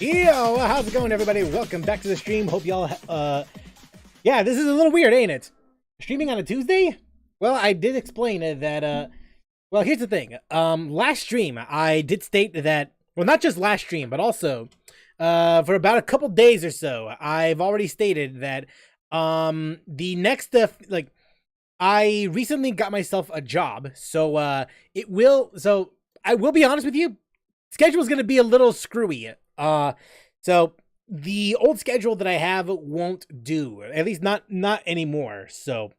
Yo, how's it going, everybody? Welcome back to the stream. Hope y'all, yeah, this is a little weird, ain't it? Streaming on a Tuesday? Well, I did explain that, well, here's the thing. Last stream, I did state that, well, not just last stream, but also, for about a couple days or so, I've already stated that, the next, I recently got myself a job, so, I will be honest with you, schedule is going to be a little screwy. So the old schedule that I have won't do, at least not anymore. So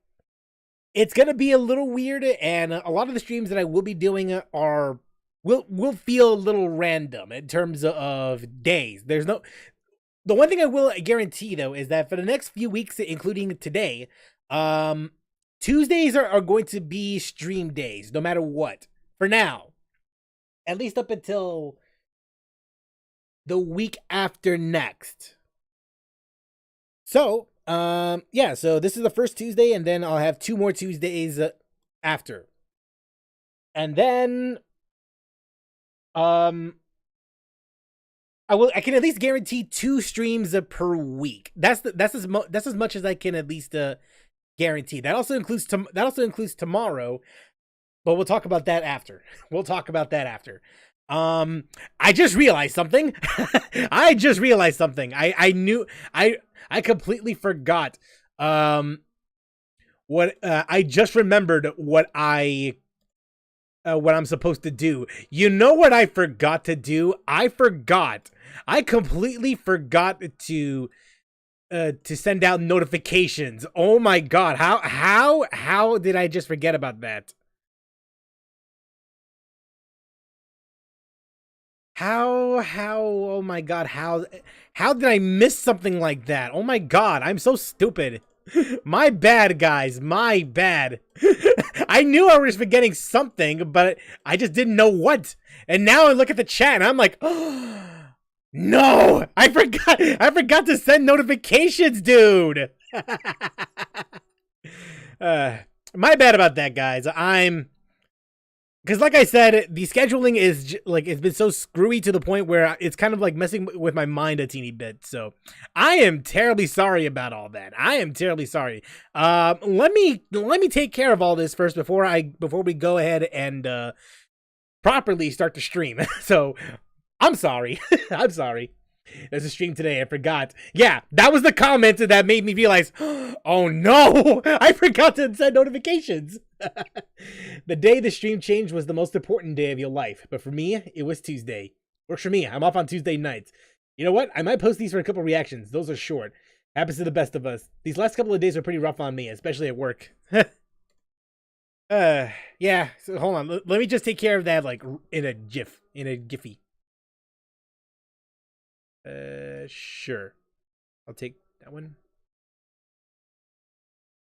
it's going to be a little weird, and a lot of the streams that I will be doing will feel a little random in terms of days. The one thing I will guarantee though is that for the next few weeks, including today, Tuesdays are going to be stream days, no matter what, for now, at least up until the week after next. So, yeah, so this is the first Tuesday, and then I'll have 2 more Tuesdays after. And then, I can at least guarantee 2 streams per week. That's as much as I can at least guarantee. That also includes tomorrow, but we'll talk about that after. I just realized something. I completely forgot. What I just remembered what I'm supposed to do. You know what I forgot to do? I completely forgot to send out notifications. Oh my god. How did I just forget about that? Oh my god, how did I miss something like that? Oh my god, I'm so stupid. My bad, guys, my bad. I knew I was forgetting something, but I just didn't know what. And now I look at the chat and I'm like, oh, no, I forgot to send notifications, dude. My bad about that, guys. Because like I said, the scheduling is it's been so screwy to the point where it's kind of like messing with my mind a teeny bit. So I am terribly sorry about all that. I am terribly sorry. Let me take care of all this first before we go ahead and properly start the stream. So I'm sorry. I'm sorry. There's a stream today. I forgot. Yeah, that was the comment that made me realize, oh no, I forgot to send notifications. The day the stream changed was the most important day of your life. But for me, it was Tuesday. Works for me. I'm off on Tuesday nights. You know what? I might post these for a couple reactions. Those are short. Happens to the best of us. These last couple of days are pretty rough on me, especially at work. Yeah. So hold on. Let me just take care of that like in a Giphy. Sure. I'll take that one.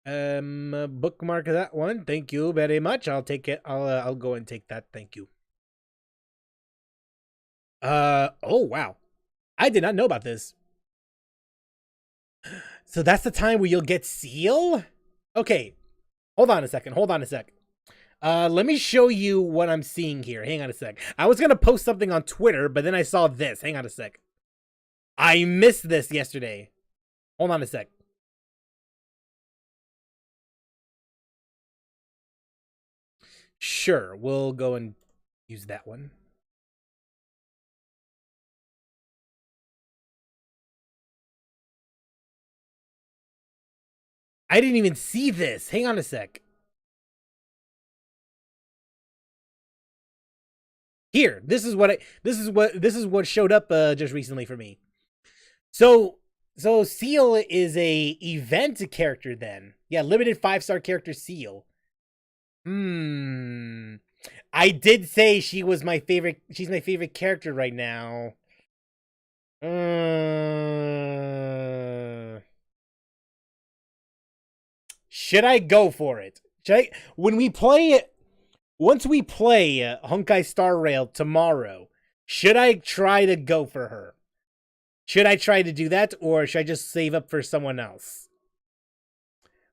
Bookmark that one. Thank you very much. I'll take it. I'll go and take that. Thank you. Oh wow. I did not know about this. So that's the time where you'll get Seal? Okay. Hold on a second. Let me show you what I'm seeing here. Hang on a sec. I was gonna post something on Twitter, but then I saw this. Hang on a sec. I missed this yesterday. Hold on a sec. Sure, we'll go and use that one. I didn't even see this. Hang on a sec. Here, this is what showed up just recently for me. So Seal is a event character then. Yeah, limited 5-star character Seal. I did say she was my favorite. She's my favorite character right now. Should I go for it? Should I? When we play, once we play Honkai Star Rail tomorrow, should I try to go for her? Should I try to do that, or should I just save up for someone else?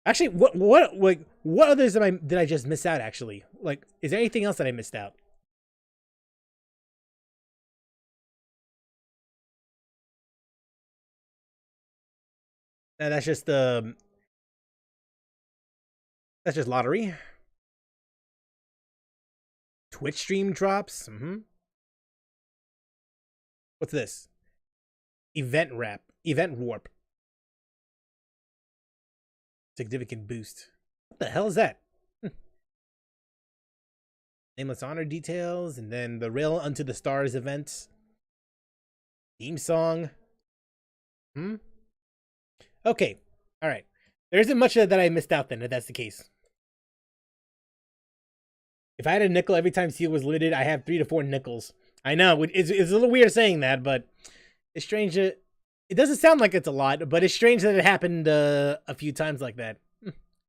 Actually, what others did I just miss out? Actually, like, is there anything else that I missed out? No, that's just lottery. Twitch stream drops. What's this? Event wrap. Event warp. Significant boost. What the hell is that? Nameless honor details, and then the Rail Unto the Stars event. Theme song. Okay. All right. There isn't much that I missed out then, if that's the case. If I had a nickel every time Seal was limited, I have 3 to 4 nickels. I know, it's a little weird saying that, but it's strange. It doesn't sound like it's a lot, but it's strange that it happened a few times like that.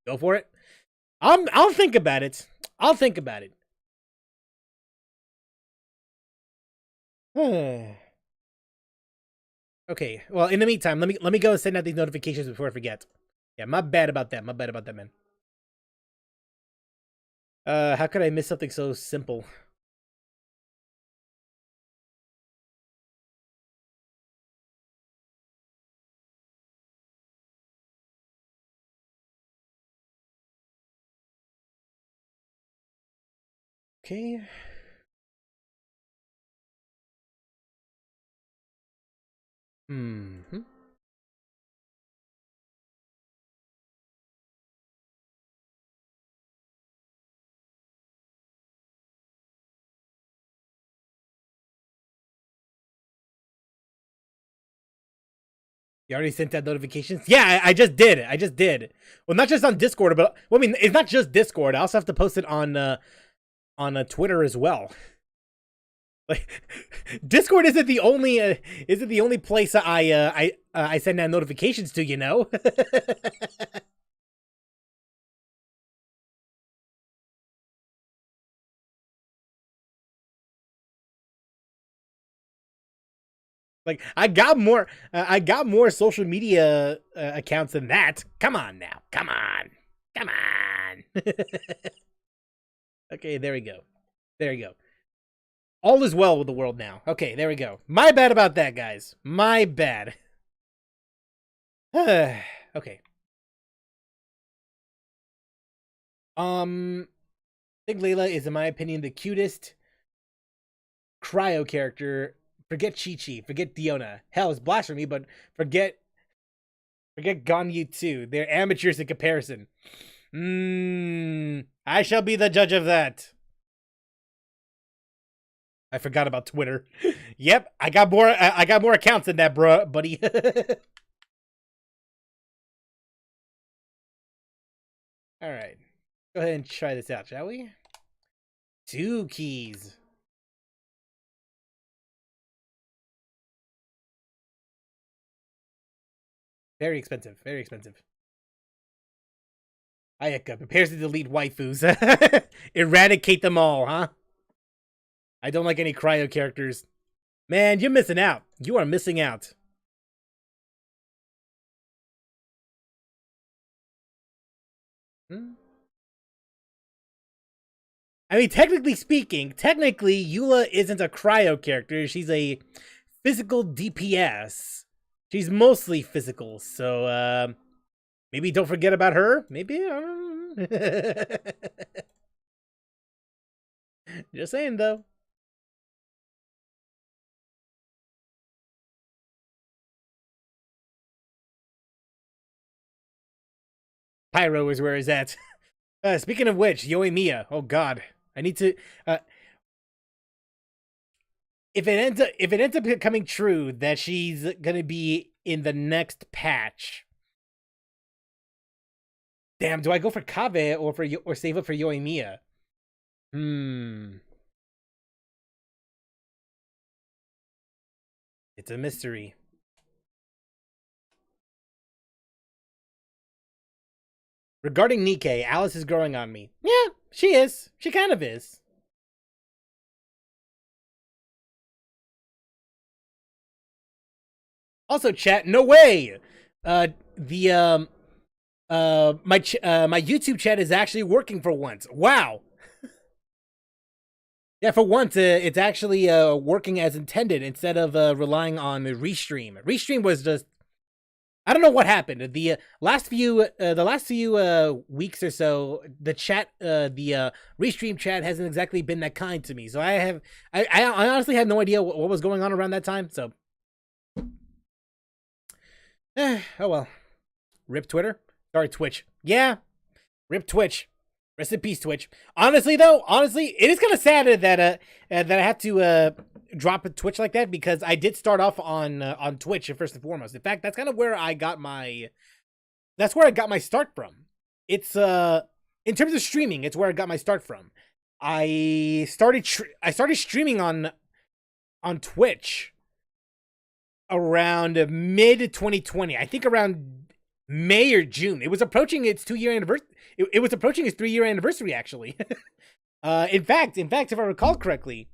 Go for it. I'll think about it. I'll think about it. Okay. Well, in the meantime, let me go and send out these notifications before I forget. Yeah, my bad about that. My bad about that, man. How could I miss something so simple? Okay. Mm-hmm. You already sent out notifications? Yeah, I just did. I just did. Well, not just on Discord, but well, I mean, it's not just Discord. I also have to post it on Twitter as well. Like, Discord isn't the only place I send out notifications to, you know. Like, I got more social media accounts than that. Come on now, come on, come on. Okay, there we go. There you go. All is well with the world now. Okay, there we go. My bad about that, guys. My bad. Okay. I think Layla is, in my opinion, the cutest cryo character. Forget Chi-Chi, forget Diona. Hell, it's blasphemy, but forget Ganyu too. They're amateurs in comparison. I shall be the judge of that. I forgot about Twitter. Yep, I got more accounts than that, bro, buddy. All right. Go ahead and try this out, shall we? 2 keys. Very expensive. Very expensive. Ayaka prepares to delete waifus. Eradicate them all, huh? I don't like any cryo characters. Man, you're missing out. You are missing out. I mean, technically speaking, Eula isn't a cryo character. She's a physical DPS. She's mostly physical, so maybe don't forget about her. Maybe. Just saying, though. Pyro is where he's at. Speaking of which, Yoimiya. Oh God, I need to. If it ends up becoming true that she's gonna be in the next patch, damn, do I go for Kave or save up for Yoimiya? It's a mystery. Regarding Nikkei, Alice is growing on me. Yeah, she is. She kind of is. Also, chat, no way. My my YouTube chat is actually working for once. Wow. Yeah, for once, it's actually working as intended instead of relying on the restream. Restream was just, I don't know what happened. The last few weeks or so, the chat, the restream chat hasn't exactly been that kind to me. So I honestly had no idea what was going on around that time. So, oh well. Rip Twitter. Sorry, Twitch. Yeah, rip Twitch. Rest in peace, Twitch. Honestly, though, it is kind of sad that that I have to drop a Twitch like that, because I did start off on Twitch first and foremost. In fact, that's kind of where I got my start from. It's in terms of streaming, it's where I got my start from. I started streaming on Twitch around mid 2020. I think around May or June. It was approaching its 2-year anniversary. It was approaching its 3-year anniversary, actually. In fact, if I recall correctly,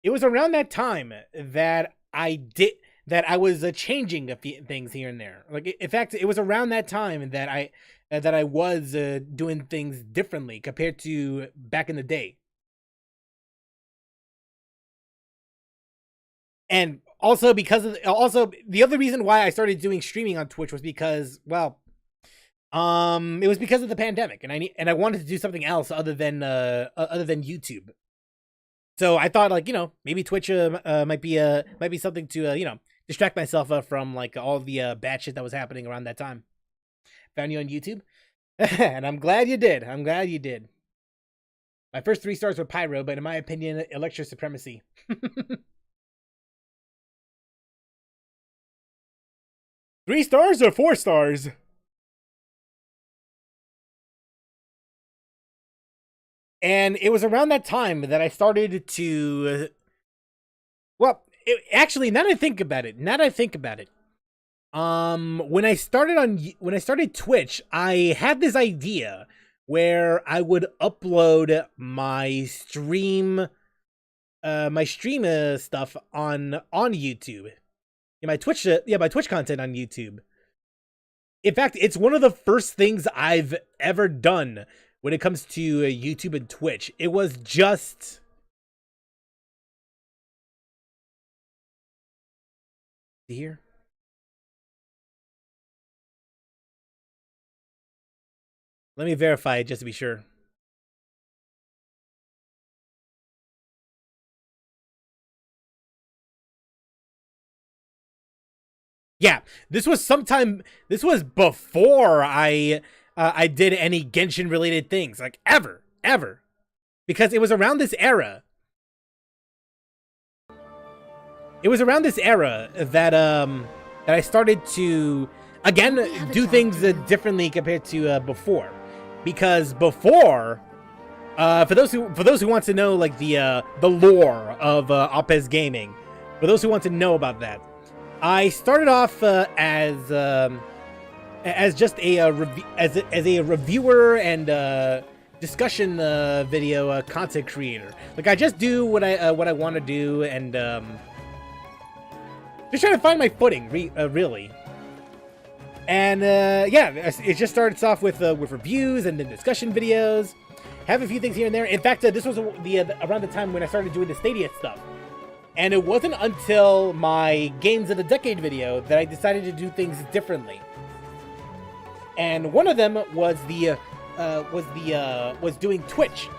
it was around that time that I was changing a few things here and there. Like, in fact, it was around that time that I was doing things differently compared to back in the day. And also the other reason why I started doing streaming on Twitch was because, well, it was because of the pandemic, and I wanted to do something else other than YouTube. So I thought, like, maybe Twitch might be something to distract myself from like all the bad shit that was happening around that time. Found you on YouTube, and I'm glad you did. My first 3 stars were Pyro, but in my opinion, Electro Supremacy. 3 stars or 4 stars? And it was around that time that I started to, well, actually, now that I think about it, when I started Twitch, I had this idea where I would upload my stream stuff on YouTube. My Twitch content on YouTube. In fact, it's one of the first things I've ever done when it comes to YouTube and Twitch. It was just here. Let me verify it just to be sure. Yeah, this was before I did any Genshin related things, like ever, because it was around this era. That I started to again do things differently compared to before, because before, for those who want to know, like, the lore of Opez Gaming, for those who want to know about that, I started off as just a reviewer and discussion video content creator. Like, I just do what I want to do, and just trying to find my footing, really. And yeah, it just started off with reviews and then discussion videos. Have a few things here and there. In fact, this was around the time when I started doing the Stadia stuff. And it wasn't until my Games of the Decade video that I decided to do things differently. And one of them was doing Twitch.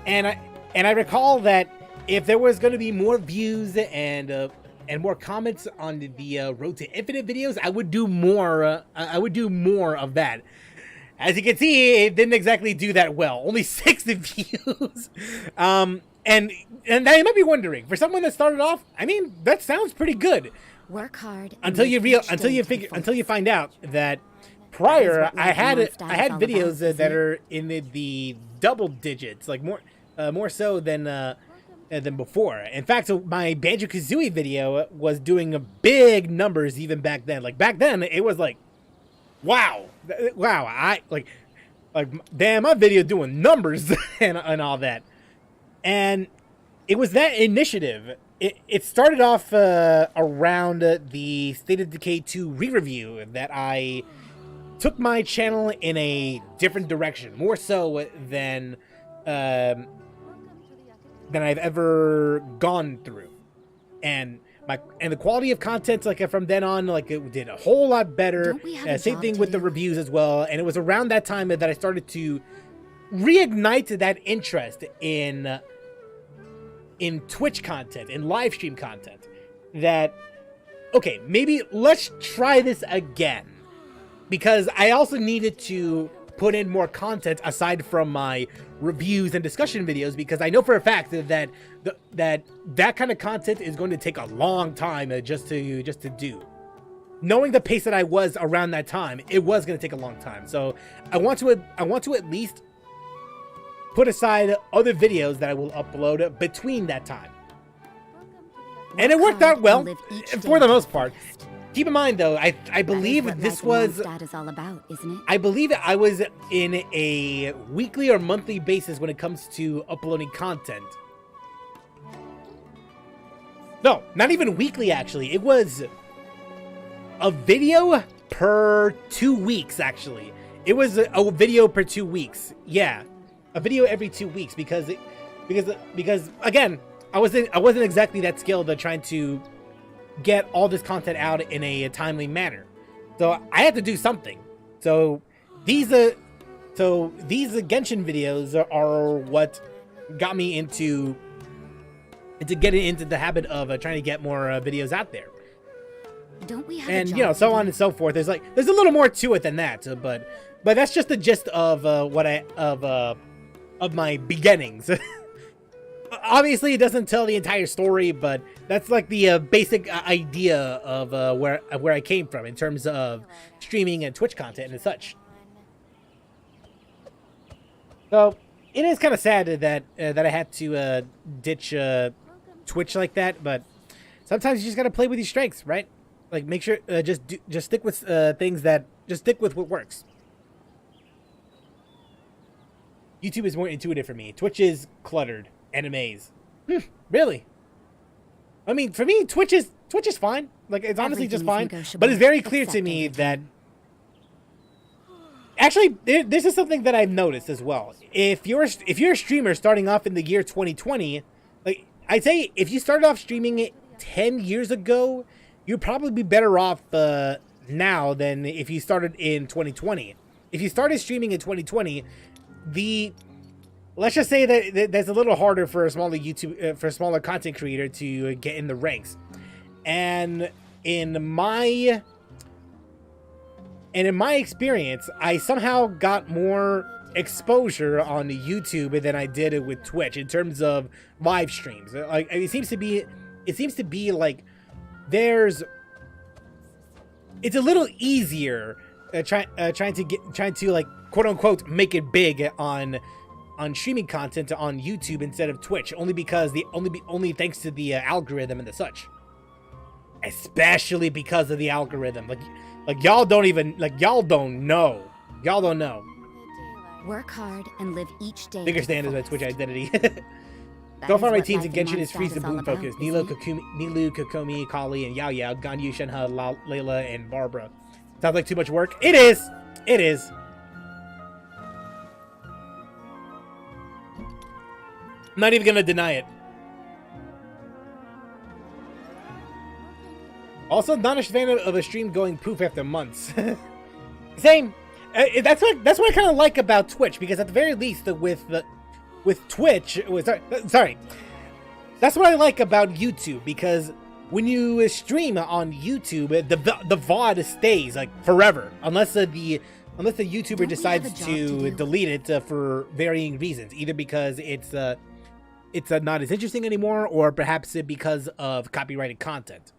and I recall that if there was going to be more views and more comments on the Road to Infinite videos, I would do more. I would do more of that. As you can see, it didn't exactly do that well. Only 6 views. And now you might be wondering, for someone that started off, I mean, that sounds pretty good. Work hard until you find out that prior I had videos that are in the double digits, like more so than before. In fact, so my Banjo-Kazooie video was doing big numbers even back then. Like back then, it was like, wow, I like damn, my video doing numbers and all that. And it was that initiative. It started off around the State of Decay 2 re-review that I took my channel in a different direction, more so than I've ever gone through, and the quality of content, like from then on, like it did a whole lot better. Same thing with the reviews as well, and it was around that time that I started to reignite that interest in Twitch content, in live stream content, that, okay, maybe let's try this again. Because I also needed to put in more content aside from my reviews and discussion videos, because I know for a fact that that kind of content is going to take a long time just to do. Knowing the pace that I was around that time, it was going to take a long time. So I want to at least put aside other videos that I will upload between that time. And it worked out well for the most part. Keep in mind, though, I believe this was... That is all about, isn't it? I believe I was in a weekly or monthly basis when it comes to uploading content. No, not even weekly, actually. It was a video per 2 weeks, actually. It was a video per 2 weeks. Yeah, a video every 2 weeks because again, I wasn't exactly that skilled at trying to get all this content out in a timely manner, so I had to do something. So these Genshin videos are what got me into getting into the habit of trying to get more videos out there. Don't we have and you know, so on and so forth. There's a little more to it than that, but that's just the gist of of my beginnings. Obviously, it doesn't tell the entire story, but that's like the basic idea of where I came from in terms of streaming and Twitch content and such. So it is kind of sad that I had to ditch Twitch like that, but sometimes you just gotta play with your strengths, right? Like make sure just stick with stick with what works. YouTube is more intuitive for me. Twitch is cluttered and a maze. Really? I mean, for me, Twitch is fine. Like, it's honestly just fine. But it's very clear to me that... Actually, this is something that I've noticed as well. If you're a streamer starting off in the year 2020, like, I'd say if you started off streaming it 10 years ago, you'd probably be better off now than if you started in 2020. If you started streaming in 2020, let's just say that that's a little harder for a smaller content creator to get in the ranks. And in my experience, I somehow got more exposure on YouTube than I did with Twitch in terms of live streams. Like, it seems to be like it's a little easier trying to like, quote unquote, make it big on streaming content on YouTube instead of Twitch, only because only thanks to the algorithm and the such. Especially because of the algorithm. Like y'all don't know. Y'all don't know. Work hard and live each day. Bigger stand is my Twitch identity. So far, my teams in Genshin is Freeze and Bloom focused. Nilu, Kokomi, Kali, and Yao Yao, Ganyu, Shenhe, Layla, and Barbara. Sounds like too much work. It is. It is. I'm not even gonna deny it. Also, not a fan of a stream going poof after months. Same. That's what I kind of like about Twitch, because at the very least, with with Twitch, sorry, that's what I like about YouTube, because when you stream on YouTube, the VOD stays like forever, unless the YouTuber decides to delete it for varying reasons, either because it's not as interesting anymore, or perhaps because of copyrighted content.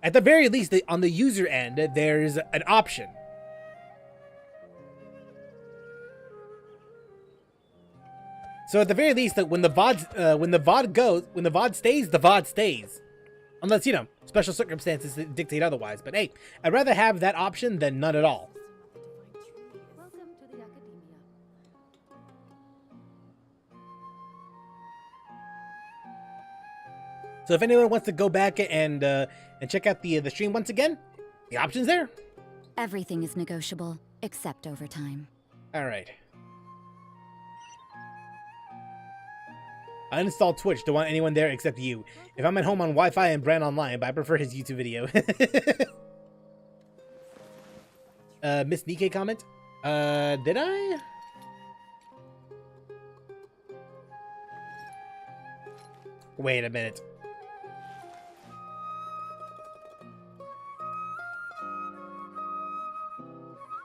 At the very least, on the user end, there's an option. So at the very least, when the VOD stays, the VOD stays. Unless, special circumstances dictate otherwise. But hey, I'd rather have that option than none at all. Welcome to the academia. So if anyone wants to go back and check out the stream once again, the option's there. Everything is negotiable, except overtime. All right. I uninstalled Twitch. Don't want anyone there except you. If I'm at home on Wi-Fi and Brand online, but I prefer his YouTube video. Miss Nikkei comment? Did I? Wait a minute.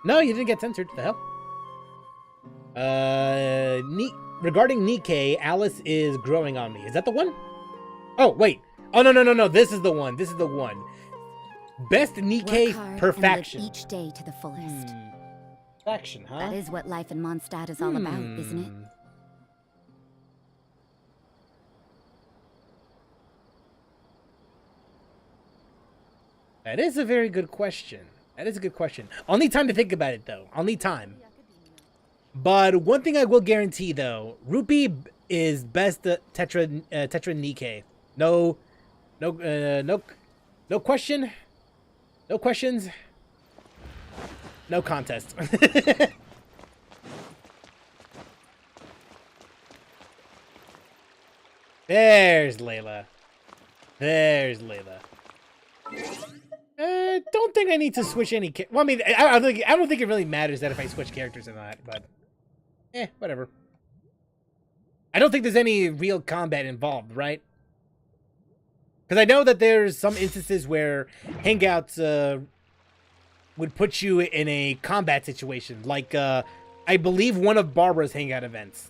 No, you didn't get censored. What the hell? Regarding Nikkei, Alice is growing on me. Is that the one? Oh, wait. Oh, no. This is the one. This is the one. Best Nikkei perfection. Each day to the fullest. Perfection, huh? That is what life in Mondstadt is all about, isn't it? That is a very good question. That is a good question. I'll need time to think about it, though. I'll need time. But one thing I will guarantee, though, Rupee is best Tetra Nikkei. No question. No questions. No contest. There's Layla. There's Layla. Don't think I need to switch any. Well, I mean, I don't think it really matters that if I switch characters or not, but whatever. I don't think there's any real combat involved, right? Because I know that there's some instances where Hangouts would put you in a combat situation, like I believe one of Barbara's Hangout events.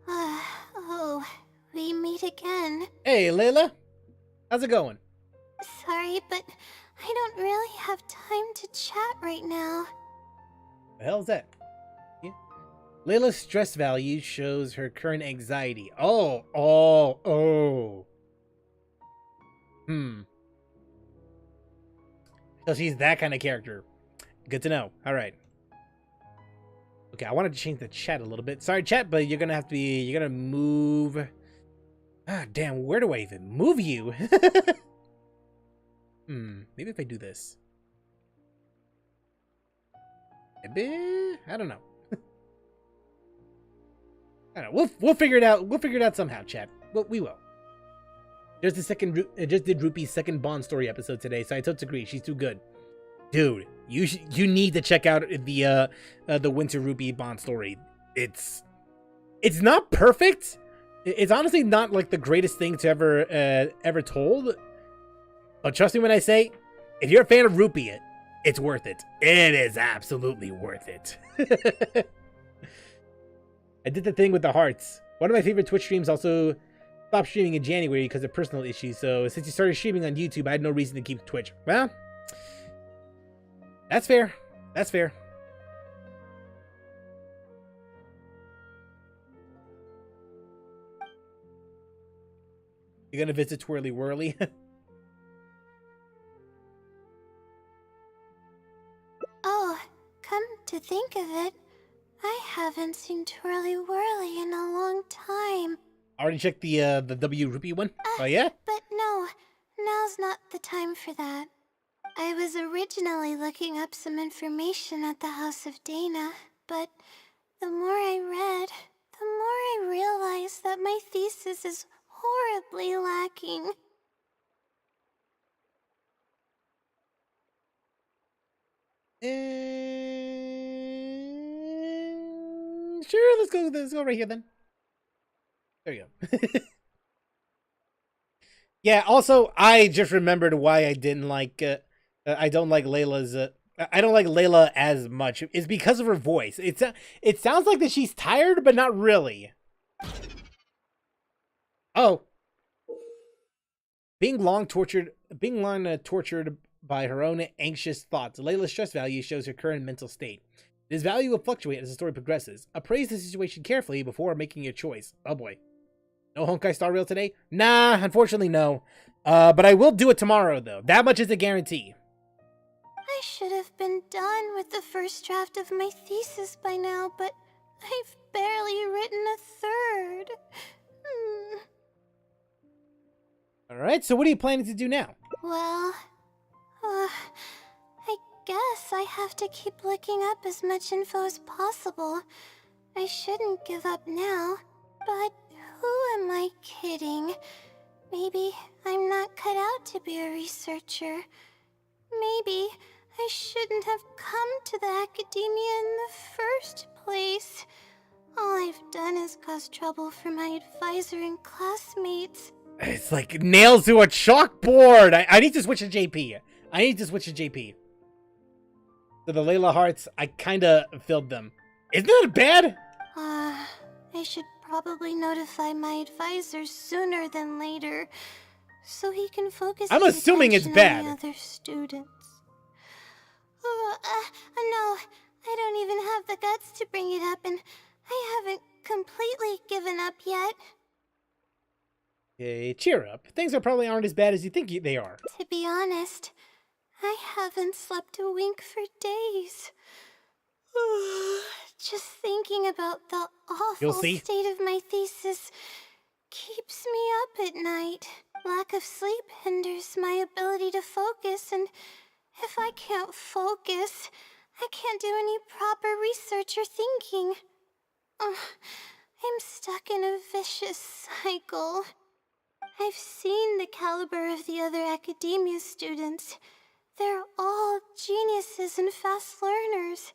Oh, we meet again. Hey, Layla. How's it going? Sorry, but I don't really have time to chat right now. The hell's that? Yeah. Layla's stress value shows her current anxiety. Oh. So she's that kind of character. Good to know. All right. Okay, I wanted to change the chat a little bit. Sorry, chat, but you're gonna have to be. You're gonna move. Ah, damn. Where do I even move you? Maybe if I do this. Maybe, I don't know. I don't know. We'll figure it out. We'll figure it out somehow, chat. Well, we will. There's the second. Just did Rupee's second Bond story episode today, so I totally agree. She's too good, dude. You need to check out the Winter Rupee Bond story. It's not perfect. It's honestly not like the greatest thing to ever told. But trust me when I say, if you're a fan of Rupee, it's worth it. It is absolutely worth it. I did the thing with the hearts. One of my favorite Twitch streams also stopped streaming in January because of personal issues. So since you started streaming on YouTube, I had no reason to keep Twitch. Well, that's fair. That's fair. You're gonna visit Twirly Whirly? Oh, come to think of it, I haven't seen Twirly Whirly in a long time. Already checked the W Rupee one? Oh yeah? But no, now's not the time for that. I was originally looking up some information at the House of Dana, but the more I read, the more I realized that my thesis is horribly lacking. Sure, let's go right here then. There you go. Yeah, also, I just remembered why I didn't like, I don't like Layla's, I don't like Layla as much. It's because of her voice. It sounds like that she's tired, but not really. Oh. Being long tortured by her own anxious thoughts, Layla's stress value shows her current mental state. This value will fluctuate as the story progresses. Appraise the situation carefully before making your choice. Oh boy. No Honkai Star Rail today? Nah, unfortunately no. But I will do it tomorrow though. That much is a guarantee. I should have been done with the first draft of my thesis by now, but I've barely written a third. Alright, so what are you planning to do now? Well, I guess I have to keep looking up as much info as possible. I shouldn't give up now, but who am I kidding? Maybe I'm not cut out to be a researcher. Maybe I shouldn't have come to the academia in the first place. All I've done is cause trouble for my advisor and classmates. It's like nails to a chalkboard. I need to switch to JP. So the Layla hearts, I kinda filled them. Isn't that bad? I should probably notify my advisor sooner than later, so he can focus. I'm assuming it's bad. On the other students. No, I don't even have the guts to bring it up, and I haven't completely given up yet. Okay, cheer up. Things probably aren't as bad as you think they are. To be honest, I haven't slept a wink for days. Just thinking about the awful state of my thesis keeps me up at night. Lack of sleep hinders my ability to focus, and if I can't focus, I can't do any proper research or thinking. I'm stuck in a vicious cycle. I've seen the caliber of the other academia students. They're all geniuses and fast learners.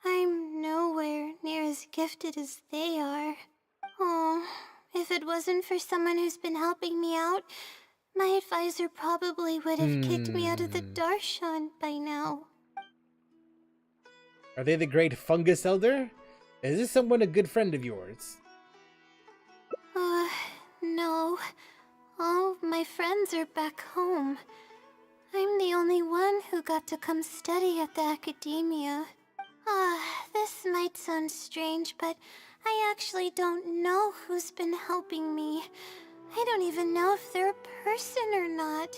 I'm nowhere near as gifted as they are. Oh, if it wasn't for someone who's been helping me out, my advisor probably would have kicked me out of the Darshan by now. Are they the great fungus elder? Is this someone a good friend of yours? No. All of my friends are back home. I'm the only one who got to come study at the academia. This might sound strange, but I actually don't know who's been helping me. I don't even know if they're a person or not.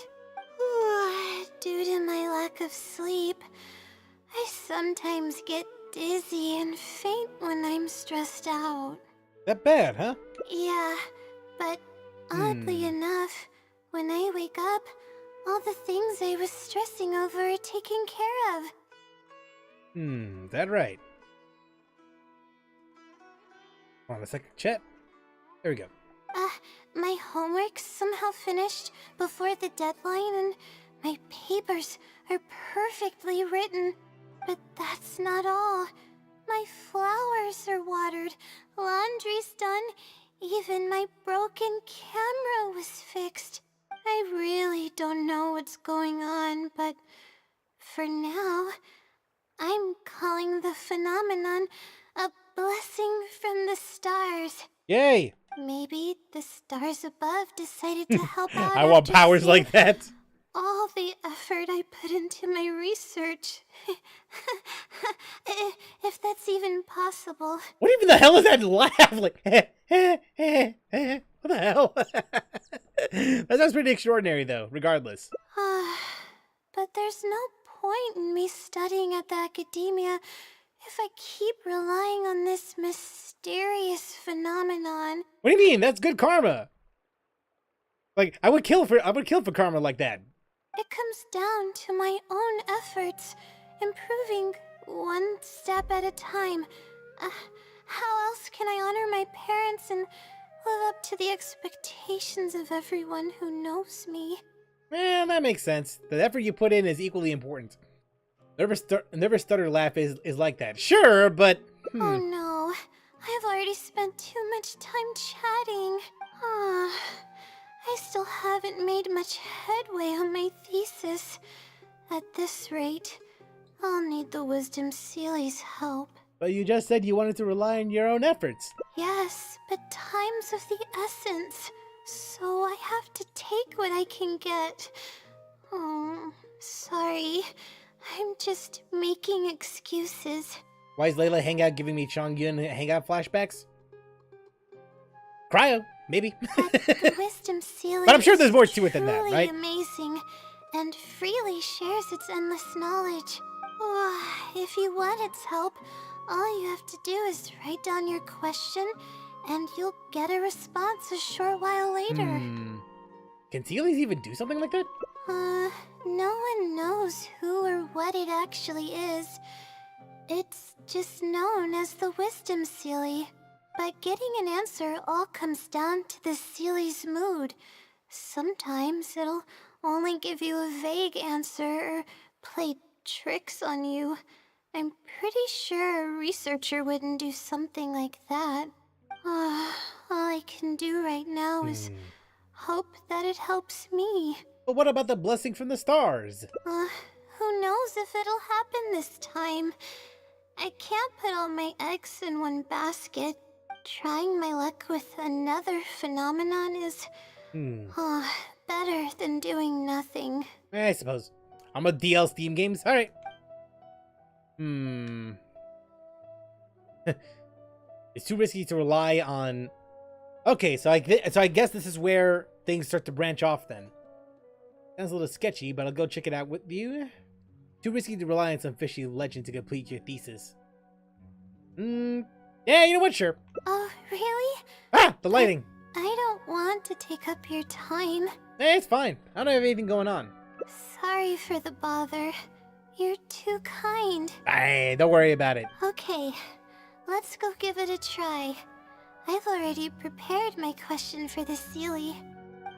Due to my lack of sleep, I sometimes get dizzy and faint when I'm stressed out. That bad, huh? Yeah, but oddly enough, when I wake up, all the things I was stressing over are taken care of. That right. Hold on a second, chat. There we go. My homework's somehow finished before the deadline, and my papers are perfectly written. But that's not all. My flowers are watered, laundry's done, even my broken camera was fixed. I really don't know what's going on, but for now, I'm calling the phenomenon a blessing from the stars. Yay! Maybe the stars above decided to help out. I want powers like that. All the effort I put into my research. If that's even possible. What even the hell is that laugh? Like, what the hell? That sounds pretty extraordinary, though, regardless. But there's no point in me studying at the academia if I keep relying on this mysterious phenomenon. What do you mean? That's good karma. Like, I would kill for karma like that. It comes down to my own efforts, improving one step at a time. How else can I honor my parents and live up to the expectations of everyone who knows me? That makes sense. The effort you put in is equally important. Never stutter laugh is like that. Sure, but... Oh no. I've already spent too much time chatting. Ah, I still haven't made much headway on my thesis. At this rate, I'll need the Wisdom Sealy's help. But you just said you wanted to rely on your own efforts. Yes, but time's of the essence, so I have to take what I can get. Oh, sorry. I'm just making excuses. Why is Layla Hangout giving me Chongyun Hangout flashbacks? Cryo, maybe. The Wisdom Sealy But I'm sure there's more is to it than that, truly right? amazing, and freely shares its endless knowledge. Oh, if you want its help, all you have to do is write down your question, and you'll get a response a short while later. Can Sealies even do something like that? No one knows who or what it actually is. It's just known as the Wisdom Sealy. But getting an answer all comes down to the Sealy's mood. Sometimes it'll only give you a vague answer or play tricks on you. I'm pretty sure a researcher wouldn't do something like that. All I can do right now is hope that it helps me. But what about the blessing from the stars? Who knows if it'll happen this time? I can't put all my eggs in one basket. Trying my luck with another phenomenon is better than doing nothing. I suppose. I'm a DL Steam games. All right. It's too risky to rely on. Okay, so I guess this is where things start to branch off. Then sounds a little sketchy, but I'll go check it out with you. Too risky to rely on some fishy legend to complete your thesis. Yeah, you know what? Sure. Oh, really? Ah, the lighting. I don't want to take up your time. It's fine. I don't have anything going on. Sorry for the bother. You're too kind. Hey, don't worry about it. Okay, let's go give it a try. I've already prepared my question for the Sealy.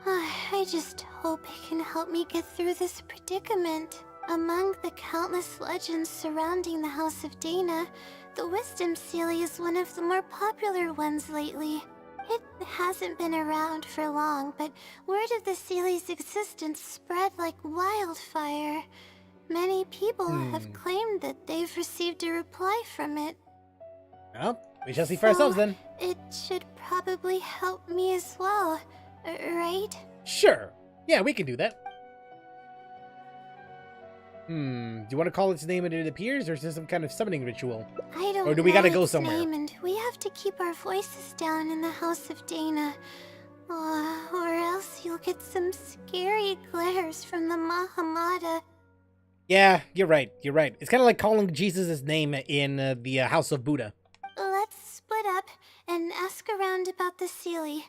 I just hope it can help me get through this predicament. Among the countless legends surrounding the House of Dana, the Wisdom Sealy is one of the more popular ones lately. It hasn't been around for long, but word of the Sealy's existence spread like wildfire. Many people have claimed that they've received a reply from it. Well, we shall see for ourselves then. It should probably help me as well, right? Sure. Yeah, we can do that. Do you want to call its name when it appears, or is this some kind of summoning ritual? I don't Or do we gotta know go its somewhere? name, and we have to keep our voices down in the House of Dana. Or else you'll get some scary glares from the Mahamada. Yeah, you're right. You're right. It's kind of like calling Jesus' name in the House of Buddha. Let's split up and ask around about the Sealy.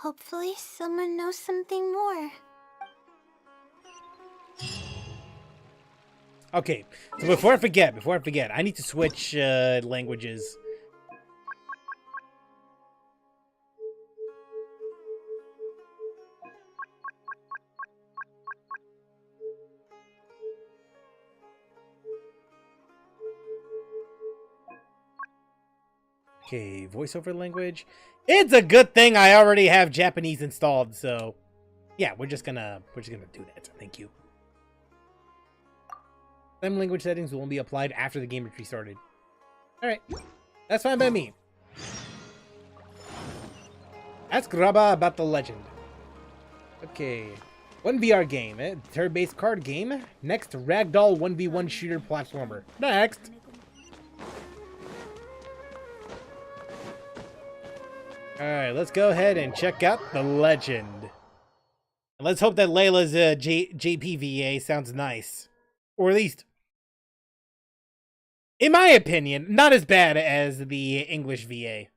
Hopefully someone knows something more. Okay, so before I forget, I need to switch languages. Okay, voiceover language. It's a good thing I already have Japanese installed, so yeah, we're just gonna do that. Thank you. Some language settings will be applied after the game is restarted. Alright. That's fine by me. Ask Raba about the legend. Okay. 1VR game. Turn-based card game. Next, Ragdoll 1v1 shooter platformer. Next. Alright, let's go ahead and check out the legend. And let's hope that Layla's JPVA sounds nice. Or at least, in my opinion, not as bad as the English VA.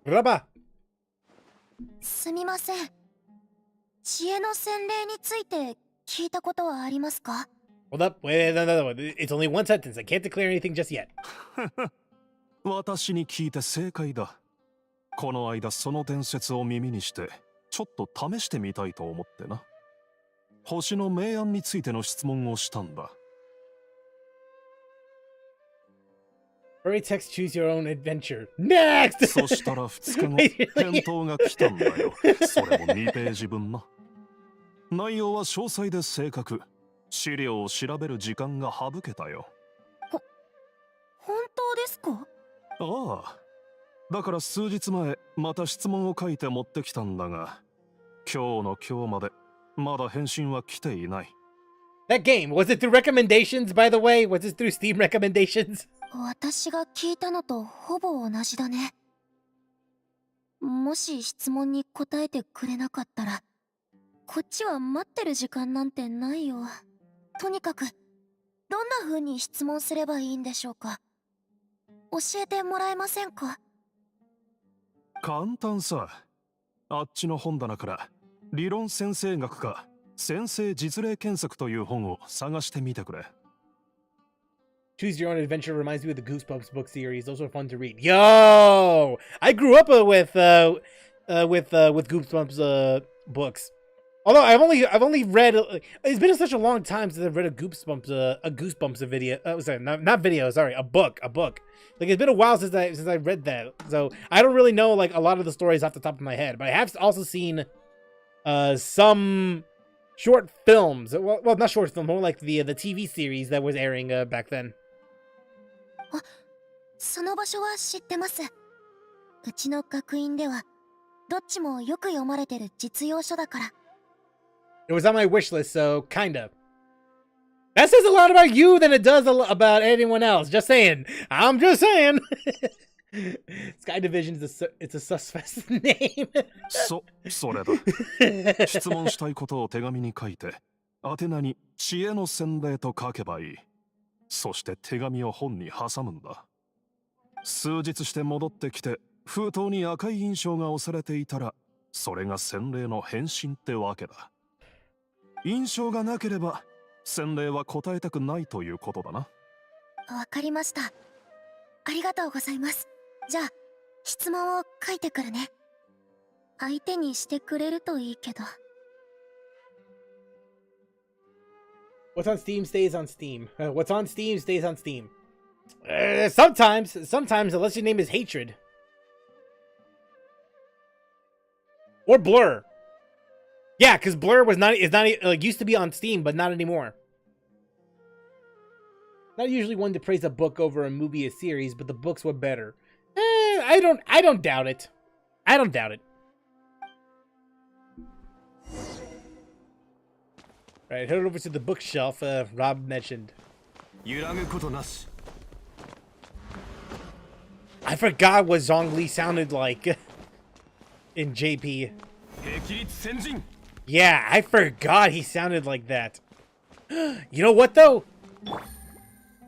Raba. すみません。知恵の洗礼について聞いたことはありますか? Hold up. Wait, no. It's only one sentence. I can't declare anything just yet. 私に聞いて正解だ。この間その伝説を耳にしてちょっと試してみたいと思ってな。星の明暗についての質問をしたんだ。Hurry text choose your own adventure. Next! そしたら2日後、返答が来たんだよ。それも2ページ分な。内容は詳細で正確。資料を調べる時間が省けたよ。本当ですか？ああ。だから数日前、また質問を書いて持ってきたんだが、今日の今日まで、まだ返信は来ていない。That game, was it through recommendations, by the way? Was it through Steam recommendations? 私が聞いたのとほぼ同じだね。もし質問に答えてくれなかったら、こっちは待ってる時間なんてないよ。とにかく、どんな風に質問すればいいんでしょうか。教えてもらえませんか？簡単さ。あっちの本棚から理論先生学か先生実例検索という本を探してみてくれ。Choose Your Own Adventure reminds me of the Goosebumps book series. Those are fun to read. Yo, I grew up with Goosebumps books. Although I've only read. It's been such a long time since I've read a Goosebumps video. Sorry, not video. Sorry, a book. Like it's been a while since I read that. So I don't really know like a lot of the stories off the top of my head. But I have also seen some short films. Well, not short film, more like the TV series that was airing back then. その場所は知ってます。うちの学院ではどっちもよく読まれてる実用書だから。It was on my wish list, so kinda. That says a lot about you than it does about anyone else. Just saying. I'm just saying. Sky Division it's a suspect name. それだ。質問したいことを手紙に書いて、宛名に知恵の洗礼と書けばいい。そして手紙を本に挟むんだ。数日して戻ってきて、封筒に赤い印象が押されていたら、それが洗礼の返信ってわけだ。印象がなければ、洗礼は答えたくないということだな。わかりました。ありがとうございます。じゃあ、質問を書いてくるね。相手にしてくれるといいけど。What's on Steam stays on Steam. What's on Steam stays on Steam. Sometimes, unless your name is Hatred. Or Blur. Yeah, because Blur is not used to be on Steam, but not anymore. Not usually one to praise a book over a movie or series, but the books were better. I don't doubt it. I don't doubt it. Right, head over to the bookshelf Rob mentioned. I forgot what Zhongli sounded like in JP. Yeah, I forgot he sounded like that. You know what though?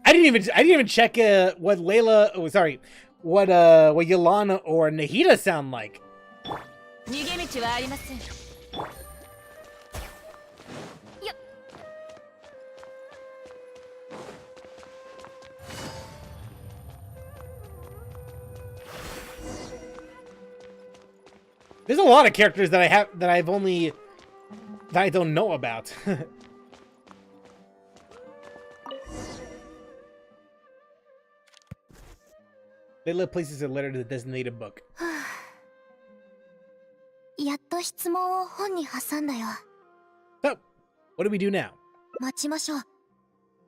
I didn't even check what Layla. Oh, sorry, what Yolana or Nahida sound like. There's a lot of characters that I don't know about. Layla places a letter to the designated book. やっと質問を本に挟んだよ。So, what do we do now? 待ちましょう。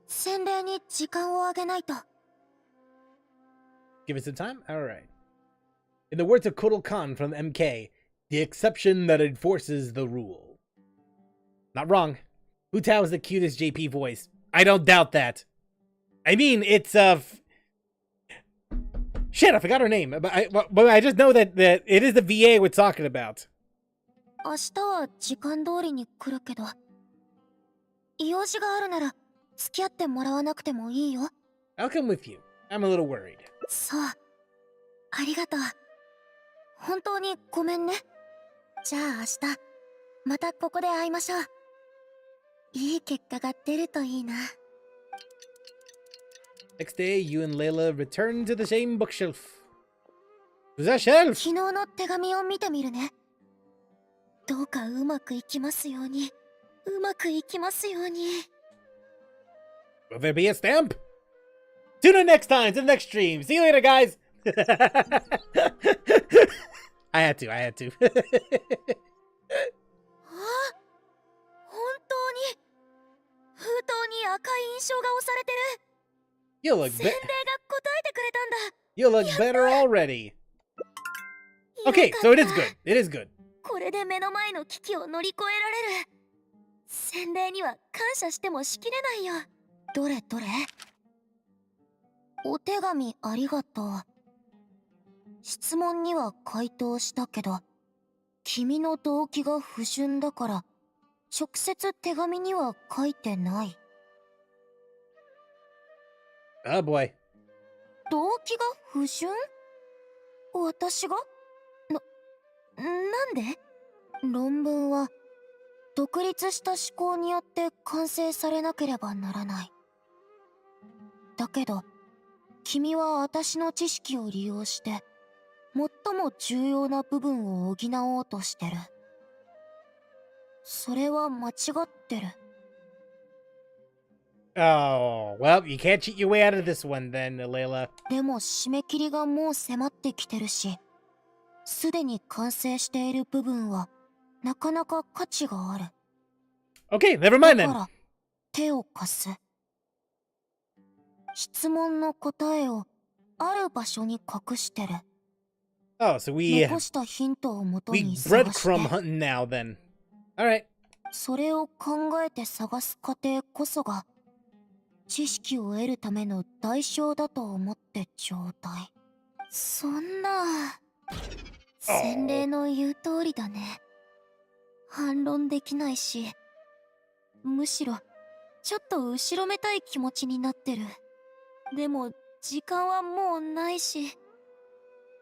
洗礼に時間をあげないと。Give it some time? Alright. In the words of Kotal Khan from MK, the exception that enforces the rule. Not wrong. Hu Tao is the cutest JP voice. I don't doubt that. I mean, it's shit, I forgot her name. But I just know that it is the VA we're talking about. 明日は時間通りに来るけど、用事があるなら付き合ってもらわなくてもいいよ。I'll come with you. I'm a little worried. そう。ありがとう。本当にごめんね。じゃあ明日、またここで会いましょう。いい結果が出るといいな。Next day, you and Layla return to the same bookshelf. Who's that shelf? 昨日の手紙を見てみるね。どうかうまくいきますように。うまくいきますように。Will there be a stamp? Tune in next time to the next stream. See you later, guys. I had to. あ、本当に封筒に赤い印象が押されてる。 You look 洗礼が答えてくれたんだ。 You look better already. Okay, so it is good. It is good. これで目の前の危機を乗り越えられる。洗礼には感謝してもしきれないよ。どれどれ。お手紙ありがとう。質問には回答したけど、君の動機が不純だから直接手紙には書いてない。 Oh boy. 動機が不純？私が？なんで？論文は独立した思考によって完成されなければならない。だけど君は私の知識を利用して最も重要な部分を補おうとしてる。それは間違ってる。 Oh, well, you can't cheat your way out of this one then, Layla. でも締め切りがもう迫ってきてるし、すでに完成している部分はなかなか価値がある。 Okay, never mind だか then. ら手を貸す。質問の答えをある場所に隠してる。 Oh, so we 残したヒントをもとに探 breadcrumb して hunting now then. Alright. それを考えて探す過程こそが知識を得るための代償だと思ってちょうだい。そんな洗礼の言う通りだね。反論できないし、むしろちょっと後ろめたい気持ちになってる。でも時間はもうないし、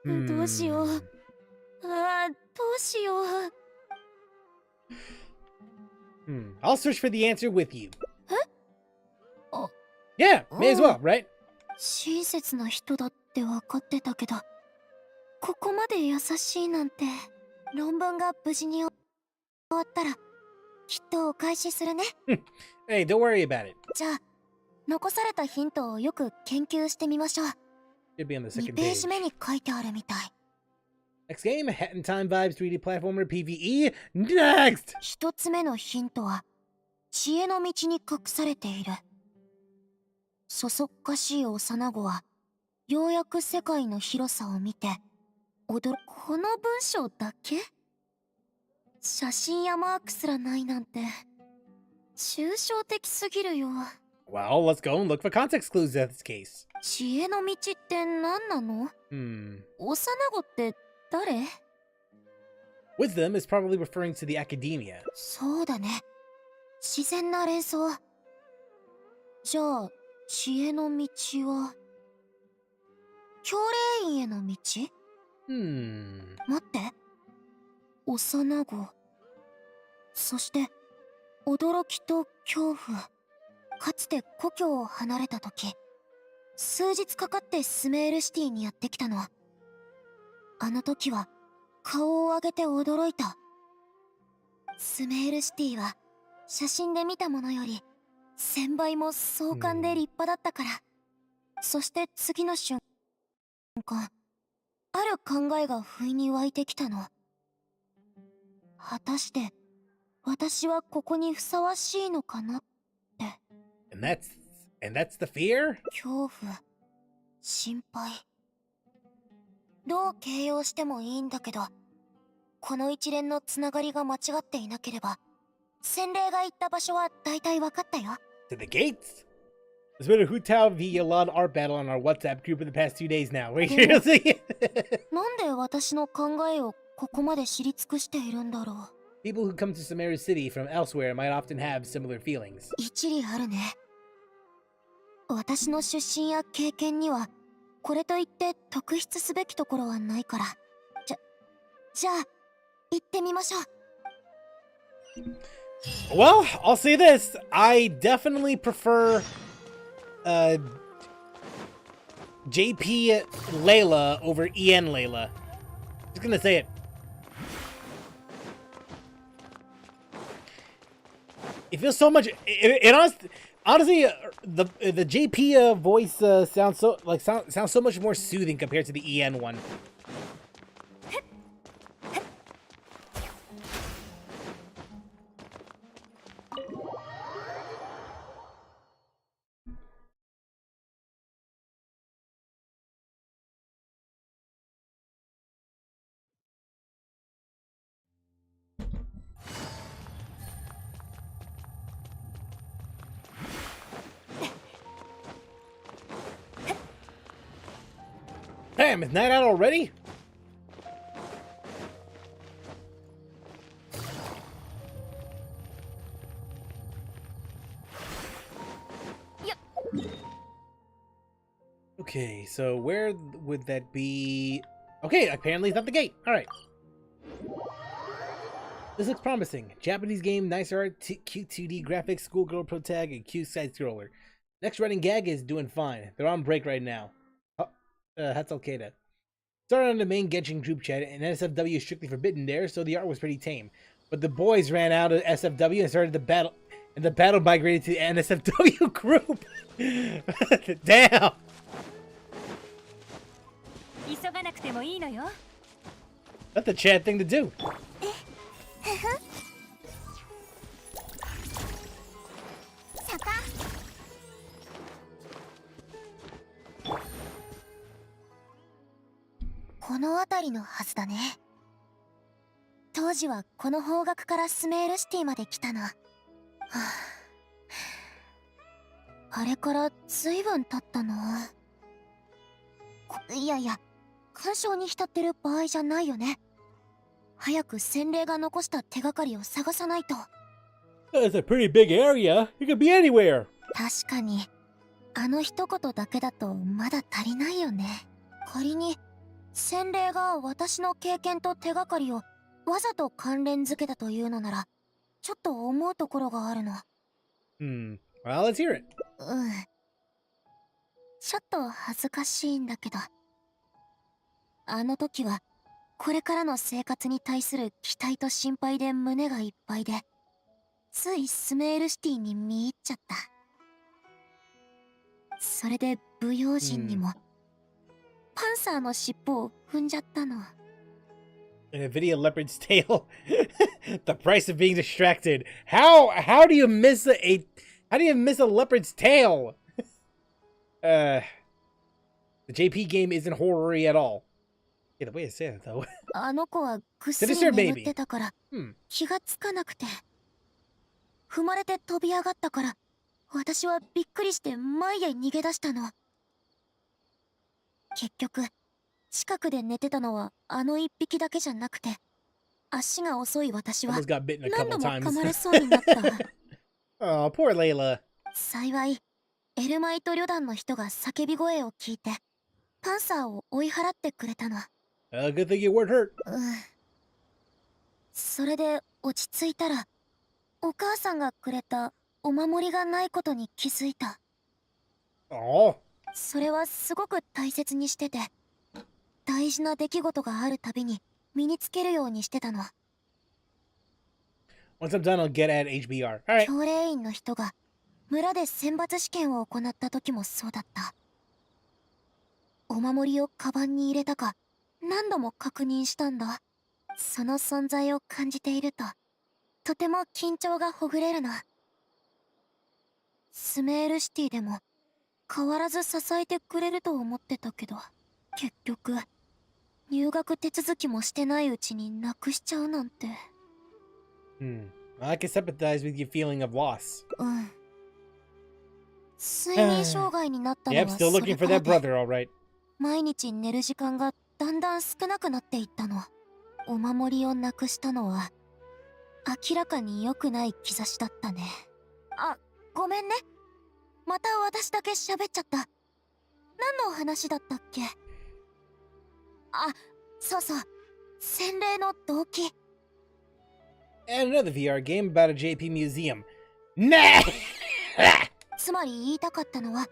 どうしよう。ああ、どうしよう。I'll search for the answer with you. あ、 Yeah, may as well, right? 親切な人だって分かってたけど、ここまで優しいなんて。論文が無事に終わったらきっとお返しするね。 Hey, don't worry about it. じゃあ残されたヒントをよく研究してみましょう。 Should be on the 2 second ペー page. ジ目に書いてあるみたい。 Next game, Hat in Time Vibes 3D Platformer PvE. Next! 1つ目のヒントは知恵の道に隠されている。そそっかしい幼子はようやく世界の広さを見てこの文章だけ？写真やマークすらないなんて抽象的すぎるよ。 Well, let's go and look for context clues in this case. 知恵の道って何なの？ 幼子って誰？ Wisdom is probably referring to the academia. そうだね。自然な連想。じゃあ知恵の道は教霊院への道？待って。幼子。そして驚きと恐怖。かつて故郷を離れた時、数日かかってスメールシティにやってきたの。あの時は顔を上げて驚いた。スメールシティは写真で見たものより1000倍も壮観で立派だったから。そして次の瞬間、ある考えが不意に湧いてきたの。果たして私はここにふさわしいのかなって。 And that's the fear? 恐怖、心配。どう形容してもいいんだけど、この一連のつながりが間違っていなければ、洗礼が行った場所は大体分かったよ。 To the gates? There's been a Hutao via Lon art battle on our WhatsApp group in the past 2 days now. Wait, seriously? なんで私の考えをここまで知り尽くしているんだろう。 People who come to Sumeru City from elsewhere might often have similar feelings. 一理あるね。私の出身や経験にはこれといって特筆すべきところはないから。じゃあ行ってみましょう。 Well, I'll say this. I definitely prefer JP Layla over EN Layla. Just gonna say it. It feels so much. Honestly, the JP voice sounds so much more soothing compared to the EN one. Damn, it's night out already? Okay, so where would that be? Okay, apparently it's not the gate. Alright. This looks promising. Japanese game, nice art, cute 2D graphics, schoolgirl protag, and cute side scroller. Next running gag is doing fine. They're on break right now. Hatsalkeda. Started on the main Genshin group chat, and SFW is strictly forbidden there, so the art was pretty tame. But the boys ran out of SFW and started the battle, and the battle migrated to the NSFW group. Damn! That's the chat thing to do. この辺りのはずだね。当時はこの方角からスメールシティまで来たな。はあ、あれからずいぶん経ったな。いやいや、干渉に浸ってる場合じゃないよね。早く洗礼が残した手がかりを探さないと。That's a pretty big area. It could be anywhere. 確かに、あの一言だけだとまだ足りないよね。仮に洗礼が私の経験と手がかりをわざと関連づけたというのなら、ちょっと思うところがあるの。Well, let's hear it. うん。ちょっと恥ずかしいんだけど、あの時はこれからの生活に対する期待と心配で胸がいっぱいで、ついスメールシティに見入っちゃった。それで武勇人にも、パンサーの尻尾を踏んじゃったの。An Nvidia leopard's tail. The price of being distracted. How do you miss a leopard's tail? The JP game isn't horror-y at all. Yeah, the way I say it though. あの子はぐっすり眠ってたから気がつかなくて、踏まれて飛び上がったから私はびっくりして前へ逃げ出したの。結局近くで寝てたのはあの一匹だけじゃなくて、足が遅い私は何度も噛まれそうになった。Oh, poor Layla. 幸いエルマイト旅団の人が叫び声を聞いてパンサーを追い払ってくれたの。Good thing you weren't hurt. それで落ち着いたら、お母さんがくれたお守りがないことに気づいた。Oh. それはすごく大切にしてて、大事な出来事があるたびに身につけるようにしてたの。Once I'm done, I'll get at HBR. All right. 教令員の人が村で選抜試験を行った時もそうだった。お守りをカバンに入れたか何度も確認したんだ。その存在を感じているととても緊張がほぐれるの。スメールシティでも変わらず支えてくれると思ってたけど、結局入学手続きもしてないうちになくしちゃうなんて。I can sympathize with your feeling of loss. 睡眠障害になったのは Yep, そ still れ looking か for ら that で、 brother, all right. 毎日寝る時間がだんだん少なくなっていったの。お守りをなくしたのは明らかに良くない兆しだったね。あ、ごめんね。また私だけ喋っちゃった。何の話だったっけ？あ、そうそう。洗礼の動機。And another VR game about a JP museum. Nah! つまり言いたかったのは、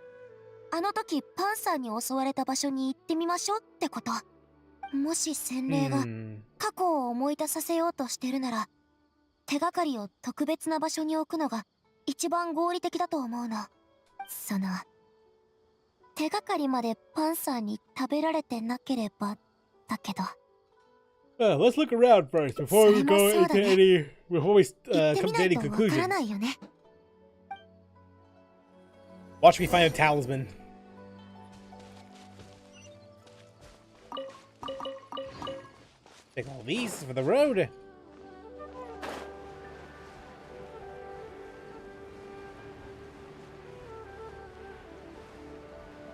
あの時パンサーに襲われた場所に行ってみましょうってこと。もし洗礼が過去を思い出させようとしてるなら、手がかりを特別な場所に置くのが一番合理的だと思うの。その手がかりまでパンサーに食べられてなければだけど。Let's look around first before we go into any before we 行ってみ come な to い any とわから conclusions. ないよね。Watch me find a talisman. Take all these for the road.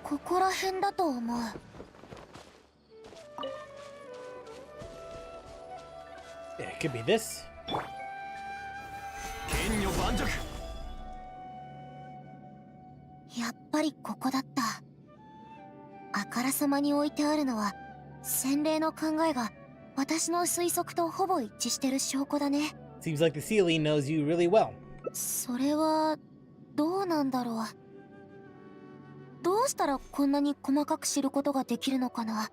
ここら辺だと思う。Yeah, it could be this. 剣女盤石。やっぱりここだった。あからさまに置いてあるのは洗礼の考えが私の推測とほぼ一致してる証拠だね。 Seems like the ceiling knows you really well. それはどうなんだろう。どうしたらこんなに細かく知ることができるのかな。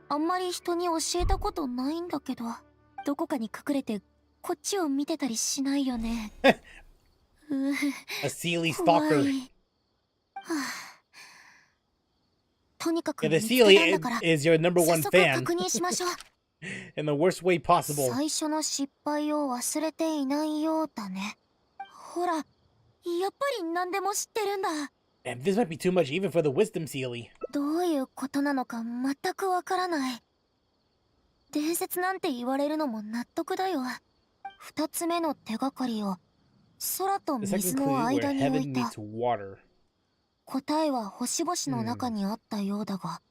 あんまり人に教えたことないんだけど、どこかに隠れてこっちを見てたりしないよね。A Sealy 怖 stalker. い。はあ、とにかく Yeah, 見 the つけたん Sealy だから is your number 早 one 速 fan 確認しましょう。 in the worst way possible. 最初の失敗を忘れていないようだね。ほら、やっぱり何でも知ってるんだ。And this might be too much even for the wisdom Sealy. どういうことなのか全くわからない。伝説なんて言われるのも納得だよ。二つ目の手がかりを空と The 水 second の clue 間 where に置 heaven いた。 meets water. 答えは星々の中にあったようだが、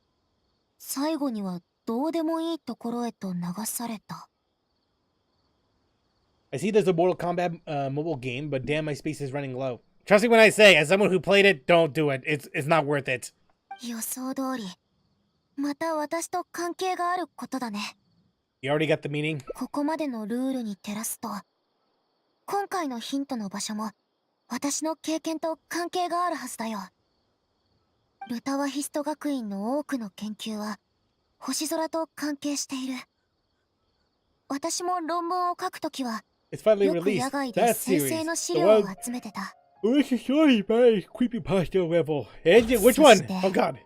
最後にはどうでもいいところへと流された。I see there's a Mortal Kombat mobile game, but damn, my space is running low. Trust me when I say, as someone who played it, don't do it. It's not worth it. 予想通り、また私と関係があることだね。You already got the meaning? ここまでのルールに照らすと、今回のヒントの場所も私の経験と関係があるはずだよ。ルタワヒスト学院の多くの研究は星空と関係している。私も論文を書くときは It's finally よく released. 野外で That 生成 series. の資 The 料を one 集めてた。 which is surely by creepypasta level. And which one? Sister. Oh god.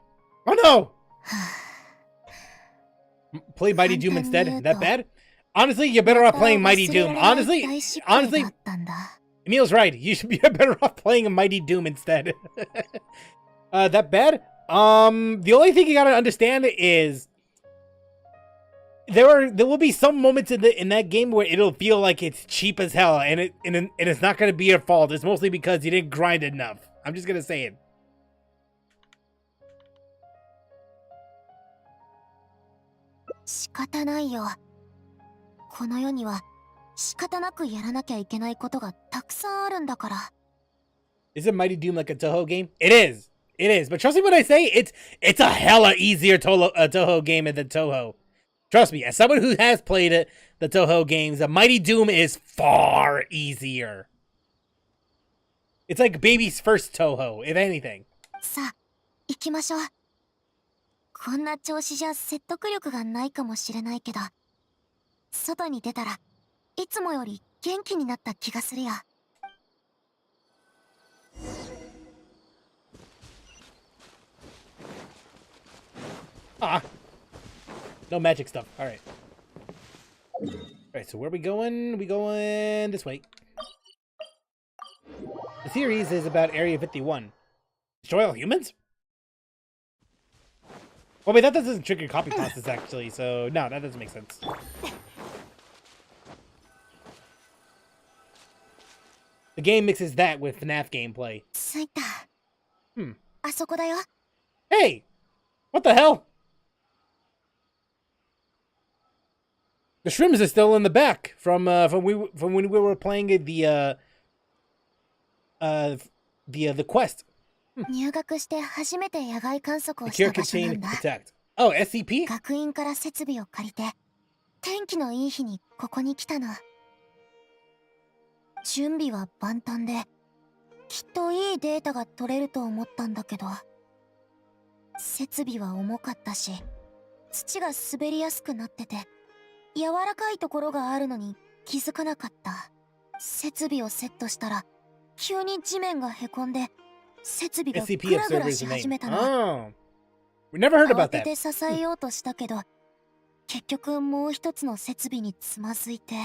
Oh no! は Play Mighty Doom 簡単に instead? 言う That と bad? Honestly, you're better あ off playing Mighty 忘れ Doom. られない Honestly, 大失敗 honestly, があったんだ。 Emil's right. You should be better off playing a Mighty Doom instead. That bad? The only thing you gotta understand is there will be some moments in that game where it'll feel like it's cheap as hell, and it's not gonna be your fault. It's mostly because you didn't grind enough. I'm just gonna say it. 仕方ないよ。この世には仕方なくやらなきゃいけないことがたくさんあるんだから。 Is it Mighty Doom like a Toho game? It is. It is. But trust me when I say it's a hella easier Toho game than Toho. Trust me, as someone who has played it, the Toho games, the Mighty Doom is far easier. It's like baby's first Toho, if anything. さあ、行きましょう。こんな調子じゃ説得力がないかもしれないけど、外に出たらいつもより元気になった気がするよ。Ah. No magic stuff. Alright. Alright, so where are we going? We going this way. The series is about Area 51. Destroy all humans? Oh wait, that doesn't trigger copy pastas actually, so no, that doesn't make sense. The game mixes that with FNAF gameplay. 着いた。Hmm. あそこだよ。 Hey! What the hell? The shrooms are still in the back from when we were playing the quest. 入学して初めて野外観測を The し cure た場所なん contained だ。 protect. Oh, SCP? 学院から設備を借りて、天気のいい日にここに来たの。準備は万端で、きっといいデータが取れると思ったんだけど、設備は重かったし、土が滑りやすくなってて、柔らかいところがあるのに気づかなかった。設備をセットしたら急に地面がへこんで設備が SCP グ of ラグラ servers し name. 始めたの。 Oh. We never heard 慌 about て that. て支えようとしたけど結局もう一つの設備につまずいて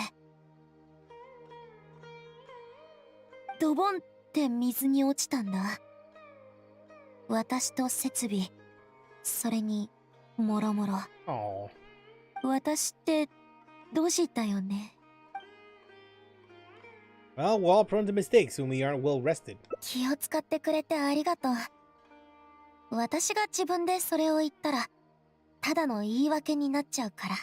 ドボンって水に落ちたんだ。私と設備、それにもろもろ。 Oh. 私ってドジだよね。 Well, we're all prone to mistakes when we aren't well rested. 気を使ってくれてありがとう。私が自分でそれを言ったらただの言い訳になっちゃうから。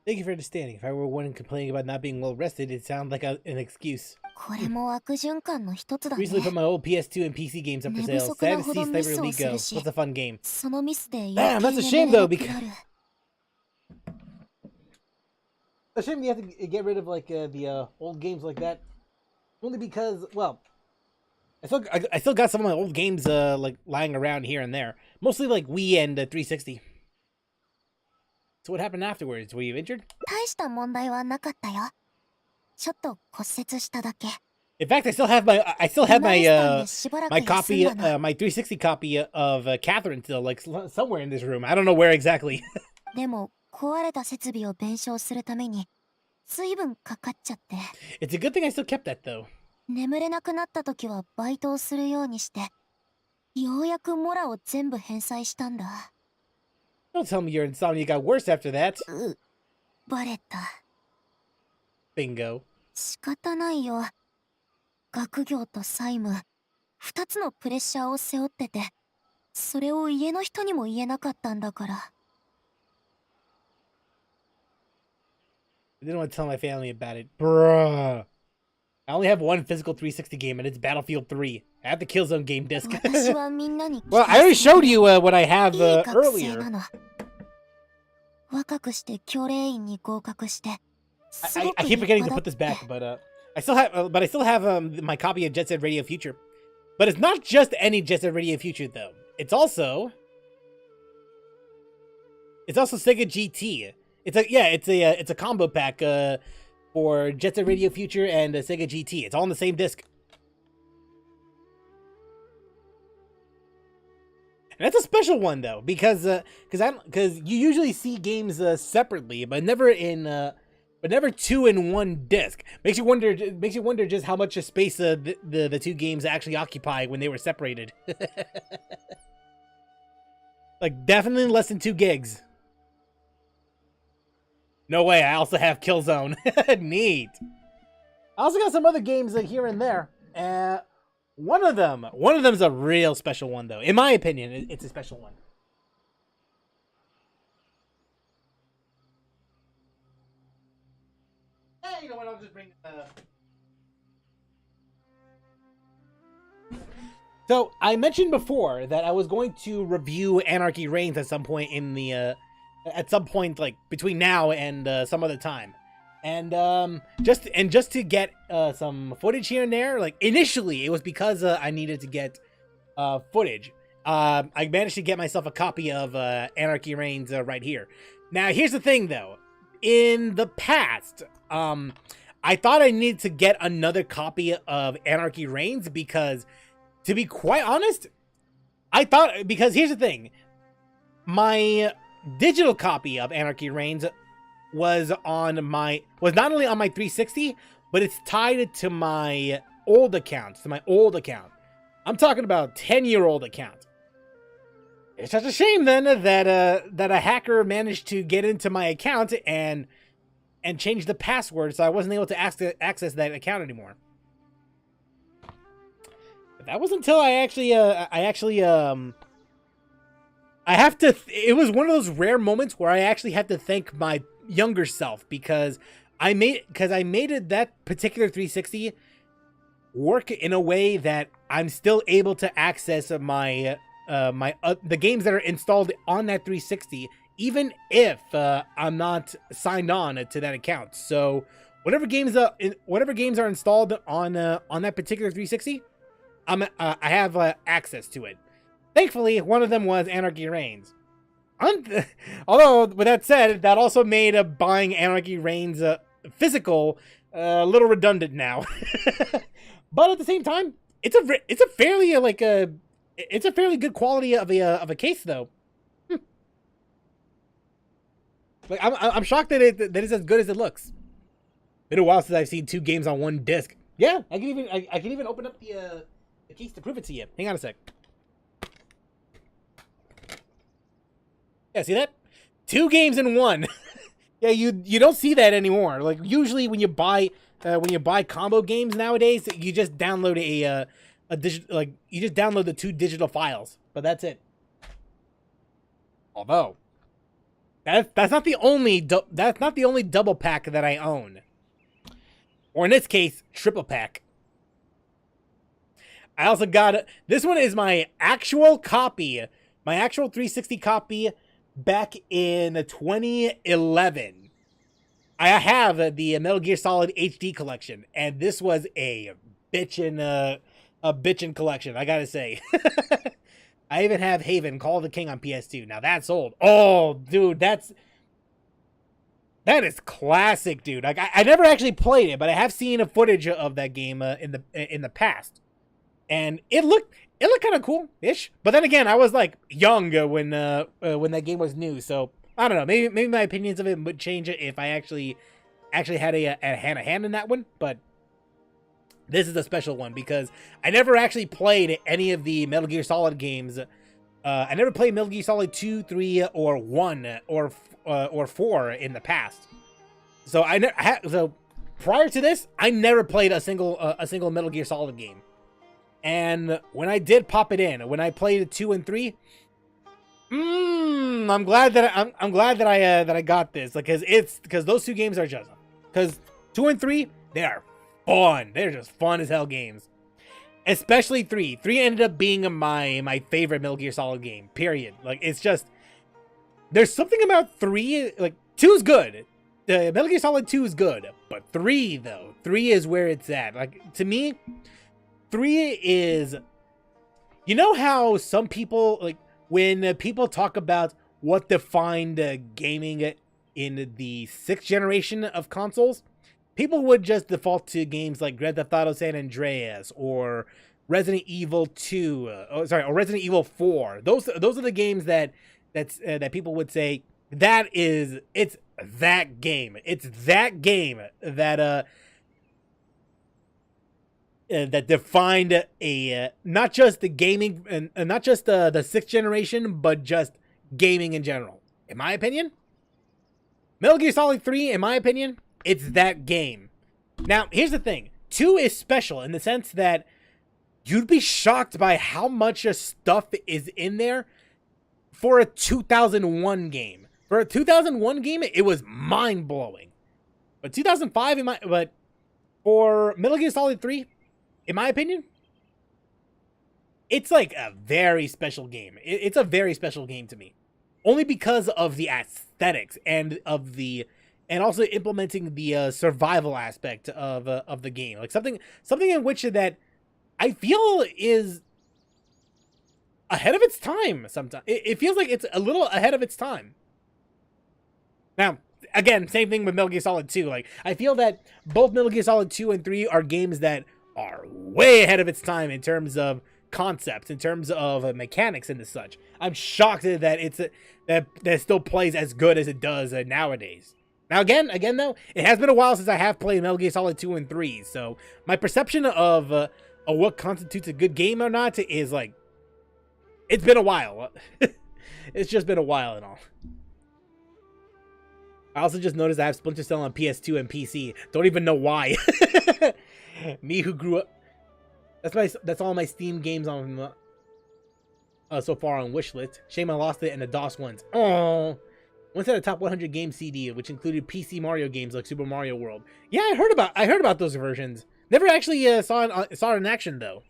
Thank you for understanding. If I were one complaining about not being well rested, it sounds like an excuse. これも悪循環の一つだね。 Recently put my old PS2 and PC games up for sale. Sad to see Sniper Elite go. What's a fun game? そのミスで Damn, that's a shame though, because a shame you have to get rid of like the old games like that. Only because, well, I still got some of my old games like lying around here and there. Mostly like Wii and 360. So what happened afterwards? Were you injured? 大した問題はなかったよ。ちょっと骨折しただけ。 In fact, I still have my my copy, 離れてたんでしばらく休んだの。 my 360 copy of Catherine still like somewhere in this room. I don't know where exactly. でも壊れた設備を弁償するために随分かかっちゃって。 It's a good thing I still kept that though. 眠れなくなった時はバイトをするようにしてようやくモラを全部返済したんだ。 Don't tell me your insomnia got worse after that. バレた。 Bingo. 仕方ないよ。学業と債務2つのプレッシャーを背負っててそれを家の人にも言えなかったんだから。 I didn't want to tell my family about it. Bruh. I only have one physical 360 game, and it's Battlefield 3. I have the Killzone game disc. 私はみんなに Well, I already showed you what I have いい学生 earlier. なの。若くして教練員に合格して。 I keep forgetting to put this back, but I still have my copy of Jet Set Radio Future. But it's not just any Jet Set Radio Future though. It's also Sega GT. It's a combo pack for Jet Set Radio Future and Sega GT. It's all on the same disc. And that's a special one though, because you usually see games separately, but never two in one disc. Makes you wonder just how much space the two games actually occupy when they were separated. Like definitely less than 2 gigs. No way. I also have Killzone. Neat. I also got some other games here and there. One of them's a real special one though. In my opinion, it's a special one. You know what? I'll just bring. So I mentioned before that I was going to review Anarchy Reigns at some point like between now and some other time, and just to get some footage here and there. Like initially, it was because I needed to get footage. I managed to get myself a copy of Anarchy Reigns right here. Now here's the thing though. In the past, I thought I needed to get another copy of Anarchy Reigns because, to be quite honest, because here's the thing. My digital copy of Anarchy Reigns was not only on my 360, but it's tied to my old account, I'm talking about 10-year-old account. It's such a shame then that a hacker managed to get into my account and change the password, so I wasn't able to access that account anymore. But that was until it was one of those rare moments where I actually had to thank my younger self because I made that particular 360 work in a way that I'm still able to access the games that are installed on that 360, even if I'm not signed on to that account. So whatever games are installed on that particular 360, I have access to it. Thankfully, one of them was Anarchy Reigns. Although with that said, that also made buying Anarchy Reigns physical, a little redundant now. But at the same time, it's a fairly it's a fairly good quality of a case though. Like I'm shocked that it's as good as it looks. Been a while since I've seen 2 games on one disc. Yeah, I can even open up the case to prove it to you. Hang on a sec. Yeah, see that? 2 games in one. Yeah, you don't see that anymore. Like usually when you buy combo games nowadays, you just download you just download the 2 digital files, but that's it. Although that's not the only double pack that I own, or in this case, triple pack. I also got this one is my actual copy, my actual 360 copy back in 2011. I have the Metal Gear Solid HD collection, and this was a bitchin' collection, I gotta say. I even have Haven, Call of the King on PS2. Now that's old. Oh, dude, that is classic, dude. Like I never actually played it, but I have seen a footage of that game in the past, and it looked kind of cool-ish. But then again, I was like young when that game was new, so I don't know. Maybe my opinions of it would change it if I actually had a hand in that one. But this is a special one because I never actually played any of the Metal Gear Solid games. I never played Metal Gear Solid 2, 3, or 1, or 4 in the past. So so prior to this, I never played a single Metal Gear Solid game. And when I did pop it in, when I played 2 and 3, I'm glad that I got this, because those 2 games are just, because 2 and 3, they are fun. They're just fun as hell games. Especially 3. 3 ended up being my favorite Metal Gear Solid game. Period. Like it's just, there's something about 3. Like 2 is good. Metal Gear Solid 2 is good, but 3 though, 3 is where it's at. Like to me, 3 is, you know how some people, like when people talk about what defined gaming in the 6th generation of consoles, people would just default to games like Grand Theft Auto San Andreas or Resident Evil 2, or Resident Evil 4. Those are the games that people would say it's that game. It's that game that that defined not just the gaming and not just the 6th generation, but just gaming in general. In my opinion, Metal Gear Solid 3, in my opinion, it's that game. Now, here's the thing. 2 is special in the sense that you'd be shocked by how much stuff is in there for a 2001 game. For a 2001 game, it was mind-blowing. But 2005, but for Metal Gear Solid 3, in my opinion, it's like a very special game. It's a very special game to me. Only because of the aesthetics and also implementing the survival aspect of the game. Like something in which that I feel is ahead of its time sometimes. It feels like it's a little ahead of its time. Now, again, same thing with Metal Gear Solid 2. Like, I feel that both Metal Gear Solid 2 and 3 are games that are way ahead of its time in terms of concepts, in terms of mechanics and such. I'm shocked that that still plays as good as it does nowadays. Now, again though, it has been a while since I have played Metal Gear Solid 2 and 3, so my perception of what constitutes a good game or not is like, it's been a while. It's just been a while and all. I also just noticed I have Splinter Cell on PS2 and PC. Don't even know why. Me who grew up. That's all my Steam games on so far on wishlist. Shame I lost it in the DOS ones. Oh, once had a top 100 game CD, which included PC Mario games like Super Mario World. Yeah, I heard about those versions. Never actually saw it in action though.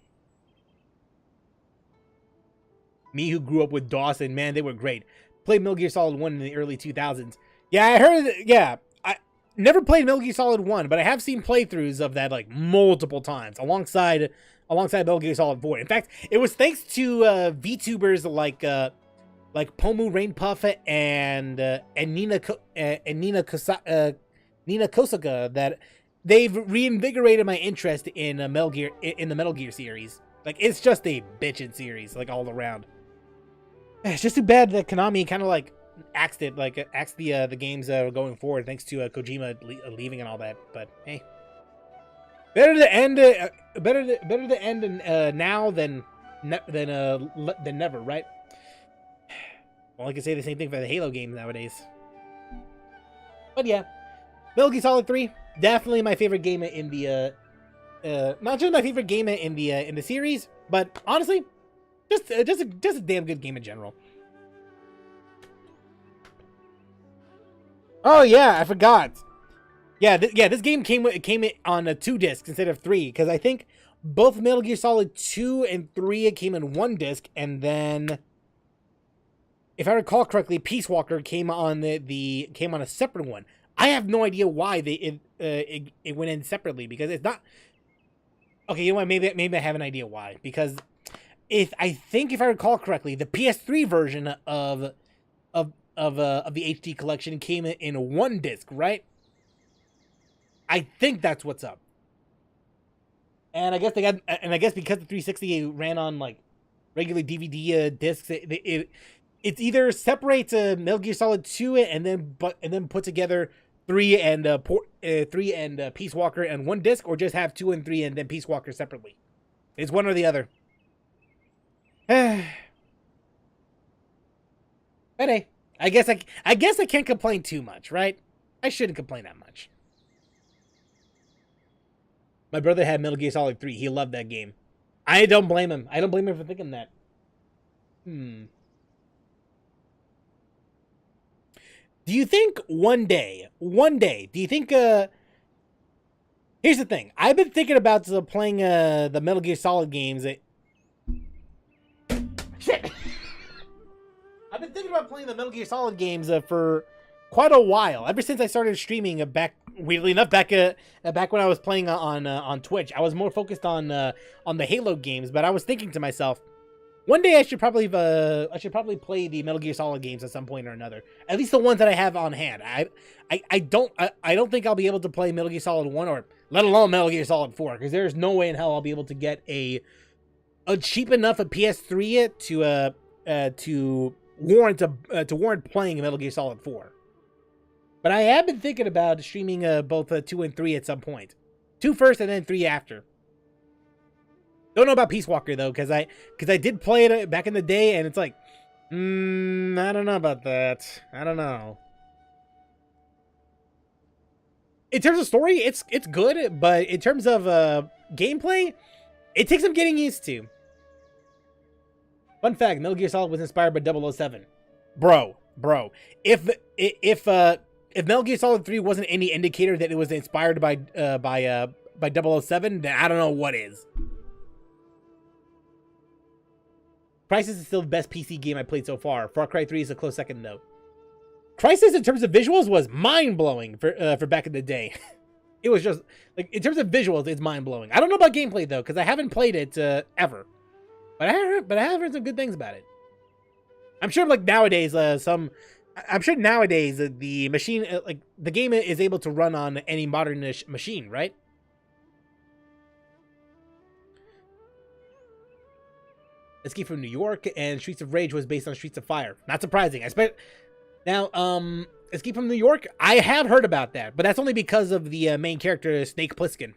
Me who grew up with DOS, and man, they were great. Played Metal Gear Solid 1 in the early 2000s. Yeah, I heard it. Yeah, I never played Metal Gear Solid 1, but I have seen playthroughs of that like multiple times alongside Metal Gear Solid 4. In fact, it was thanks to VTubers like Pomu Rainpuff and Nina Nina Kosuka, that they've reinvigorated my interest in Metal Gear in the Metal Gear series. Like, it's just a bitchin' series, like, all around. It's just too bad that Konami kind of like axed it, like axed the games going forward, thanks to Kojima leaving and all that. But hey, better to end now than never, right? Well, I can say the same thing for the Halo games nowadays. But yeah, Metal Gear Solid 3, definitely my favorite game in the not just my favorite game in the series, but honestly, just a damn good game in general. Oh yeah, I forgot. Yeah, this game came on 2 discs instead of 3, because I think both Metal Gear Solid 2 and 3 came in 1 disc, and then, if I recall correctly, Peace Walker came on came on a separate one. I have no idea why it went in separately, because it's not. Okay, you know what? Maybe I have an idea why. Because if I recall correctly, the PS3 version of the HD collection came in 1 disc, right? I think that's what's up. And I guess because the 360 ran on like regular DVD discs, it's either separates Metal Gear Solid 2 and then put together 3 and Peace Walker and 1 disc, or just have 2 and 3 and then Peace Walker separately. It's one or the other. But hey, I guess I can't complain too much, right? I shouldn't complain that much. My brother had Metal Gear Solid 3. He loved that game. I don't blame him. I don't blame him for thinking that. Do you think one day, do you think, here's the thing. I've been thinking about playing the Metal Gear Solid games. Shit! I've been thinking about playing the Metal Gear Solid games for quite a while. Ever since I started streaming weirdly enough, back when I was playing on Twitch. I was more focused on the Halo games, but I was thinking to myself, one day I should probably play the Metal Gear Solid games at some point or another. At least the ones that I have on hand. I don't think I'll be able to play Metal Gear Solid 1, or let alone Metal Gear Solid 4, because there's no way in hell I'll be able to get a cheap enough a PS3 to warrant playing Metal Gear Solid 4. But I have been thinking about streaming both 2 and 3 at some point. 2 first and then 3 after. Don't know about Peace Walker though, because I did play it back in the day, and it's like, I don't know about that. I don't know. In terms of story, it's good, but in terms of gameplay, it takes some getting used to. Fun fact: Metal Gear Solid was inspired by 007. Bro. If Metal Gear Solid 3 wasn't any indicator that it was inspired by 007, then I don't know what is. Crysis is still the best PC game I played so far. Far Cry 3 is a close second, though. Crysis, in terms of visuals, was mind-blowing for back in the day. It was just, like, in terms of visuals, it's mind-blowing. I don't know about gameplay, though, because I haven't played it ever. But I have heard some good things about it. I'm sure, like, nowadays, the machine, like, the game is able to run on any modern-ish machine, right? Escape from New York and Streets of Rage was based on Streets of Fire. Not surprising. Now, Escape from New York, I have heard about that, but that's only because of the main character, Snake Plissken.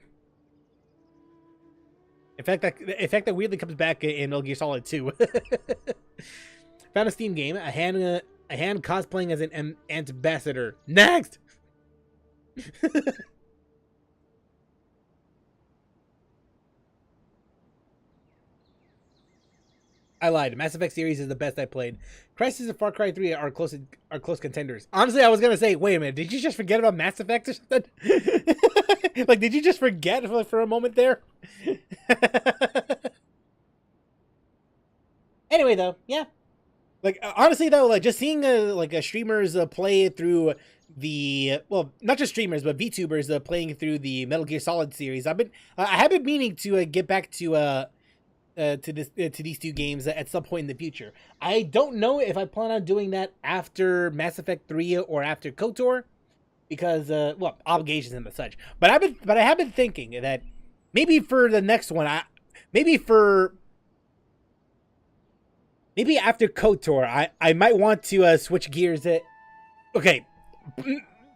In fact, that weirdly comes back in Metal Gear Solid 2. Found a Steam game, a hand cosplaying as an ambassador. Next! I lied. Mass Effect series is the best I played. Crysis and Far Cry 3 are close contenders. Honestly, I was gonna say, wait a minute, did you just forget about Mass Effect or something? Like, did you just forget for a moment there? Anyway, though, yeah. Like, honestly, though, like, just seeing streamers play through the, well, not just streamers, but VTubers playing through the Metal Gear Solid series. I have been meaning to get back to these 2 games at some point in the future. I don't know if I plan on doing that after Mass Effect 3 or after KOTOR, because well, obligations and such. But I have been thinking that maybe for the next one, maybe after KOTOR, I might want to switch gears. Okay,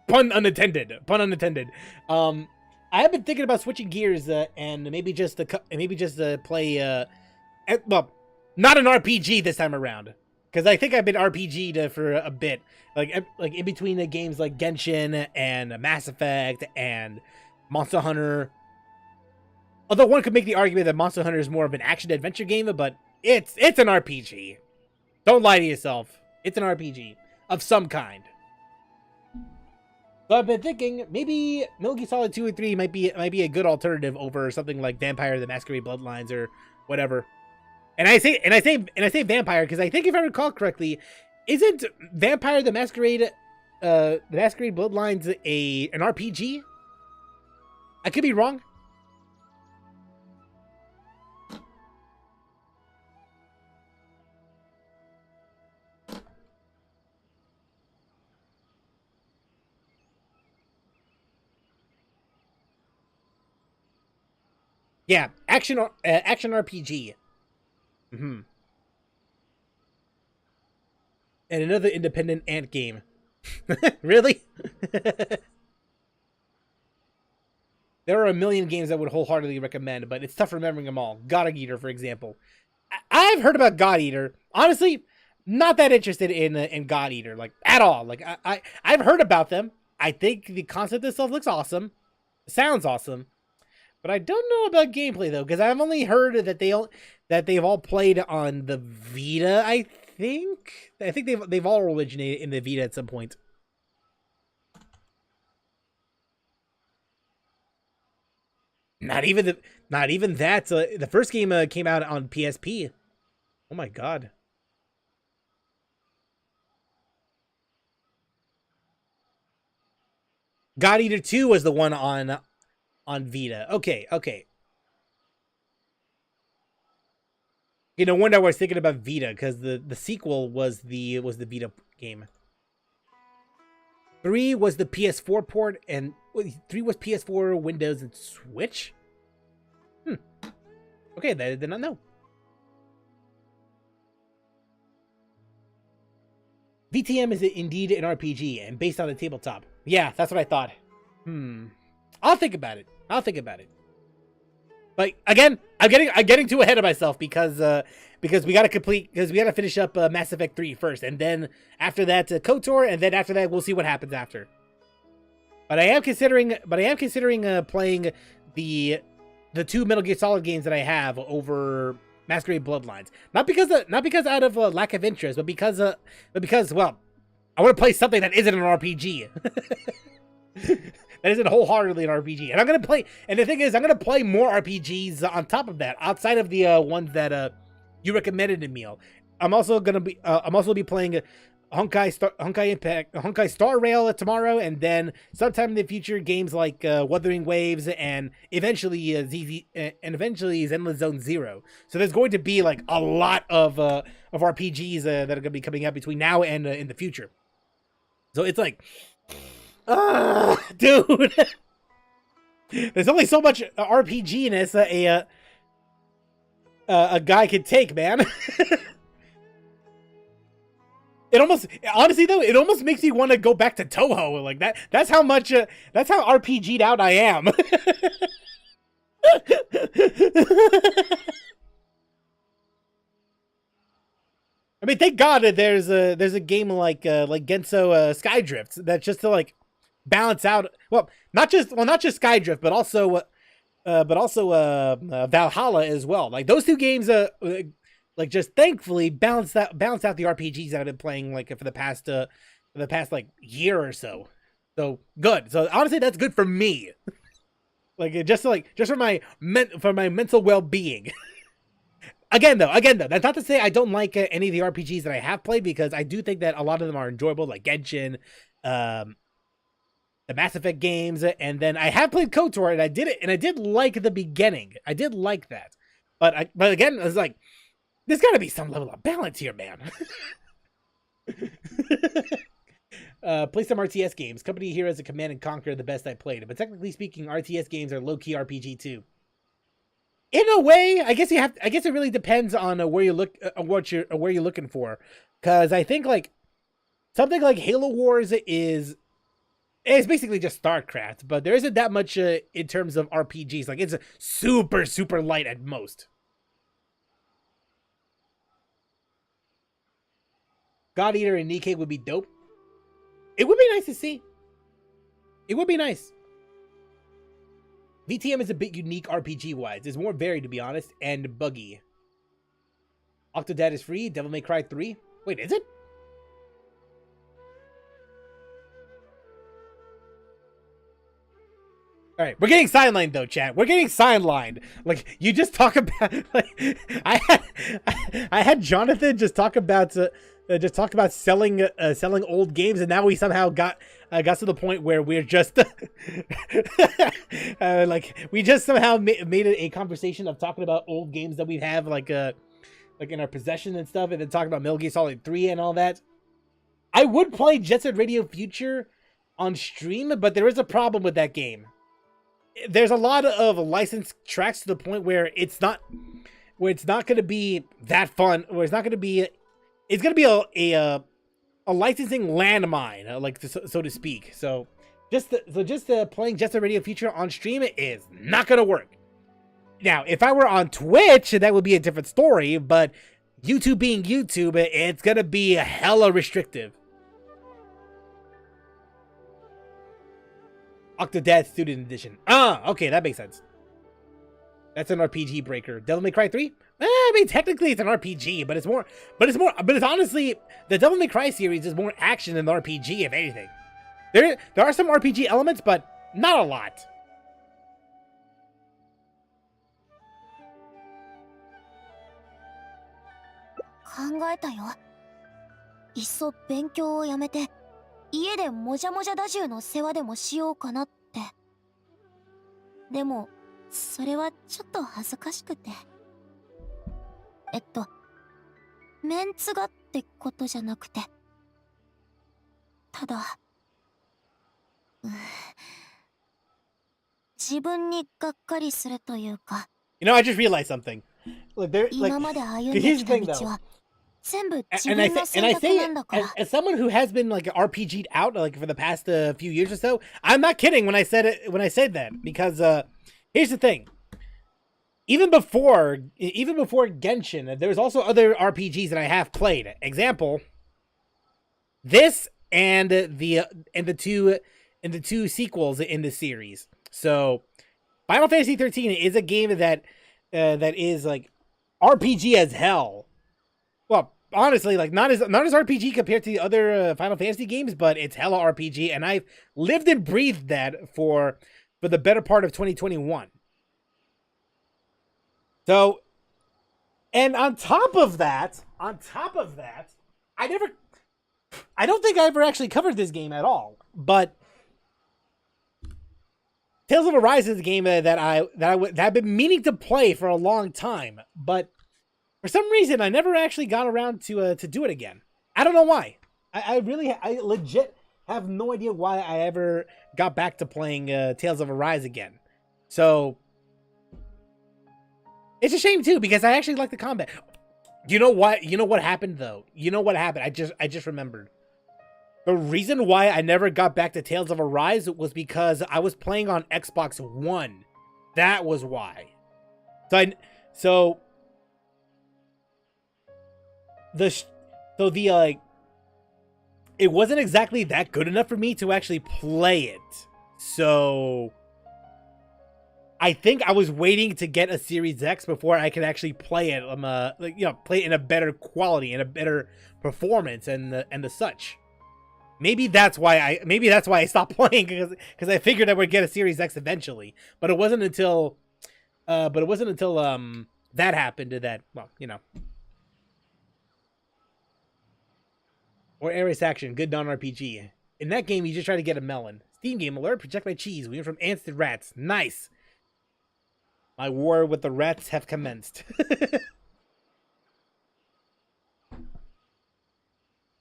pun unintended. Pun unintended. I have been thinking about switching gears and maybe just play well, not an RPG this time around, because I think I've been RPG'd for a bit, like in between the games like Genshin and Mass Effect and Monster Hunter. Although one could make the argument that Monster Hunter is more of an action adventure game, but it's an RPG. Don't lie to yourself. It's an RPG of some kind. So I've been thinking maybe Metal Gear Solid 2 or 3 might be a good alternative over something like Vampire: The Masquerade Bloodlines or whatever. And I say Vampire because I think if I recall correctly, isn't Vampire: The Masquerade Bloodlines an RPG? I could be wrong. Yeah, action RPG. Mm-hmm. And another independent ant game. Really? There are a million games I would wholeheartedly recommend, but it's tough remembering them all. God Eater, for example. I've heard about God Eater. Honestly, not that interested in God Eater, like at all. Like I've heard about them. I think the concept itself looks awesome. Sounds awesome. But I don't know about gameplay though, because I've only heard that they've all played on the Vita. I think they've all originated in the Vita at some point. Not even that. The first game came out on PSP. Oh my god. God Eater 2 was the one on Vita. Okay. You know, wonder why I was thinking about Vita, because the sequel was the Vita game. 3 was the PS4 port, and 3 was PS4, Windows, and Switch? Okay, I did not know. VTM is indeed an RPG, and based on the tabletop. Yeah, that's what I thought. I'll think about it. But again, I'm getting too ahead of myself because we gotta finish up Mass Effect 3 first, and then after that KOTOR, and then after that we'll see what happens after. But I am considering playing the 2 Metal Gear Solid games that I have over Masquerade Bloodlines. Not because out of lack of interest, but because well, I want to play something that isn't an RPG. That isn't wholeheartedly an RPG, and I'm gonna play. And the thing is, I'm gonna play more RPGs on top of that, outside of the ones that you recommended to me. I'm also be playing Honkai Star Rail tomorrow, and then sometime in the future games like Wuthering Waves, and eventually Zenless Zone Zero. So there's going to be like a lot of RPGs that are going to be coming out between now and in the future. So it's like, dude, there's only so much RPG-ness a guy can take, man. It almost, honestly though, it almost makes me want to go back to Toho like that. That's how RPG'd out I am. I mean, thank God that there's a game like Genso Skydrift that's just to like balance out. Well, not just Skydrift, but also Valhalla as well. Like those two games, like just thankfully balance out the RPGs that I've been playing like for the past like year or so. So good. So honestly, that's good for me. Like just for my mental well-being. Again though, that's not to say I don't like any of the RPGs that I have played, because I do think that a lot of them are enjoyable, like Genshin, the Mass Effect games, and then I have played KOTOR, and I did like the beginning. I did like that, but again, I was like, there's got to be some level of balance here, man. Play some RTS games. Company here as a Command and Conquer the best I played. But technically speaking, RTS games are low-key RPG too. In a way, I guess it really depends on where you look, where you're looking for. Because I think like something like Halo Wars is basically just StarCraft, but there isn't that much in terms of RPGs. Like it's super super light at most. God Eater and Nikkei would be dope. It would be nice to see. It would be nice. VTM is a bit unique RPG-wise. It's more varied, to be honest, and buggy. Octodad is free. Devil May Cry 3. Wait, is it? All right, we're getting sidelined though, chat. We're getting sidelined. Like you just talk about. Like, I had Jonathan just talk about selling old games, and now we somehow got to the point where we're just like we just somehow made it a conversation of talking about old games that we have like in our possession and stuff, and then talking about Metal Gear Solid 3 and all that. I would play Jet Set Radio Future on stream, but there is a problem with that game. There's a lot of licensed tracks to the point where it's not going to be that fun, or it's not going to be. It's going to be a licensing landmine, like so to speak. So just playing Jet Set Radio Future on stream is not going to work. Now, if I were on Twitch, that would be a different story. But YouTube being YouTube, it's going to be hella restrictive. Octodad Student Edition. Ah, okay, that makes sense. That's an RPG breaker. Devil May Cry 3? I mean, technically it's an RPG, but it's honestly, the Devil May Cry series is more action than the RPG, if anything. There are some RPG elements, but not a lot. Iっそ勉強をやめて家でもじゃもじゃダジューの世話でもしようかなって。でもそれはちょっと恥ずかしくて。メンツがってことじゃなくて、ただ自分にがっかりするというか。You know, I just realized something. Like, 今まで歩んできた道は全部自分の選択なんだから。As someone who has been like RPG'd out like for the past few years or so, I'm not kidding when I said that, because here's the thing. Even before Genshin, there's also other RPGs that I have played. Example, this and the two sequels in the series. So, Final Fantasy 13 is a game that is like RPG as hell. Well, honestly, like not as RPG compared to the other Final Fantasy games, but it's hella RPG, and I've lived and breathed that for the better part of 2021. So, and on top of that, I don't think I ever actually covered this game at all. But Tales of Arise is a game that I've been meaning to play for a long time, but for some reason I never actually got around to do it again. I don't know why. I legit have no idea why I ever got back to playing Tales of Arise again. So it's a shame too, because I actually like the combat. You know what? You know what happened though? You know what happened? I just remembered. The reason why I never got back to Tales of Arise was because I was playing on Xbox One. That was why. It wasn't exactly that good enough for me to actually play it. So I think I was waiting to get a Series X before I could actually play it. Play it in a better quality and a better performance and the such. Maybe that's why I stopped playing, because I figured I would get a Series X eventually. But it wasn't until that happened that, well, you know. Or Ares Action, good non-RPG. In that game, you just try to get a melon. Steam game alert, protect my cheese. We went from ants to rats. Nice. My war with the rats have commenced.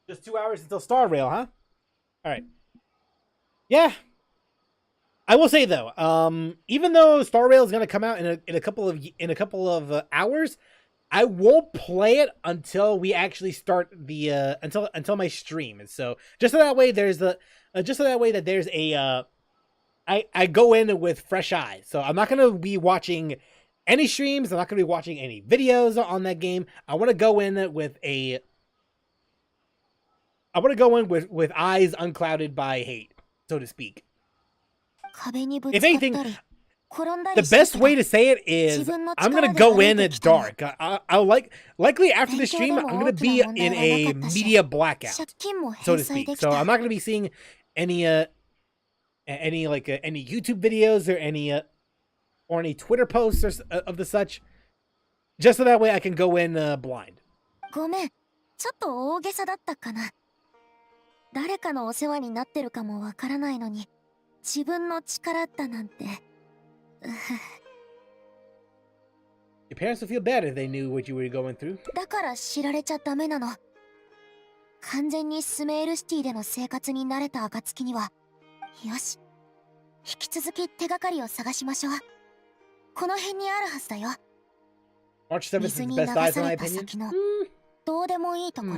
Just 2 hours until Star Rail, huh? All right. Yeah. I will say though, even though Star Rail is going to come out in a couple of hours, I won't play it until we actually start the until my stream. So just so that way there's a I go in with fresh eyes. So I'm not going to be watching any streams. I'm not going to be watching any videos on that game. I want to go in with with eyes unclouded by hate, so to speak. If anything, the best way to say it is I'm gonna go in at dark. I'll likely after the stream I'm gonna be in a media blackout, so to speak. So I'm not gonna be seeing any any YouTube videos or any Twitter posts or of the such, just so that way I can go in blind. ごめん、ちょっと大げさだったかな。誰かのお世話になってるかもわからないのに、自分の力だなんて。Your parents would feel bad if they knew what you were going through. だから知られちゃダメなの。完全にスメールシティでの生活に慣れた暁には、よし。引き続き手がかりを探しましょう。この辺にあるはずだよ。March 7th is the best size in my opinion. どうでもいいところ。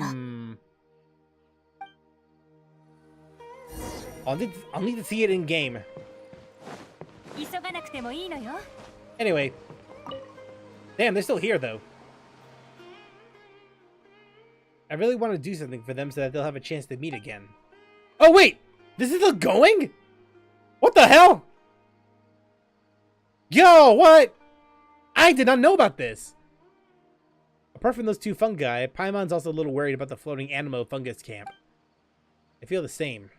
I'll need to see it in game. Anyway. Damn, they're still here though. I really want to do something for them so that they'll have a chance to meet again. Oh wait! This is still going? What the hell? Yo, what? I did not know about this. Apart from those two fungi, Paimon's also a little worried about the floating Animo fungus camp. I feel the same.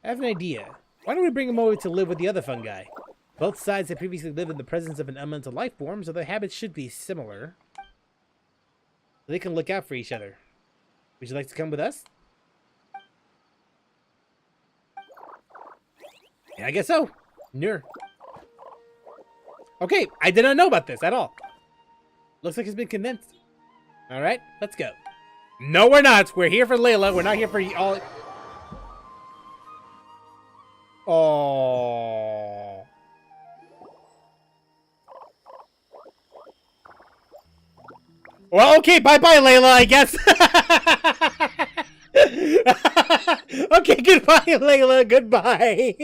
I have an idea. Why don't we bring him over to live with the other fungi? Both sides had previously lived in the presence of an elemental life form, so their habits should be similar. They can look out for each other. Would you like to come with us? Yeah, I guess so. Nur. Okay, I did not know about this at all. Looks like he's been convinced. Alright, let's go. No, we're not. We're here for Layla. We're not here for all... Oh. Well, okay, bye-bye, Layla, I guess. Okay, goodbye, Layla, goodbye.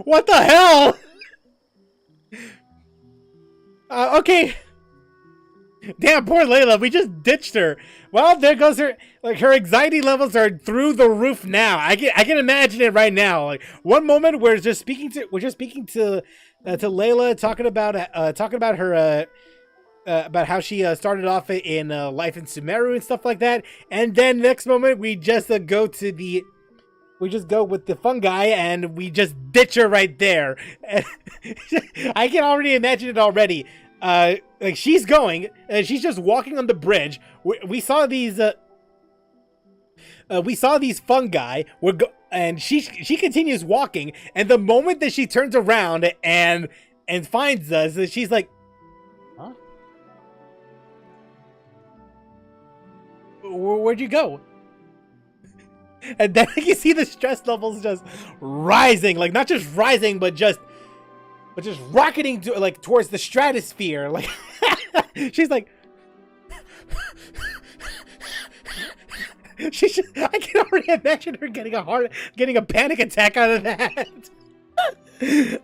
What the hell? Okay. Damn, poor Layla, we just ditched her. Well, there goes her. Like, her anxiety levels are through the roof now. I can imagine it right now. Like, one moment we're just speaking to Layla, talking about her about how she started off in life in Sumeru and stuff like that, and then next moment we just go with the fungi and we just ditch her right there. I can already imagine it already. Like, she's going, she's just walking on the bridge. We saw these fungi. And she continues walking, and the moment that she turns around and finds us, she's like, huh? Where'd you go? And then you see the stress levels just rising, like, not just rising, but just rocketing to, like, towards the stratosphere. Like, she's like, I can already imagine her getting a panic attack out of that.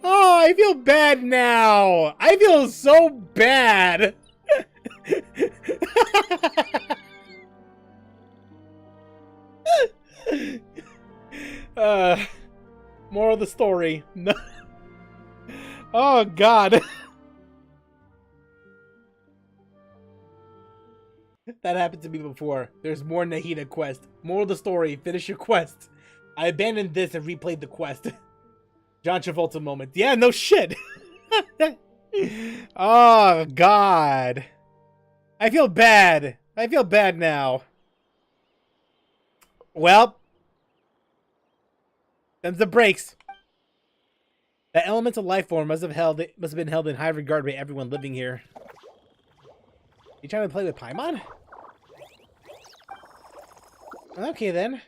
Oh, I feel bad now. I feel so bad. More of the story. No. Oh, God. That happened to me before. There's more Nahida quest. More of the story. Finish your quest. I abandoned this and replayed the quest. John Travolta moment. Yeah, no shit. Oh, God. I feel bad. I feel bad now. Well. Them's the breaks. That elemental life form must have been held in high regard by everyone living here. You trying to play with Paimon? Okay, then.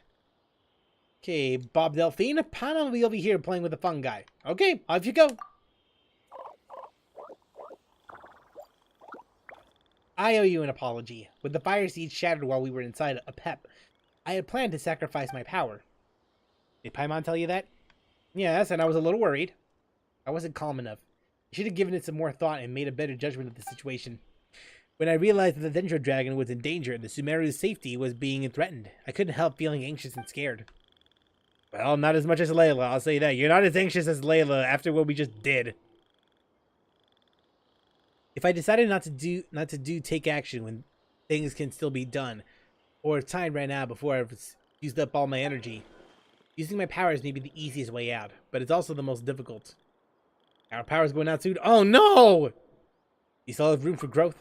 Okay, Bob Delphine, Pana will be over here playing with the fungi. Okay, off you go. I owe you an apology. With the fire seeds shattered while we were inside a pep, I had planned to sacrifice my power. Did Paimon tell you that? Yes, and I was a little worried. I wasn't calm enough. I should have given it some more thought and made a better judgment of the situation. When I realized that the Dendro Dragon was in danger and the Sumeru's safety was being threatened, I couldn't help feeling anxious and scared. Well, not as much as Layla, I'll say that. You're not as anxious as Layla after what we just did. If I decided not to take action when things can still be done, or if time ran out before I've used up all my energy, using my powers may be the easiest way out, but it's also the most difficult. Our power's going out soon. Oh no! You still have room for growth?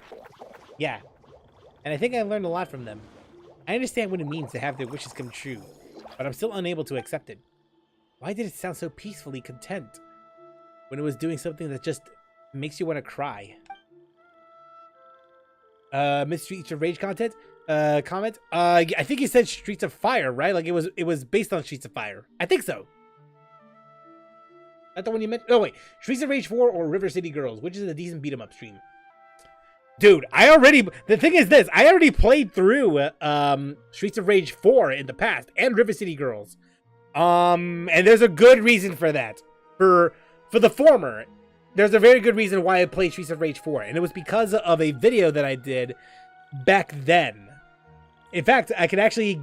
Yeah. And I think I learned a lot from them. I understand what it means to have their wishes come true, but I'm still unable to accept it. Why did it sound so peacefully content when it was doing something that just makes you want to cry? Miss Streets of Rage comment? I think you said Streets of Fire, right? Like it was based on Streets of Fire. I think so. That's the one you meant? Oh wait, Streets of Rage 4 or River City Girls, which is a decent beat 'em up stream. Dude, the thing is this, I already played through Streets of Rage 4 in the past and River City Girls. And there's a good reason for that. For the former, there's a very good reason why I played Streets of Rage 4, and it was because of a video that I did back then. In fact, I can actually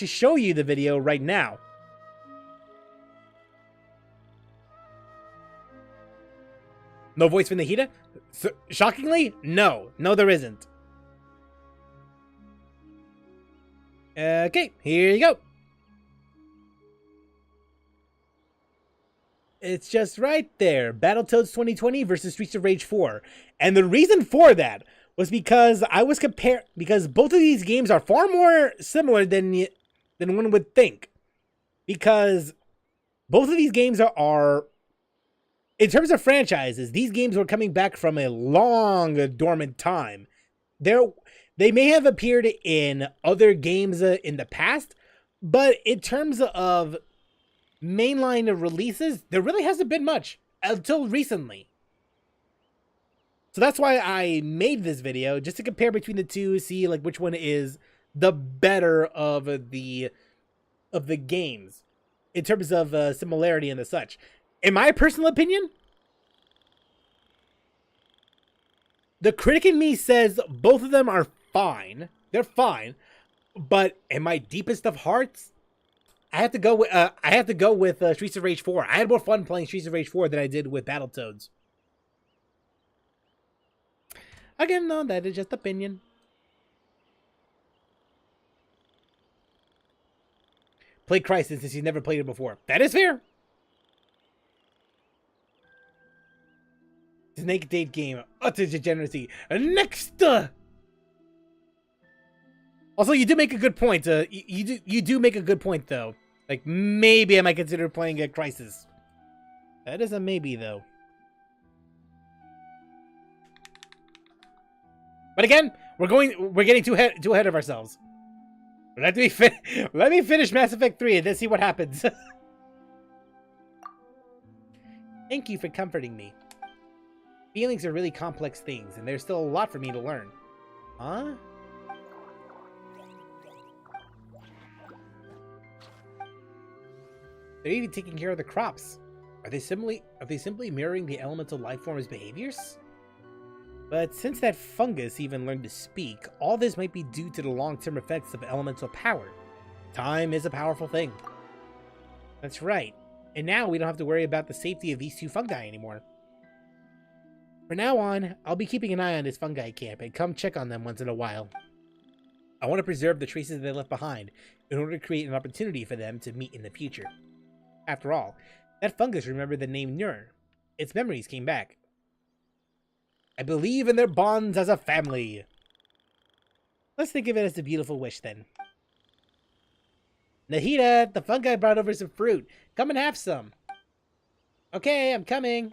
show you the video right now. No voice from Nahida? So, shockingly, no, there isn't. Okay, here you go. It's just right there. Battletoads 2020 versus Streets of Rage 4. And the reason for that was because because both of these games are far more similar than one would think. Because both of these games are in terms of franchises, these games were coming back from a long dormant time. They may have appeared in other games in the past, but in terms of mainline releases, there really hasn't been much until recently. So that's why I made this video, just to compare between the two, see like which one is the better of the games in terms of similarity and the such. In my personal opinion, the critic in me says both of them are fine. They're fine, but in my deepest of hearts, I have to go with Streets of Rage 4. I had more fun playing Streets of Rage 4 than I did with Battletoads. Again, though, that is just opinion. Play Crisis since you've never played it before. That is fair. Snake date game. Utter degeneracy. Next! Also, you do make a good point. You do make a good point, though. Like, maybe I might consider playing a Crisis. That is a maybe, though. But again, we're getting too ahead of ourselves. Let me finish Mass Effect 3 and then see what happens. Thank you for comforting me. Feelings are really complex things, and there's still a lot for me to learn. Huh? They're even taking care of the crops. Are they simply mirroring the elemental life form's behaviors? But since that fungus even learned to speak, all this might be due to the long-term effects of elemental power. Time is a powerful thing. That's right. And now we don't have to worry about the safety of these two fungi anymore. From now on, I'll be keeping an eye on this fungi camp and come check on them once in a while. I want to preserve the traces they left behind in order to create an opportunity for them to meet in the future. After all, that fungus remembered the name Nur. Its memories came back. I believe in their bonds as a family. Let's think of it as a beautiful wish then. Nahida, the fungi brought over some fruit. Come and have some. Okay, I'm coming.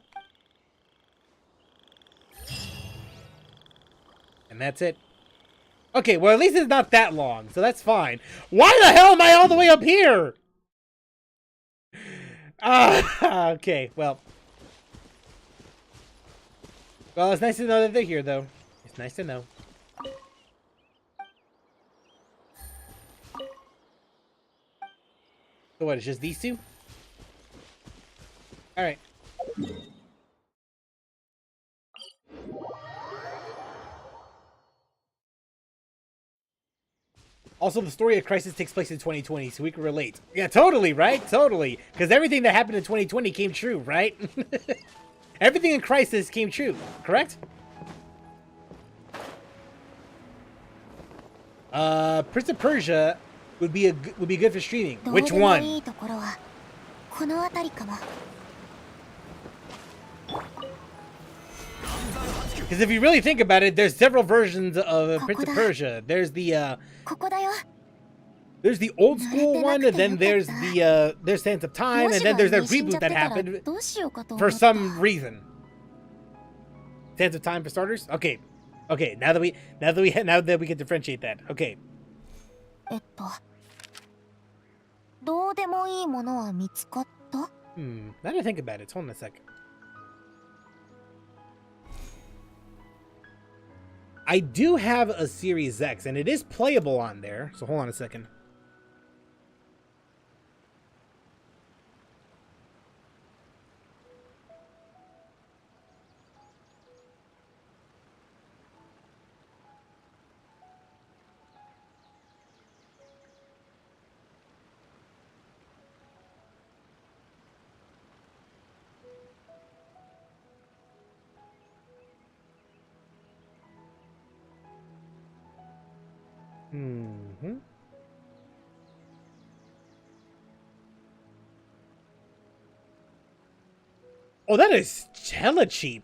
And that's it. Okay, well, at least it's not that long, so that's fine. Why the hell am I all the way up here? Okay, well. Well, it's nice to know that they're here, though. It's nice to know. So what, it's just these two? Alright. Also, the story of Crisis takes place in 2020, so we can relate. Yeah, totally, right? Totally. Because everything that happened in 2020 came true, right? Everything in Crisis came true, correct? Prince of Persia would be good for streaming. Which one? Because if you really think about it, there's several versions of Prince of Persia. There's the old school one, and then there's Sands of Time, and then there's that reboot that happened for some reason. Sands of Time for starters. Okay, now that we can differentiate that. Okay. Now Now that I think about it, hold on a second. I do have a Series X, and it is playable on there. So hold on a second. Mm-hmm. Oh, that is hella cheap.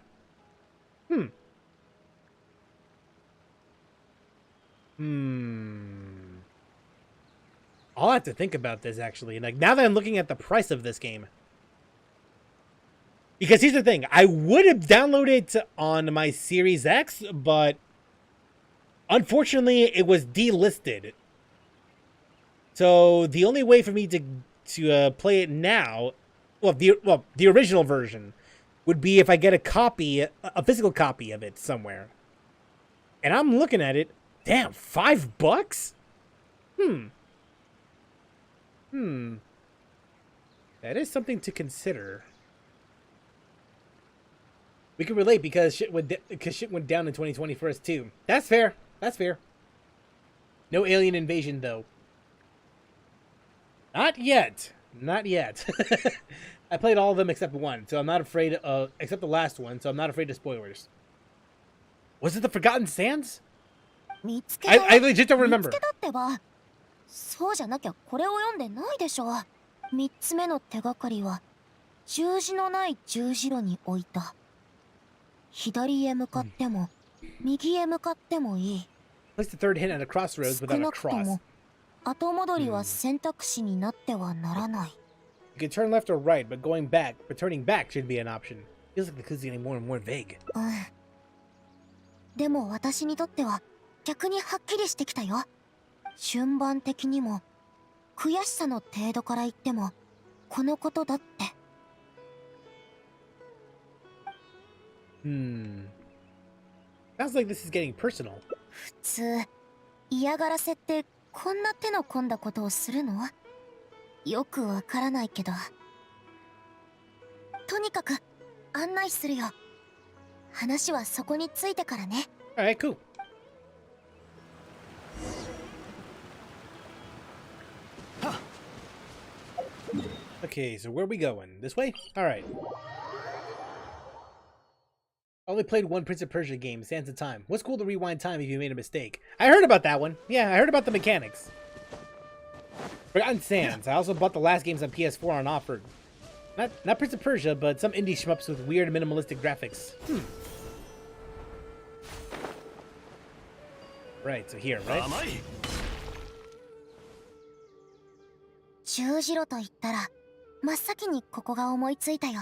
I'll have to think about this, actually. Like, now that I'm looking at the price of this game. Because here's the thing. I would have downloaded it on my Series X, but unfortunately, it was delisted. So the only way for me to play it now, the original version, would be if I get a physical copy of it somewhere. And I'm looking at it. Damn, $5? That is something to consider. We can relate because shit went down in 2020 for us too. That's fair. That's fair. No alien invasion though. Not yet. Not yet. I played all of them except one, so I'm not afraid of, except the last one, so I'm not afraid of spoilers. Was it the Forgotten Sands? I legit don't remember. そうじゃなきゃこれを読んでないでしょ。3つ目の手がかりは十字のない十字路に置いた。左へ向かっても右へ向かってもいい。Place the third hint at a crossroads without a cross. 後戻りは選択肢になってはならない。You can turn left or right, but turning back should be an option. Feels like the clues are getting more and more vague. でも私にとっては逆にはっきりしてきたよ。順番的にも悔しさの程度から言ってもこのことだって。Sounds like this is getting personal. 普通嫌がらせってこんな手の込んだことをするの？よくわからないけど。とにかく案内するよ。話はそこについてからね。Alright, cool. Okay, so where are we going? This way? Alright. I only played one Prince of Persia game, Sands of Time. What's cool to rewind time if you made a mistake? I heard about that one. Yeah, I heard about the mechanics. Forgotten Sands. I also bought the last games on PS4 on offer. Not Prince of Persia, but some indie shmups with weird minimalistic graphics. Right, so here, right? 十字路と言ったら真っ先にここが思いついたよ。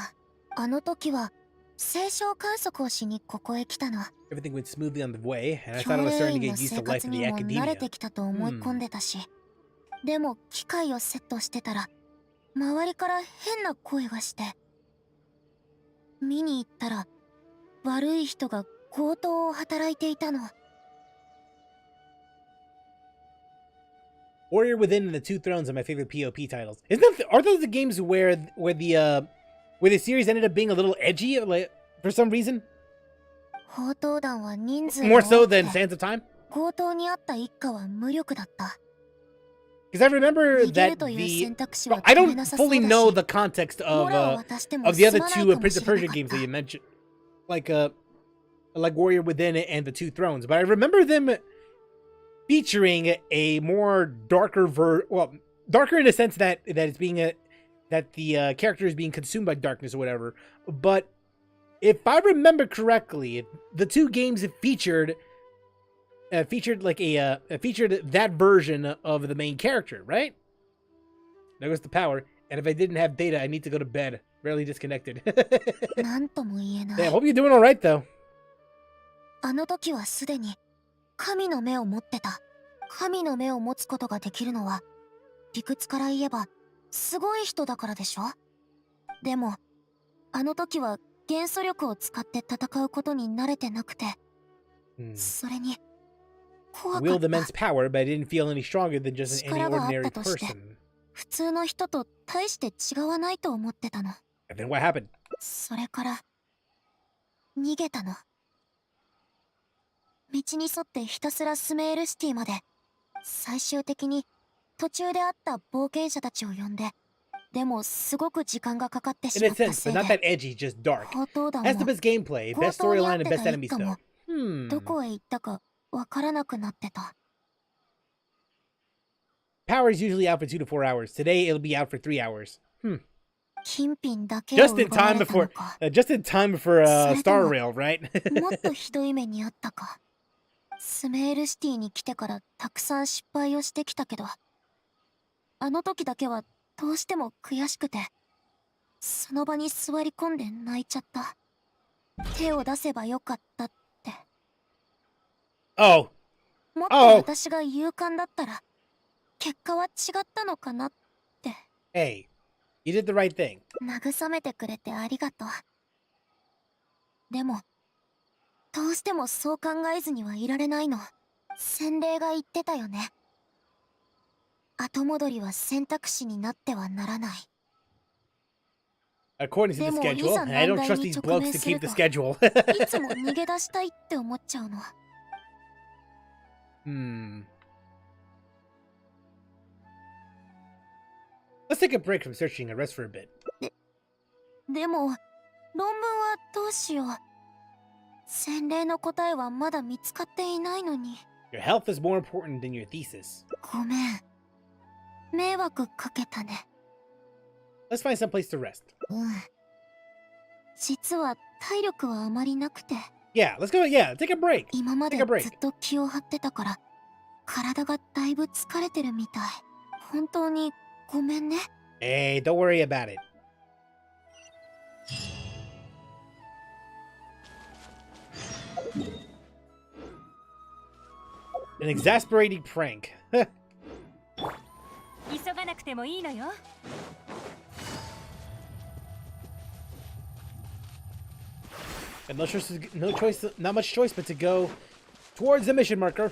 あの時は清少観測をしにここへ来たの。 Everything went smoothly on the way, and I 教 thought I was 令 starting 員 to の get used 生 to life 活 in the にも慣れ academia. てきたと思い込んでたし、でも機械をセットしてたら周りから変な声がして、見に行ったら悪い人が強盗を働いていたの。 Warrior Within and the Two Thrones are my favorite POP titles. Are those the games where the series ended up being a little edgy, like for some reason? 強盗団は人数が More 多 so くて than Sands of Time? 強盗にあった一家は無力だった。 Because I remember 逃げる that という the 選択肢 well, は I 取れ don't なさそう fully だ know し、 the context モラを of 渡しても the other 済まない two かも Prince し of れな Persia かっ games that た。 you mentioned, like Warrior Within and the Two Thrones. But I remember them featuring a more darker darker in a sense that it's being that the character is being consumed by darkness or whatever. But if I remember correctly, the two games featured that version of the main character, right? There goes the power. And if I didn't have data, I need to go to bed. Barely disconnected. なんとも言えな Yeah, I い。 hope you're doing all right though. あの時はすでに神の目を持ってた。神の目を持つことができるのは、理屈から言えばすごい人だからでしょ。でもあの時は元素力を使って戦うことに慣れてなくて、それに怖か Wield っ immense た。 power, but I didn't feel any stronger than just any 力があっ ordinary たとして、 person. 普通の人と大して違わないと思ってたの。 And then what happened? それから逃げたの。道に沿ってひたすらスメールシティまで、最終的に途中で会った冒険者たちを呼んで、でもすごく時間がかかってし In ま a った sense, せ but い not で、 that edgy, just dark. 強盗団 Has the も best gameplay, 強 best 盗に遭 storyline, っ and て best た enemy 一家も stuff. どこへ行ったかわからなくなってた。 Power is usually out for 2 to 4 hours. Today, it'll be out for 3 hours. 金品だけを Just in 奪わ time れたの before, か、 just in time for Sorry, Star Tomo. Rail, right? もっとひどい目にあったか。スメールシティに来てからたくさん失敗をしてきたけど、あの時だけはどうしても悔しくて、その場に座り込んで泣いちゃった。手を出せばよかったって。 Oh, もっと Oh. 私が勇敢だったら結果は違ったのかなって。 hey, you did the right thing. 慰めてくれてありがとう。でもどうしてもそう考えずにはいられないの。洗礼が言ってたよね。後戻りは選択肢になってはならない。 According to the でも、 schedule, いざ and I don't 難 trust 題に these 直 blokes 面 to する keep the と、 schedule. いつも逃げ出したいって思っちゃうの。 Let's take a break from searching and rest for a bit. でも論文はどうしよう。洗礼の答えはまだ見つかっていないのに。 Your health is more important than your thesis. ごめん。迷惑かけたね。 Let's find some place to rest. うん。実は体力はあまりなくて、 Yeah, let's go. Yeah, take a break. 今まで Take a break. ずっと気を張ってたから体がだいぶ疲れてるみたい。本当にごめんね。 Hey, don't worry about it. An exasperating prank. 急がなくてもいいのよ。 And no choice, not much choice but to go towards the mission marker.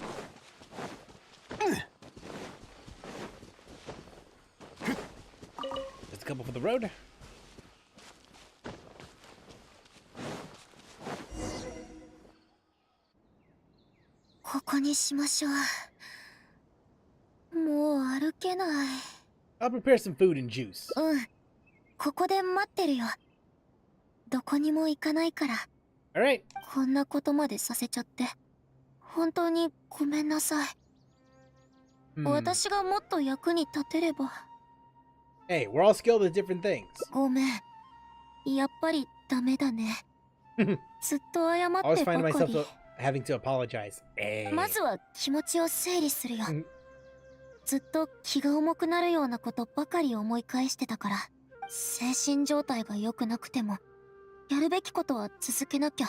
Just a couple for the road. ここにしましょう。もう歩けない。 I'll prepare some food and juice. うん。ここで待ってるよ。どこにも行かないから。 All right. こんなことまでさせちゃって本当にごめんなさい。 私がもっと役に立てれば。 Hey, we're all skilled at different things. ごめん。やっぱりダメだね。ずっと謝っ I always てば find か myself り。 having to apologize. Hey. まずは気持ちを整理するよ。うんずっと気が重くなるようなことばかり思い返してたから、精神状態が良くなくてもやるべきことは続けなきゃ。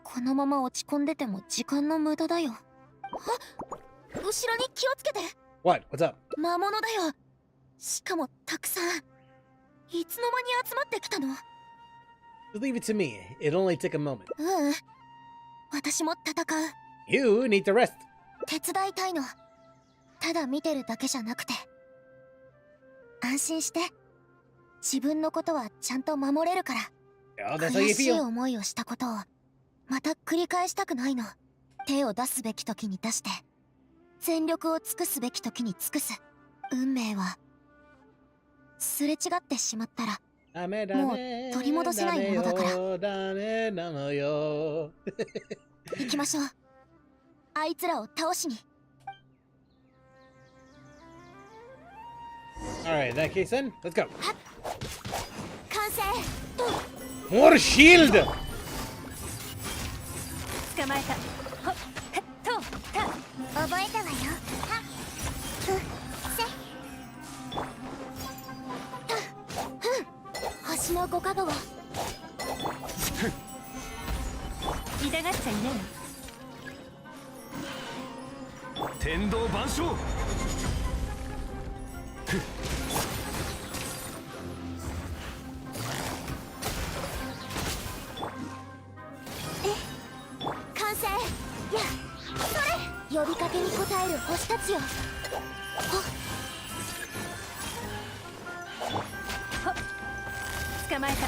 このまま落ち込んでても時間の無駄だよ。あ、後ろに気をつけて。 What? What's up? 魔物だよ。しかもたくさん。いつの間に集まってきたの？ Just leave it to me. It'll only take a moment. うん。私も戦う。 You need to rest. 手伝いたいの。ただ見てるだけじゃなくて。安心して。自分のことはちゃんと守れるから。Oh, that's how you 悔しい feel. 思いをしたことをまた繰り返したくないの。手を出すべき時に出して全力を尽くすべき時に尽くす。運命はすれ違ってしまったらもう取り戻せないものだから。行きましょう。あいつらを倒しに。 Alright, in that case then, let's go. 完成。 More shield! 捕まえた。ほっへっとた。覚えたわよ。はっふせたふん。星のご加護を。痛がっちゃいねえ。天道万象。完成。やそれ。呼びかけに応える星たちよ。ほっ捕まえた。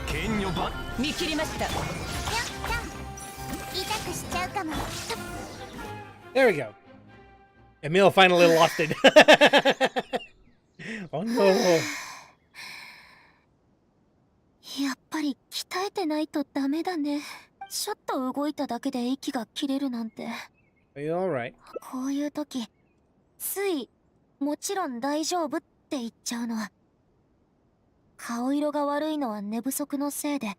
剣女ば見切りました。やった痛くしちゃうかも。 There we go. Emil finally lost it. Oh no. やっぱり鍛えてないとダメだね。ちょっと動いただけで息が切れるなんて。 Are you alright? こういう時ついもちろん大丈夫って言っちゃうの。顔色が悪いのは寝不足のせいで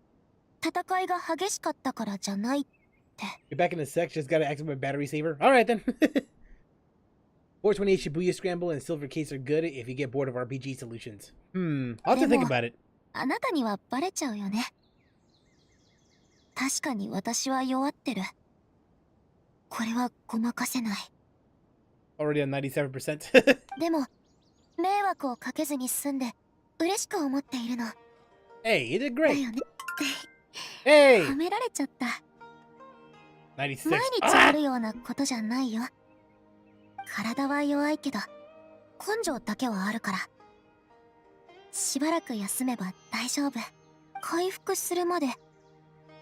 戦いが激しかったからじゃないって。 You're back in the sec, just gotta activate my battery saver. Alright then. 428 Shibuya Scramble and Silver Case are good if you get bored of RPG solutions. I'll have to think about it. あなたにはバレちゃうよね。確かに私は弱ってる。これはごまかせない。 Already on 97%. でも迷惑をかけずに済んで嬉しく思っているの。 Hey, you did だ great. よね。 Hey! 褒められちゃった。 96. 毎日あるようなことじゃないよ。体は弱いけど根性だけはあるから。しばらく休めば大丈夫。回復するまで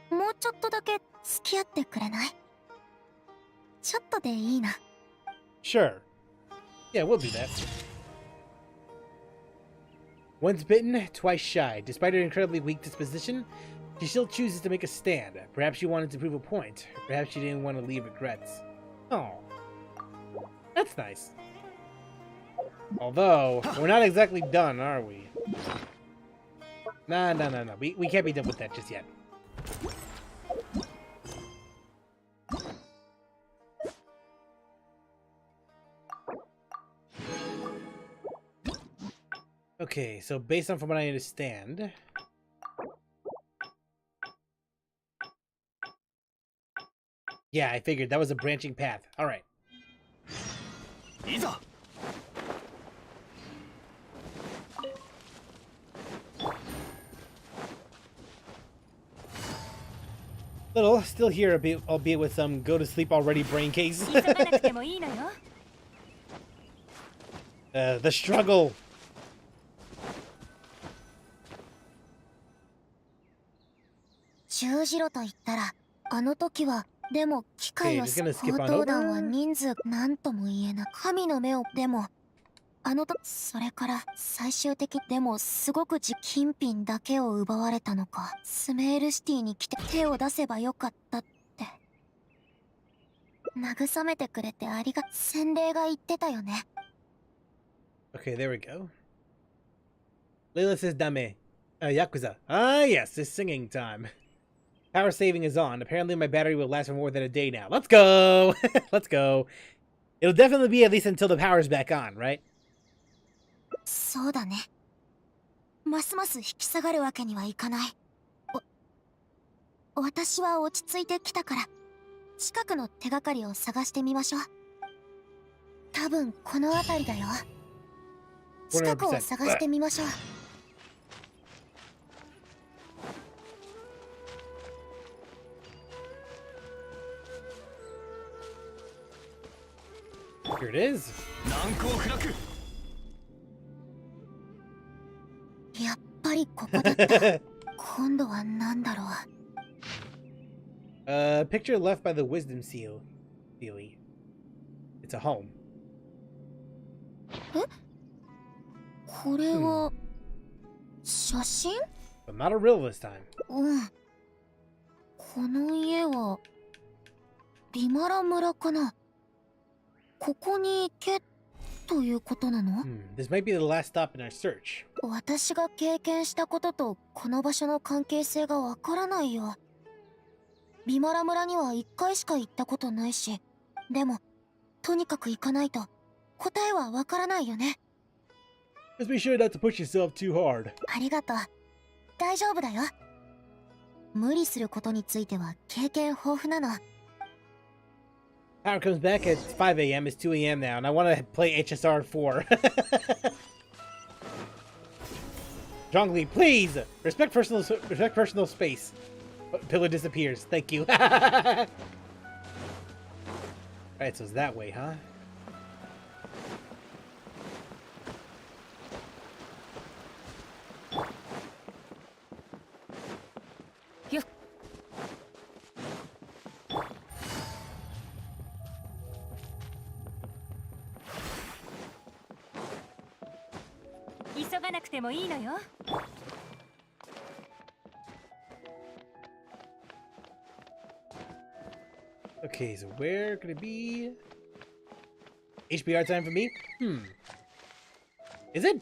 もうちょっとだけ付き合ってくれない？ちょっとでいいな。 Sure. Yeah, we'll do that. Once bitten, twice shy. Despite her incredibly weak disposition, she still chooses to make a stand. Perhaps she wanted to prove a point. Or perhaps she didn't want to leave regrets. Oh. That's nice. Although, we're not exactly done, are we? Nah. We can't be done with that just yet. Okay, so based on from what I understand... Yeah, I figured that was a branching path. Alright. いざ。 Little, still here, albeit with some go to sleep already brain case. The struggle. 十字路と言ったらあの時はでも機械を Okay, just gonna skip 強 on 盗団は over. 人数なんとも言えない。神の目をでもあのとそれから最終的でもすごく金品だけを奪われたのか。スメールシティに来て手を出せばよかったって慰めてくれてありが洗礼が言ってたよね。 Okay, there we go. Layla says Dame. Yakuza. Ah, yes, it's singing time. Power saving is on. Apparently my battery will last for more than a day now. Let's go! Let's go. It'll definitely be at least until the power's back on, right? そうだね。ますます引き下がるわけにはいかない。私は落ち着いてきたから、近くの手がかりを探してみましょう。多分この辺りだよ。近くを探してみましょう。Here it is. 難攻不落。やっぱりここだった。今度は何だろう。Picture left by the wisdom seal. Sealy. It's a home. え？これは写真？ But not a riddle this time. うん。この家はビマラ村かな。ここに行けということなの？ This might be the last stop in our search. 私が経験したこととこの場所の関係性がわからないよ。ビマラ村には1回しか行ったことないし、でもとにかく行かないと答えはわからないよね。Just be sure not to push yourself too hard. ありがとう。大丈夫だよ。無理することについては経験豊富なの。Power comes back at 5 a.m. It's 2 a.m. now, and I want to play HSR 4. Zhongli, please! Respect personal space. Pillar disappears. Thank you. Alright, so it's that way, huh? Okay, so where could it be? HBR time for me? Is it?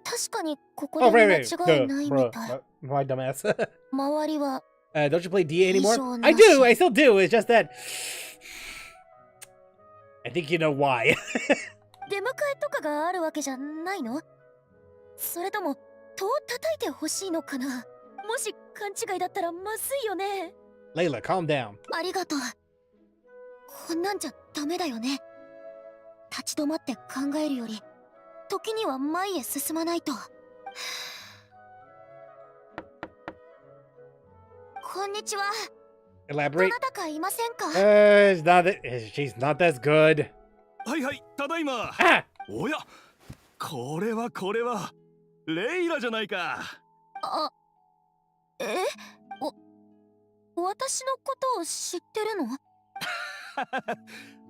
確かにここで Oh, 間 right, 違 right. いないみ Bruh, たい。 my dumbass. 周りは Don't you play DA anymore? Visual I do! nashi. I still do! It's just that... I think you know why. 出迎えとかがあるわけじゃないの？それとも戸を叩いてほしいのかな？もし勘違いだったらまずいよね。 Layla, calm down. ありがとう。こんなんじゃダメだよね。立ち止まって考えるより時には前へ進まないと。こんにちは。ど Elaborate. なたかいませんか？ It's not that... She's not as good. はいはい、ただいま。 Ah! おや、これはレイラじゃないか。あ、私のことを知ってるの？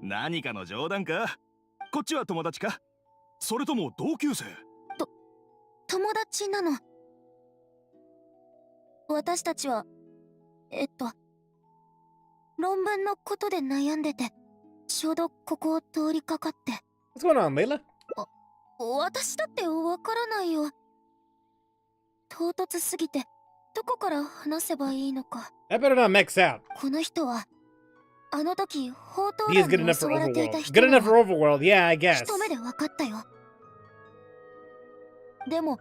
何かの冗談か。こっちは友達か、それとも同級生？友達なの。私たちは論文のことで悩んでて、ちょうどここを通りかかって。 What's going on, Layla? 私だってわからないよ。唐突すぎてどこから話せばいいのか。 That better not max out. この人はあの時宝刀 He is good 団に enough 襲 for われてい Overworld. た人 Good な enough の。 for Overworld, yeah, I guess. 一目で分かったよ。でも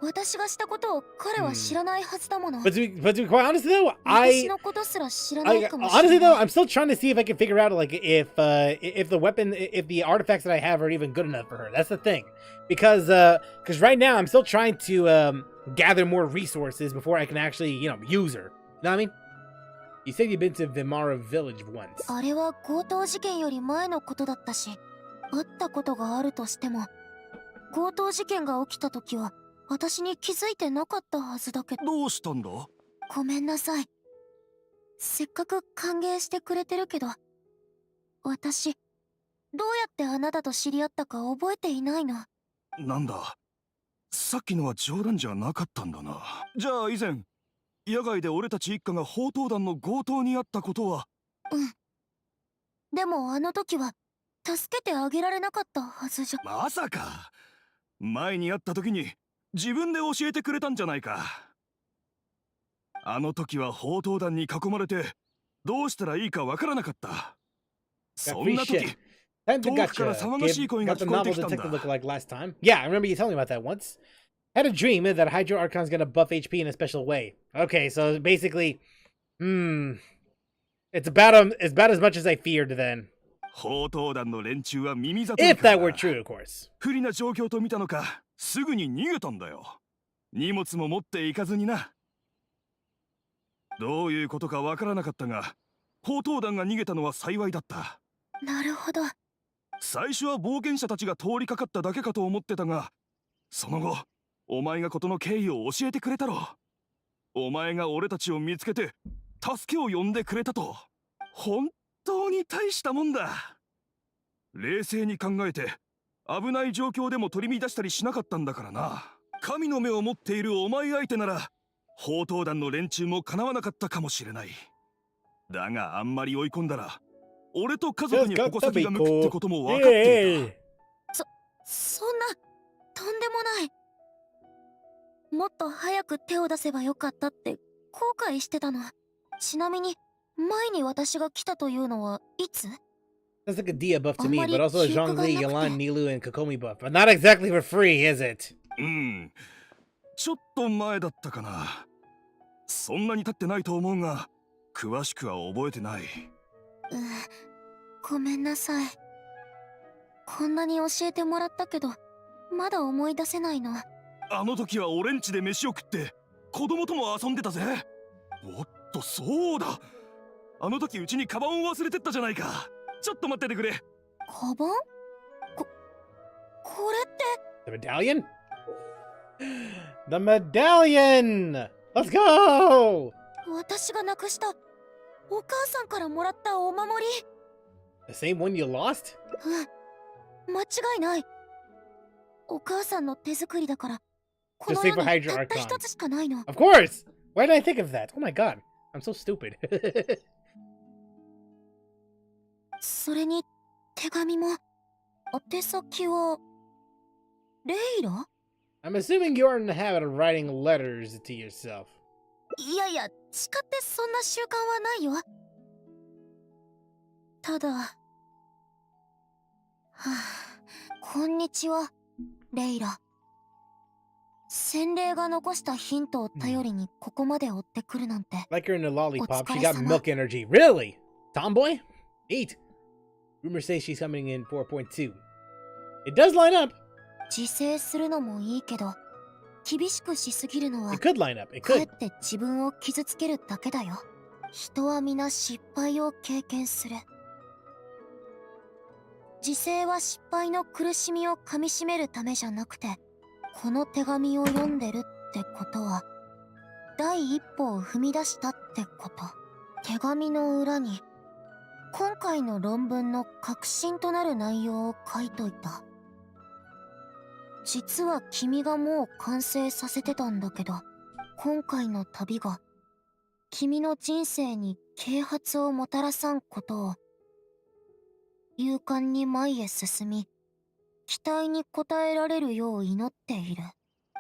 私がしたことを彼は知らないはずだもの。 But to be quite honest though, 私のことすら知らないかもしれ honestly な though, い。 I'm still trying to see if I can figure out like if the weapon, if the artifacts that I have are even good enough for her. That's the thing, because right now I'm still trying to gather more resources before I can actually use her. You know what I mean? You said you've been to Vimara Village once. あれは強盗事件より前のことだったし、会ったことがあるとしても、強盗事件が起きた時は私に気づいてなかったはずだけど。どうしたんだ？ごめんなさい。せっかく歓迎してくれてるけど、私どうやってあなたと知り合ったか覚えていないの。なんだ、さっきのは冗談じゃなかったんだな。じゃあ以前野外で俺たち一家が宝刀団の強盗にあったことは？うん。でもあの時は助けてあげられなかったはずじゃ。まさか前に会った時に自分で教えてくれたんじゃないか。あの時は宝刀団に囲まれてどうしたらいいかわからなかった。 Got そん free な時 shit. Time to 遠くから gotcha. 騒がしい Gabe 声が got the 聞こえて novel きたん detective だ。 lookalike last time. Yeah, I remember you telling me about that once. Had a dream that Hydro Archon's gonna buff HP in a special way. Okay, so basically, it's about as much as I feared then. 砲塔団の連中は耳ざとい If か that were ら true, of course. 不利な状況と見たのか、すぐに逃げたんだよ。荷物も持っていかずにな。どういうことかわからなかったが、砲塔団が逃げたのは幸いだった。なるほど。最初は冒険者たちが通りかかっただけかと思ってたが、その後お前が事の経緯を教えてくれたろ。お前が俺たちを見つけて助けを呼んでくれたと。本当に大したもんだ。冷静に考えて危ない状況でも取り乱したりしなかったんだからな。神の目を持っているお前相手なら砲塔団の連中もかなわなかったかもしれない。だがあんまり追い込んだら俺と家族に矛先が向くってことも分かっていた。そんな、とんでもない。もっと早く手を出せばよかったって後悔してたの。ちなみに、前に私が来たというのはいつ？ That's like a Dia buff to me, Amari but also a Kyuuka Zhongli, ga Yalan, nakute. Nilu, and Kokomi buff. But not exactly for free, is it? うん、ちょっと前だったかな。そんなに経ってないと思うが、詳しくは覚えてない。ごめんなさい。こんなに教えてもらったけど、まだ思い出せないの。あの時は俺ん家で飯を食って子供とも遊んでたぜ。おっと、そうだ。あの時うちにカバンを忘れてったじゃないか。ちょっと待っててくれ。カバン？これって。 The medallion? The medallion! Let's go! 私がなくしたお母さんからもらったお守り。 The same one you lost? 間違いない。お母さんの手作りだから、こ Just の say 世 for に Hydra たった Archon. 一つしかないの。 Of course! Why did I think of that? Oh my god. I'm so stupid. それに手紙も。宛先はレイラ？ I'm assuming you're in the habit of writing letters to yourself. いやいや、誓ってそんな習慣はないよ。ただ、こんにちは、レイラ。洗礼が残したヒントを頼りにここまで追ってくるなんて。 Like her in the lollipop, she got お疲れ様。 milk energy. Really? Tomboy? 8. Rumors say she's coming in 4.2. It does line up. 自制するのもいいけど、厳しくしすぎるのは It could line up. It かえ could. って自分を傷つけるだけだよ。人は皆失敗を経験する。自制は失敗の苦しみをかみしめるためじゃなくて、この手紙を読んでるってことは、第一歩を踏み出したってこと。手紙の裏に、今回の論文の核心となる内容を書いといた。実は君がもう完成させてたんだけど、今回の旅が君の人生に啓発をもたらさんことを、勇敢に前へ進み、期待に応えられるよう祈っている。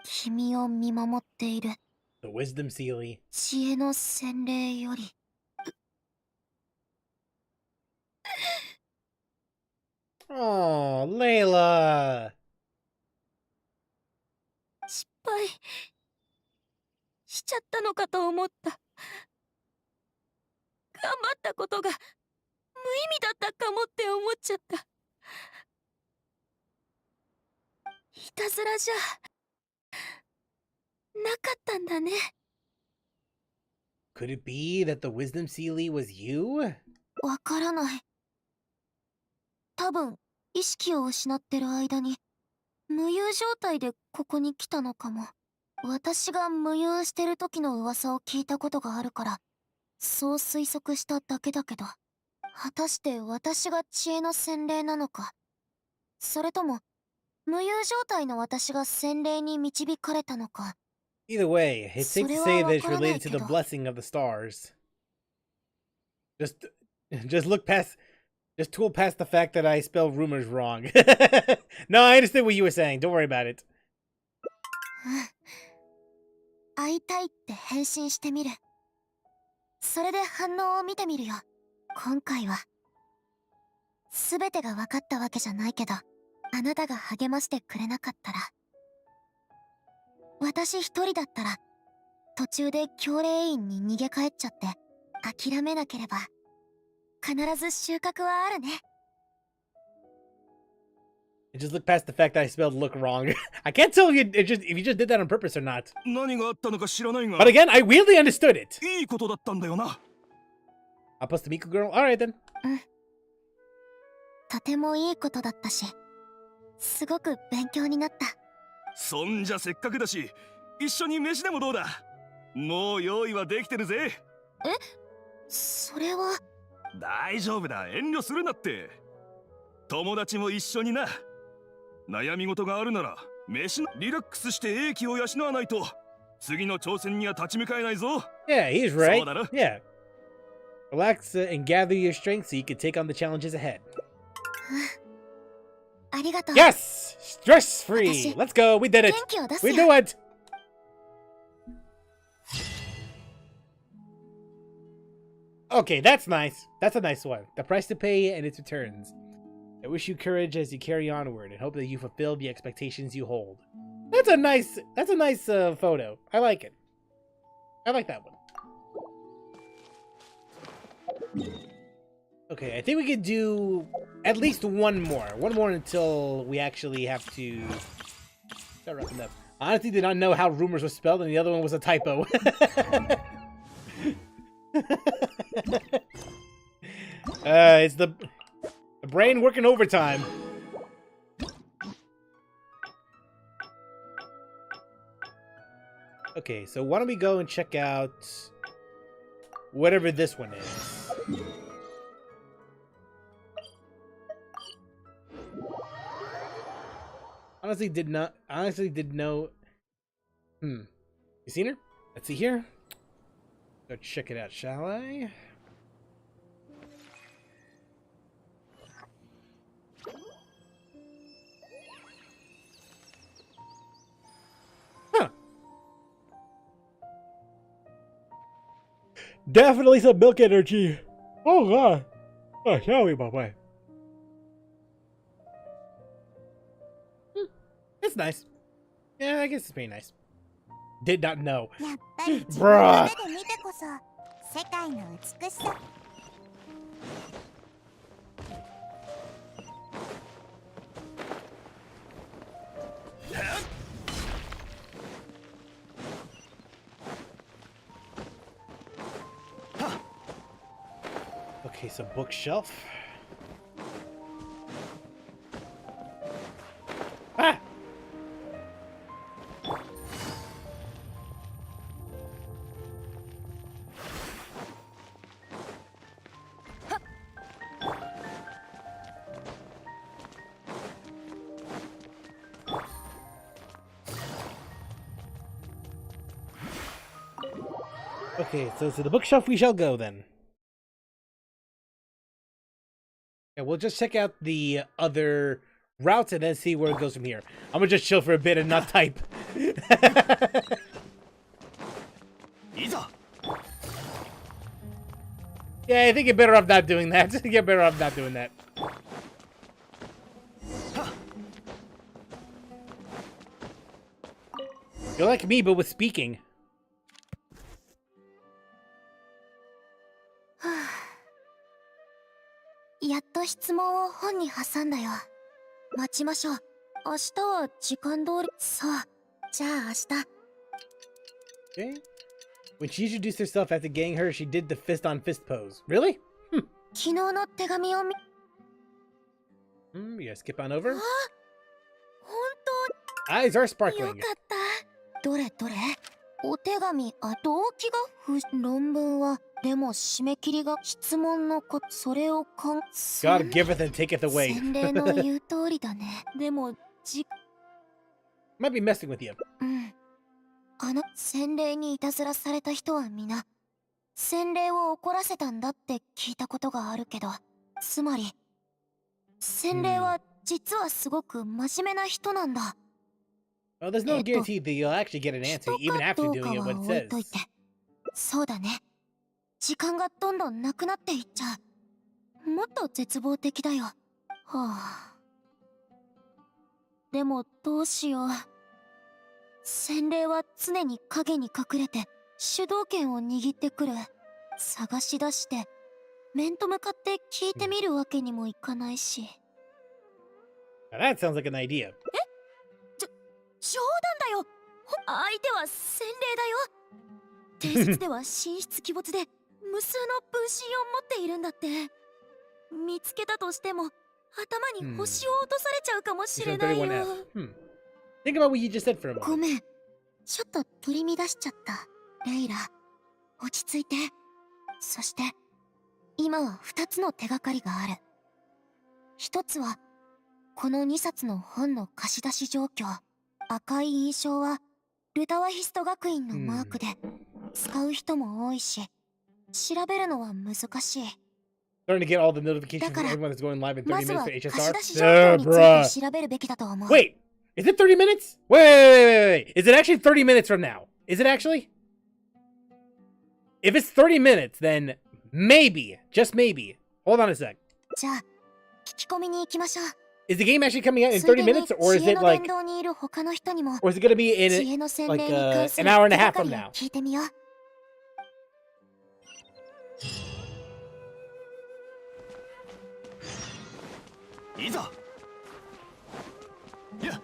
君を見守っている。 The wisdom seal. 知恵の洗礼より。Oh, Layla. 失敗しちゃったのかと思った。頑張ったことが無意味だったかもって思っちゃった。いたずらじゃなかったんだね。 Could it be that the wisdom seal was you? わからない。多分意識を失ってる間に無遊状態でここに来たのかも。私が無遊してる時の噂を聞いたことがあるからそう推測しただけだけど、果たして私が知恵の洗礼なのか、それとも無遊状態の私が洗礼に導かれたのか。 Either way, it's safe to say that it's related to the それはわからないけど。 blessing of the stars. Just look past, just tool past the fact that I spelled rumors wrong. No, I understood what you were saying. Don't worry about it. 会いたいって返信してみる。それで反応を見てみるよ。今回は全てが分かったわけじゃないけど、あなたが励ましてくれなかったら、私一人だったら途中で教令員に逃げ帰っちゃって諦めなければ必ず収穫はあるね。I just look past the fact that I spelled look wrong. I can't tell if you just did that on purpose or not. 何があったのか知らないが But again, I weirdly understood it. いいことだったんだよな。 I'll post the Miku girl. Alright then. とてもいいことだったし、すごく勉強になった。そんじゃせっかくだし一緒に飯でもどうだ。もう用意はできてるぜ。え、それは。大丈夫だ、遠慮するなって。友達も一緒にな。悩み事があるなら飯のリラックスして英気を養わないと次の挑戦には立ち向かえないぞ。 Yeah, he's right. そうだろ。 Yeah. Relax and gather your strength so you can take on the challenges ahead. ありがとう。 Yes! Stress free! Let's go! We did it! 元気を出す We よ。 do it! Okay, that's nice. That's a nice one. The price to pay and its returns. I wish you courage as you carry onward and hope that you fulfill the expectations you hold. That's a nice photo. I like it. I like that one. Okay, I think we could do at least one more. One more until we actually have to start wrapping up. I honestly did not know how rumors was spelled, and the other one was a typo. It's the brain working overtime. Okay, so why don't we go and check out whatever this one is. Honestly did know. You seen her? Let's see here. Go check it out, shall I? Huh. Definitely some milk energy. Oh god. Oh, shall we, my way? It's nice. Yeah, I guess it's pretty nice. Did not know. やっぱり自分 Bruh. の目で見てこそ世界の美しさ。Okay, so bookshelf. Ah! Okay, so to the bookshelf we shall go then. Yeah, we'll just check out the other routes and then see where it goes from here. I'm gonna just chill for a bit and not type. Yeah, I think you're better off not doing that. You're better off not doing that. You're like me, but with speaking. やっと質問を本に挟んだよ。待ちましょう。明日は時間通り。そう。じゃあ明日。Okay. When she introduced herself after getting her, she did the fist on fist pose. Really? 昨日の手紙を見。You gotta skip on over. 本 Eyes are 当に sparkling. よかった。どれどれ。お手紙、動機が論文は、でも締め切りが質問のそれをGod giveth and taketh away. 洗礼の言う通りだね。でも、Might be messing with you. 洗礼にいたずらされた人は皆、洗礼を怒らせたんだって聞いたことがあるけど、つまり、洗礼は実はすごく真面目な人なんだ。Well, there's no guarantee that you'll actually get an answer even after doing it what it says. そうだね。時間がどんどんなくなっていっちゃう。もっと絶望的だよ。はあ。でもどうしよう。洗礼は常に影に隠れて主導権を握ってくる。探し出して面と向かって聞いてみるわけにもいかないし。Now that sounds like an idea. 冗談だよ。相手は洗礼だよ。定説では神出鬼没で無数の分身を持っているんだって。見つけたとしても頭に星を落とされちゃうかもしれないよ。Think about what you just said for a moment. ごめん、ちょっと取り乱しちゃった。レイラ、落ち着いて。そして今は2つの手がかりがある。1つはこの2冊の本の貸し出し状況。赤い印象はルタワヒスト学院のマークで使う人も多いし、調べるのは難しい。Starting to get all the notifications from everyone that's going live in 30 minutes for まずは貸し HSR. 出し状況について調べるべきだと思う。 Wait, is it 30 minutes? Wait. Is it actually 30 minutes from now? Is it actually? If it's 30 minutes, then maybe, just maybe. Hold on a sec. じゃあ聞き込みに行きましょう。 Is the game actually coming out in 30 minutes, or is it like, 知恵の伝道にいる他の人にも or is it going to be 知 in 恵の洗 like 礼に関す an る hour and 手 a が half か from りを now? 聞いてみよう。いざ。いや。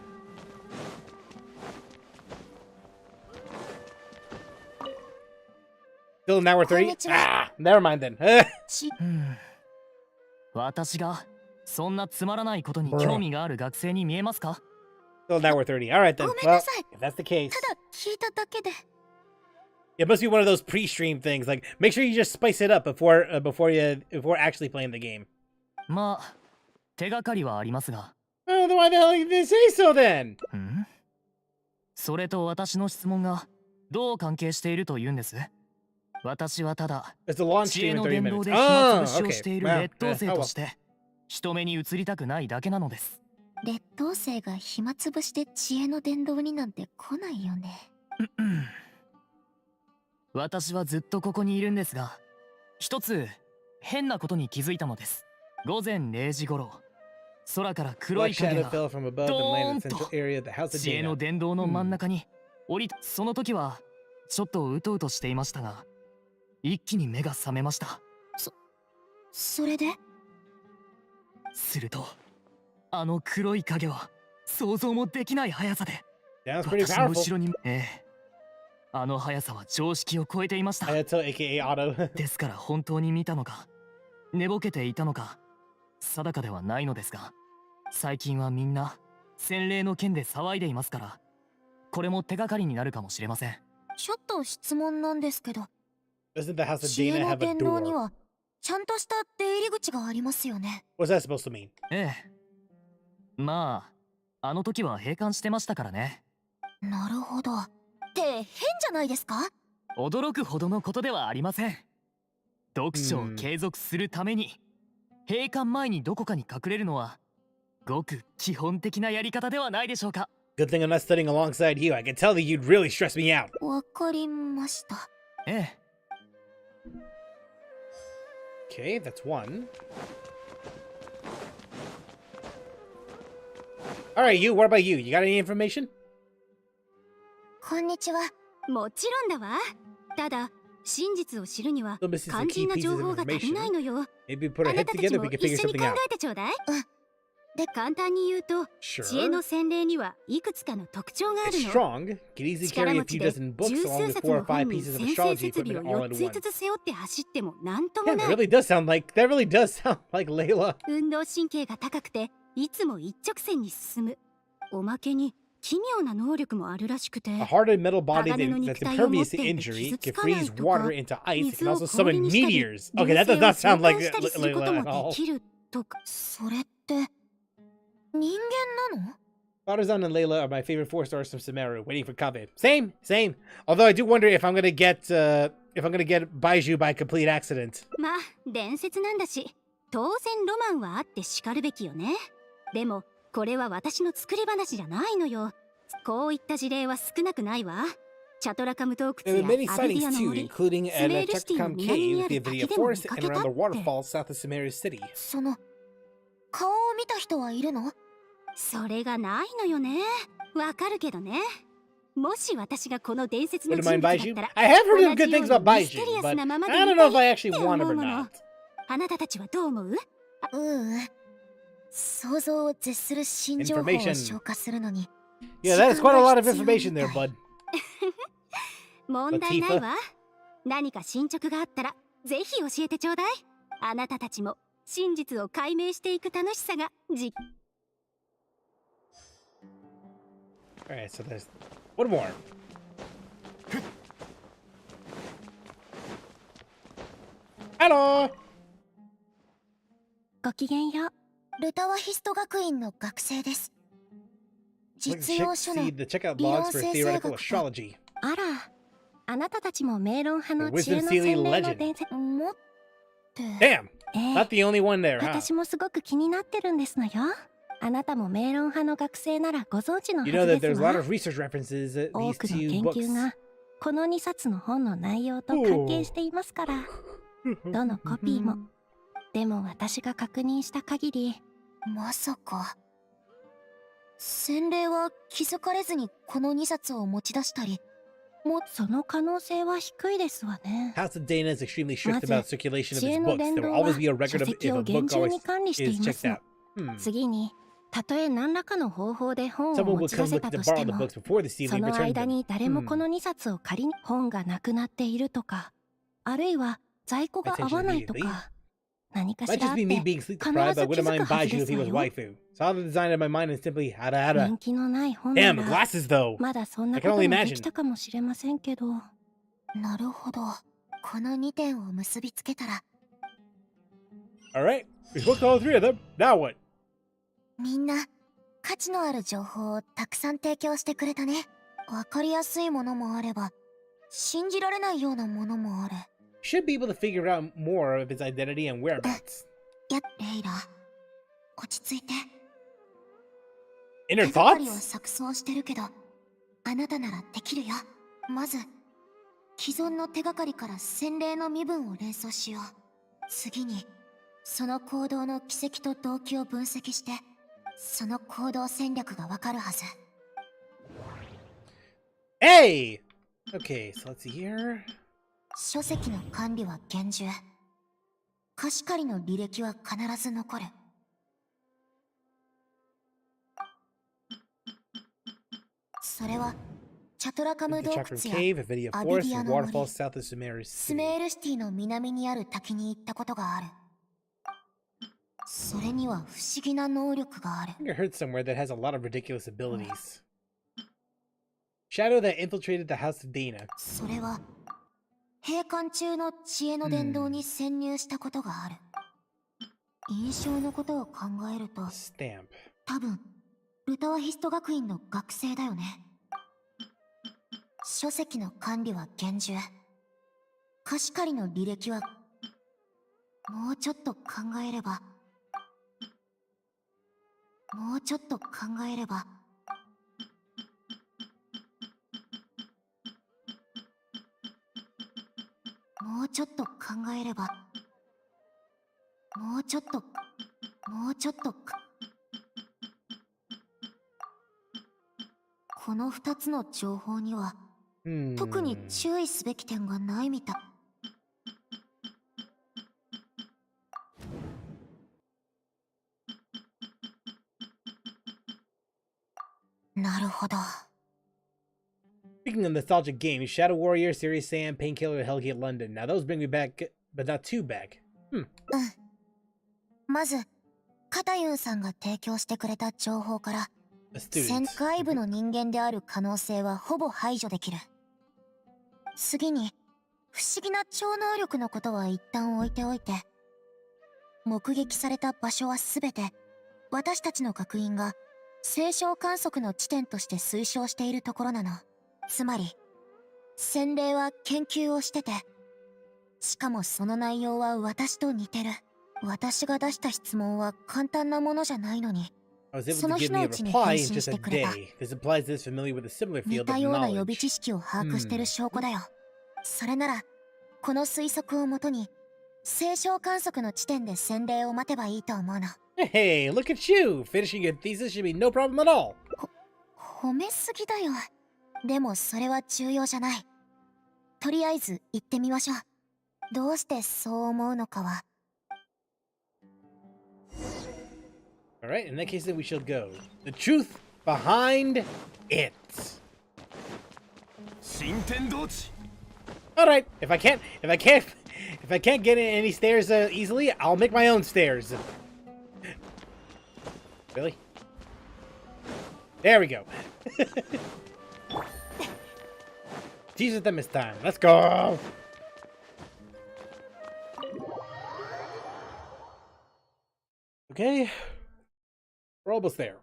Still an hour 30? Konnichiwa. Ah, never mind then. 私がそんなつまらないことに興味がある学生に見えますか？ Still an hour 30. All right then. ごめんな Well, さい。 if that's the case, ただ聞いただけで。 it must be one of those pre-stream things. Like, make sure you just spice it up before actually playing the game. まあ手がかりはありますが。Oh, then why the hell did they say so then? それと私の質問がどう関係していると言うんです？私はただ It's a launch 知 stream 恵 in の 30伝道 minutes. で暇つ Oh, ぶしを okay. している Well, 劣等生 oh と well. して人目に映りたくないだけなのです。劣等生が暇つぶしで知恵の伝道になんて来ないよね。私はずっとここにいるんですが、一つ変なことに気づいたのです。午前0時頃、空から黒い Black 影 shadow が fell from above and landed in the central area of the house of 知恵の Dana. 伝道の真ん中に降りた。その時はちょっとうとうとしていましたが、一気に目が覚めました。それで？するとあの黒い影は想像もできない速さで Sounds pretty 私の powerful. 後ろに、あの速さは常識を超えていました。 Hayato, aka Otto. ですから本当に見たのか寝ぼけていたのか定かではないのですが、最近はみんな洗礼の件で騒いでいますから、これも手がかりになるかもしれません。ちょっと質問なんですけど、 Doesn't the house of 知恵 Dana の have a 伝道に door? はちゃんとした出入り口がありますよね。 What's that supposed to mean? まああの時は閉館してましたからね。なるほど。って変じゃないですか？驚くほどのことではありません。読書を継続するために閉館前にどこかに隠れるのはごく基本的なやり方ではないでしょうか。 Good thing I'm not studying alongside you. I can tell that you'd really stress me out. わかりました。Okay, that's one. Alright, you, what about you? You got any information? こんにちは。もちろんだわ。ただ真実を知るには So this is 肝 the 心 key な pieces 情 of 報が足りない information. のよ。 Maybe put あ our な heads たたち together, も we can 一 figure 緒に something 考 out. えてちょうだい。で簡単に言うと、知恵 Sure. の洗礼にはいくつかの特徴があ It's るの。 strong. Can easily 力 carry a 持 few ちで dozen books 十 along 数 with 冊 4 or の 5 本に pieces of 先生 astrology 設備を equipment all 4 in つ one. 5つ背負って走ってもなんと Yeah, も that ない。 really does sound like Layla. 運動神経が高くていつも一直線に進む。おまけに奇妙な能力もあるらしくて。 A hardened metal body 鋼の that's 肉体を持っ impervious て to いて injury 傷 can つかない freeze とか、 water into ice. It 水 can を also 氷 summon にしたり、 meteors. Okay, that 流 does 星 not を sound 召 like 喚したりすること Layla も at all. できるとか。それって人間なの？ Barzan and Layla are my favorite 4 stars from Sumeru, waiting for Kaveh. Same. Although I do wonder if I'm gonna get Baiju by complete accident. まあ伝説なんだし当然ロマンはあってしかるべきよね。でもこれは私の作り話じゃないのよ。こういった事例は少なくないわ。チャトラカム洞窟 There や are ア many ビデ sightings ィアの too, 森、 including ス at メ a ールシティの Chakam 南に cave, あ the る滝 Avidia でも見 Forest, か and けた around the って。 waterfall south of Sumeru City. その顔を見た人はいるの？それがないのよね。わかるけどね。もし私がこの伝説の Wouldn't 人 mind 物だっ Baiju? たら、 I have heard 同 of じ good よ things う about にミステ Baiju, リアス but なまま I でい don't た know い if I っ actually て want 思 him う or もの。 not. あなたたちはどう思う？想像を絶する新情報を Information. 消化するのに Yeah, that is quite a lot of 時間が必 information 要 there, みたい。 bud. 問題ないわ。何か進捗があったらぜひ教えてちょうだい。あなたたちも真実を解明していく楽しさがAlright, so there's one more. ハロー。ごきげんよう。ルタワヒスト学院の学生です。 Click 実用書の see the checkout 理論 logs for 生成 theoretical 学と astrology. あら、あなたたちも明論派の The 知恵 Wisdom の Sealy 洗礼の legend. 伝説。持って Damn, ええ not the only one there, huh? 私もすごく気になってるんですのよ。あなたも明論派の学生ならご存知のは You ず know で that す there's a lot わ。 of research references at 多 these くの two 研 books. 究がこの2冊の本の内容と関係していますから。どのコピーも。でも私が確認した限り、まさか洗礼は気づかれずにこの2冊を持ち出したり、その可能性は低いですわね。 House of Dana is extremely strict まず about circulation of 知恵 its の books. 伝 There 道 will は always be a 書 record of 籍 if を a 厳 book 重 always に管理して is いま checked すの out.。次に、たとえ何らかの方法で本を Someone 持 would ち出 come せ looking た to として borrow the も、 books before the そ sealing の returned 間 them. に誰もこの2冊を借りに本がなくなっているとか、あるいは在庫が合わないとか、何かし Might らあ just っ be me て being sleep deprived, but I 必ず気 wouldn't づく mind はず Baiju で if す he わ was よ。 waifu. So all the design in my mind is simply hada hada. 人気のない本な Damn, the ら、 glasses though. まだそんな I こ can と only も imagine. できたかもしれませんけど。なるほど。この2点を結びつけたら Alright, we spoke to all three of them. Now what? みんな価値のある情報をたくさん提供してくれたね。わかりやすいものもあれば、信じられないようなものもある。 Should be able to figure out more of its identity and whereabouts. レイラ、落ち着いて。 Inner 手がかりを thoughts? 錯綜してるけど、あなたならできるよ。まず、既存の手がかりから洗礼の身分を連想しよう。次に、その行動の軌跡と動機を分析して、その行動戦略がわかるはず。Hey! Okay, so let's see here. 書籍の管理は厳重。貸し借りの履歴は必ず残る。それは、チャトラカム The 洞 Chakram 窟や Cave, Avidia ア Forest, ビディア and の waterfall 森、 south of Sumeru ス City. メールシティの南にある滝に行ったことがある。それには不思議な能力がある。 I think I heard somewhere that has a lot of ridiculous abilities. Shadow that infiltrated the House of Dana. それは、閉館中の知恵の殿堂に潜入したことがある。印象のことを考えると、 Stamp. 多分、ルタワヒスト学院の学生だよね。書籍の管理は厳重。貸し借りの履歴は、もうちょっと考えれば、もうちょっと考えれば、もうちょっと考えれば、もうちょっと、もうちょっとか、この2つの情報には、特に注意すべき点がないみたい。なるほど。 Speaking of nostalgic games, Shadow Warrior, Serious Sam, Painkiller, Hellgate London. Now those bring me back, but not too back. まず、カタユンさんが提供してくれた情報から、 A student. 戦外部の人間である可能性はほぼ排除できる。次に、不思議な超能力のことは一旦置いておいて、目撃された場所はすべて、私たちの学院が星象観測の地点として推奨しているところなの。つまり、洗礼は研究をしてて、しかもその内容は私と似てる。私が出した質問は簡単なものじゃないのに、I was able そ to の give 日 me の a うちに reply 返 in 信 just し a てくれた。 day. This implies this familiar with a similar 似 field of たような予備 knowledge. 知識を把握してる証拠だよ。それならこの推測をもとに星象観測の地点で洗礼を待てばいいと思うの。 Hey, look at you! Finishing your thesis should be no problem at all. 褒めすぎだよ。でもそれは重要じゃない。とりあえず行ってみましょう。どうしてそう思うのかは。 Alright, in that case then we shall go. The truth behind it. 新天道地 Alright, if I can't get in any stairs easily, I'll make my own stairs. Really? There we go. Tease them this time. Let's go. Okay. We're almost there.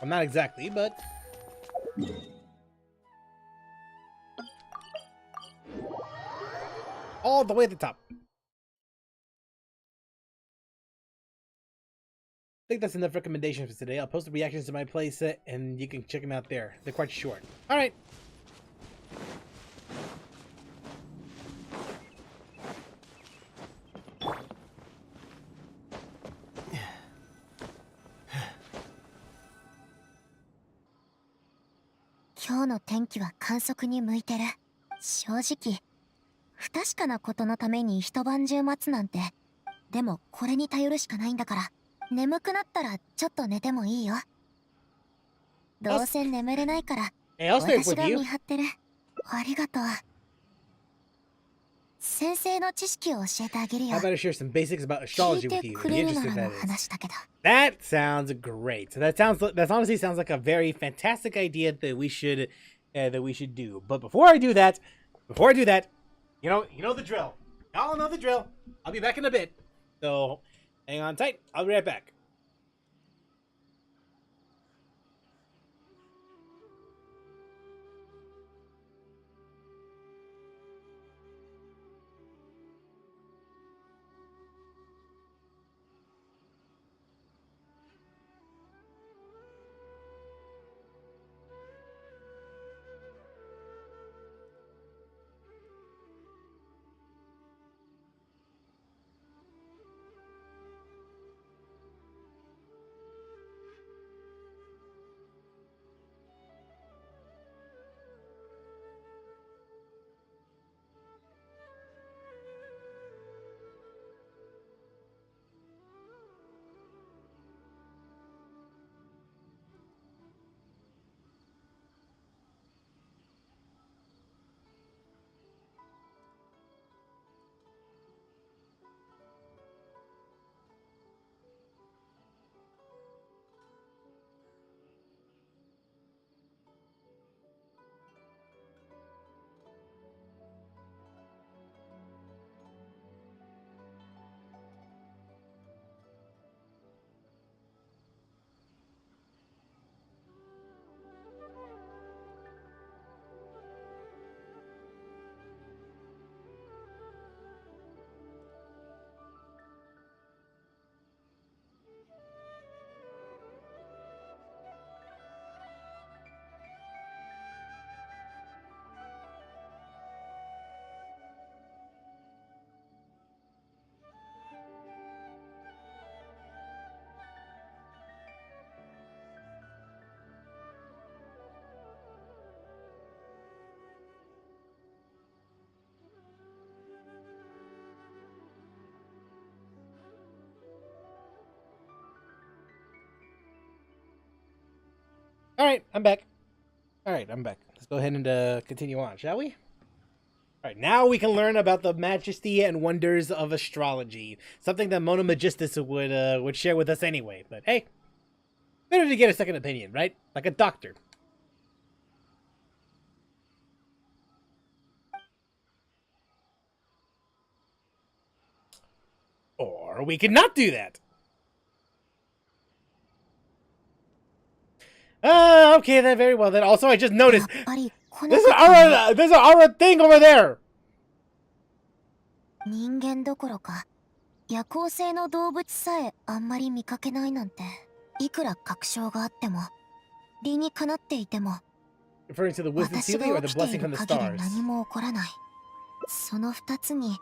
Well, not exactly, but... all the way at the top. I think that's enough recommendations for today. I'll post the reactions to my playset, and you can check them out there. They're quite short. All right. Today's 今日の天気は観測に向いてる。正直不確かなことのために一晩中待つなんて。でもこれに頼るしかないんだから、眠くなったらちょっと寝てもいいよ。どうせ眠れないから Hey, I'll stay 私 with が you. 見張ってる。ありがとう。先生の知識を教えてあげるよ。 How about I share some basics about 聞 astrology い with て you? く If れ you're るな interested, ら that の is. 話だけど。 That sounds great. So that honestly sounds like a very fantastic idea that we should do. But before I do that, you know the drill. Y'all know the drill. I'll be back in a bit. So hang on tight. I'll be right back. All right, I'm back. Let's go ahead and continue on, shall we? All right, now we can learn about the majesty and wonders of astrology, something that Mona Magistus would share with us anyway. But hey, better to get a second opinion, right? Like a doctor. Or we could not do that. Okay then, very well then. Also, I just やっ noticed ぱりこの there's an aura thing over there. 人間どころか夜行性の動物さえあんまり見かけないなんて、いくら確証があっても、理にかなっていても、 Referring to the wisdom 私 ceiling or が the 起きてい blessing る from the 限り stars? 何も起こらない。その二つに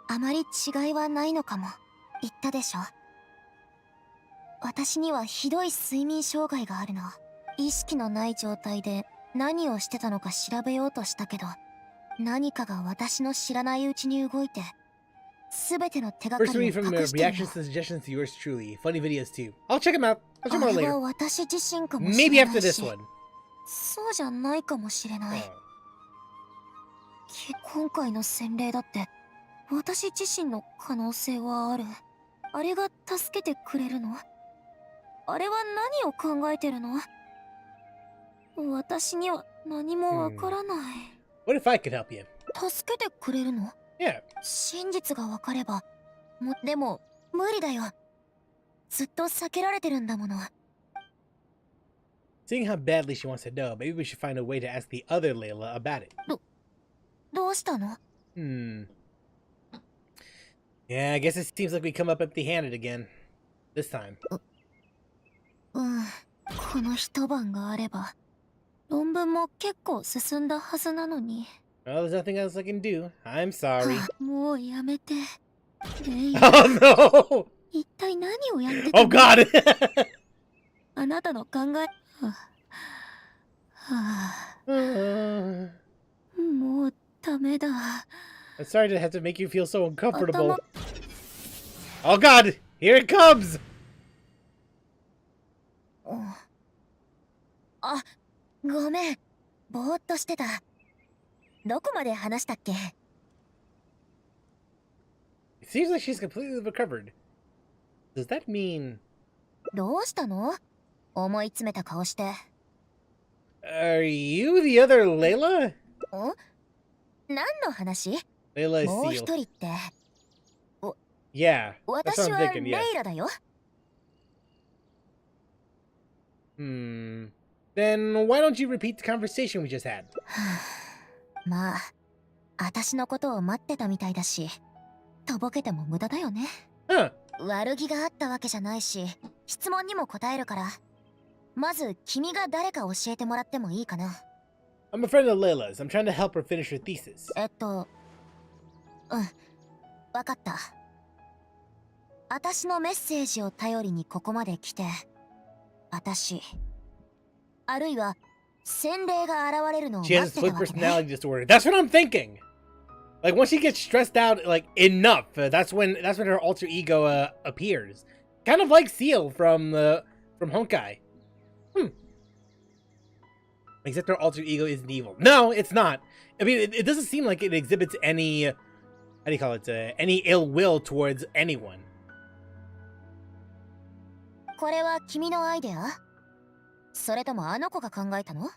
あまり違いはないのかも。言ったでしょ。私にはひどい睡眠障害があるの。意識のない状態で何をしてたのか調べようとしたけど、何かが私の知らないうちに動いて、全ての手がか First りを read from 隠してる reactions の。 to suggestions to yours truly. Funny videos too. I'll check them out. I'll check あ them out れは later. 私自身かもし Maybe れな after い this し、 one. そうじゃないかもしれない。 Oh. 今回の洗礼だって私自身の可能性はある。あれが助けてくれるの？あれは何を考えてるの？私には何もわからない。 What if I could help you? 助けてくれるの？ Yeah. 真実がわかれば。でも無理だよ。ずっと避けられてるんだもの。 Seeing how badly she wants to know, maybe we should find a way to ask the other Layla about it. どうしたの？ Hmm. Yeah, I guess it seems like we come up empty-handed again. This time. この一晩があれば論文も結構進んだはずなのに。 Well, there's nothing else I can do. I'm sorry. もうやめて。レイヤ、 Oh no! 一体何をやってた Oh の？ god! あなたの考え。I'm もうダメだ。 sorry to have to make you feel so uncomfortable. Oh god! Here it comes! あ、ごめん。ぼーっとしてた。どこまで話したっけ？ It seems like she's completely recovered. Does that mean... どうしたの？思い詰めた顔して。 Are you the other Layla? 何の話？ Layla もう is 一 sealed. 人って。 Yeah, that's 私 what I'm は thinking, レ yeah. イラだよ。 Hmm. Then why don't you repeat the conversation we just had? まあ、私のことを待ってたみたいだし、とぼけても無駄だよね。 Huh. 悪気があったわけじゃないし、質問にも答えるから。まず君が誰か教えてもらってもいいかな。 I'm a friend of Layla's. I'm trying to help her finish her thesis. わかった。私のメッセージを頼りにここまで来て、私、あるいは洗礼が現れるのを She 待 has って a た split わけね。 personality disorder. That's what I'm thinking. Like once she gets stressed out, like enough, that's when her alter ego appears. Kind of like Seal from Honkai. Except her alter ego isn't evil. No, it's not. I mean, it doesn't seem like it exhibits any, how do you call it? Any ill will towards anyone. これは君のアイデア？それともあの子が考えたの？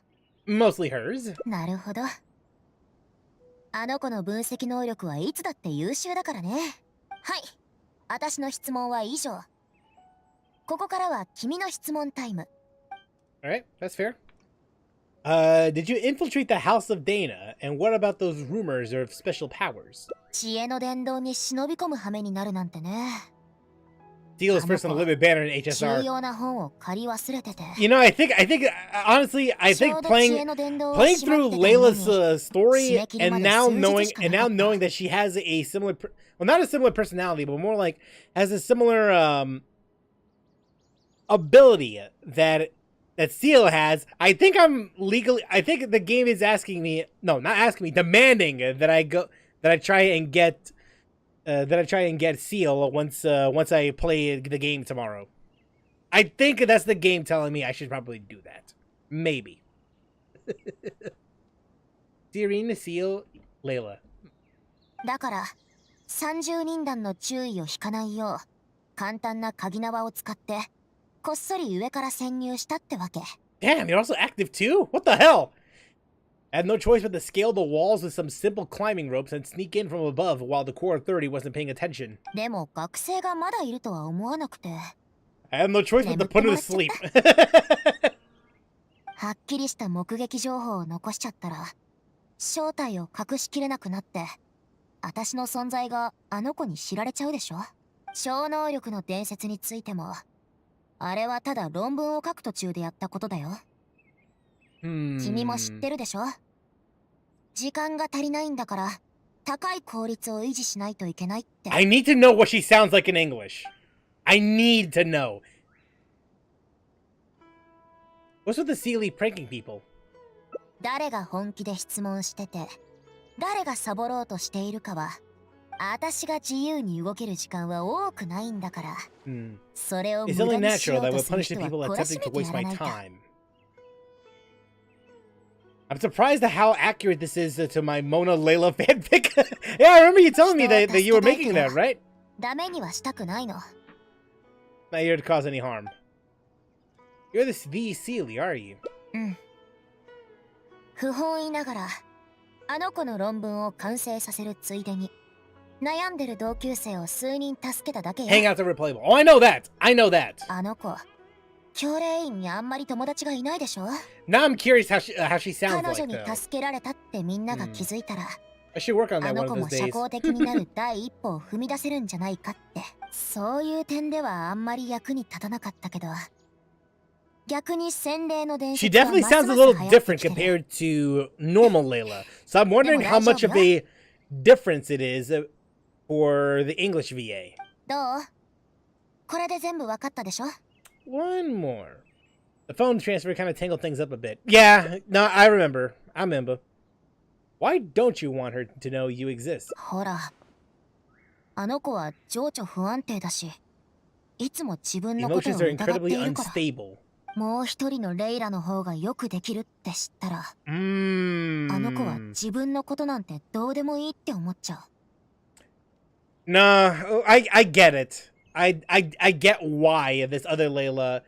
Mostly hers. なるほど。あの子の分析能力はいつだって優秀だからね。はい。私の質問は以上。ここからは君の質問タイム。 All right, that's fair. Did you infiltrate the house of Dana? And what about those rumors of special powers? 知恵の殿堂に忍び込む羽目になるなんてね。 Seal is first on the limit banner in 重 HSR. 要な本を借り忘れてて。 You know, I think, honestly, I ちょ think うど知恵 playing の殿堂を playing 閉ま through ってたのに Layla's story 締め切りま and で now 数日 knowing しかなかった。 that she has a similar, well, not a similar personality, but more like has a similar ability that Seal has. I think the game is asking me, no, not asking me, demanding that I try and get Seal once I play the game tomorrow. I think that's the game telling me I should probably do that. Maybe. Sirene, Seal, Layla. だから30人団の注意を引かないよう簡単な鍵縄を使ってこっそり上から潜入したってわけ。 Damn, you're also active too? What the hell? I had no choice but to scale the walls with some simple climbing ropes and sneak in from above while the core authority wasn't paying attention. でも学生がまだいるとは思わなくて。 I had no choice but to put him to sleep. はっきりした目撃情報を残しちゃったら正体を隠しきれなくなって私の存在があの子に知られちゃうでしょ。超能力の伝説についても、あれはただ論文を書く途中でやったことだよ。君も知ってるでしょ？時間が足りないんだから、高い効率を維持しないといけないって。I need to know what she sounds like in English. I need to know. What's with the Sealy pranking people? 誰が本気で質問してて、誰がサボろうとしているかは、私が自由に動ける時間は多くないんだから。それを無 It's 駄 only にしよ natural う that と we're する punishing 人は people 懲ら attempting し to めて waste やら my ないか。time. I'm surprised at how accurate this is to my Mona Layla fanfic. Yeah, I remember you telling me that you were making that, right? ダメにはしたくないの。Not here to cause any harm. You're the Sealy, are you? 不本意ながら、あの子の論文を完成させるついでに、悩んでる同級生を数人助けただけよ。Hang out the replayable. Oh, I know that! I know that! あの子、教令員にあんまり友達がいないでしょ？ Now I'm curious how she sounds 彼 like, 女に though. 助けられたってみんなが気づいたら、I should work on あ that の one 子 of も those 社 days. 交的になる第一歩を踏み出せるんじゃないかって。そういう点ではあんまり役に立たなかったけど、逆に洗礼の伝 She 説は definitely ます sounds ま a す little 流行って different きてる。 compared to normal Layla. So I'm wondering how Demo much of 大丈夫？ a difference it is for the English VA. どう？これで全部わかったでしょ？ One more. The phone transfer kind of tangled things up a bit. Yeah, no, I remember. Why don't you want her to know you exist? ほら、あの子は情緒不安定だし、いつも自分のことを Emotions are 疑って incredibly いるから。 unstable. もう一人のレイラの方がよくできるって知ったら、あの子は自分のことなんてどうでもいいって思っちゃう。Nah, I get it. I get why this other Layla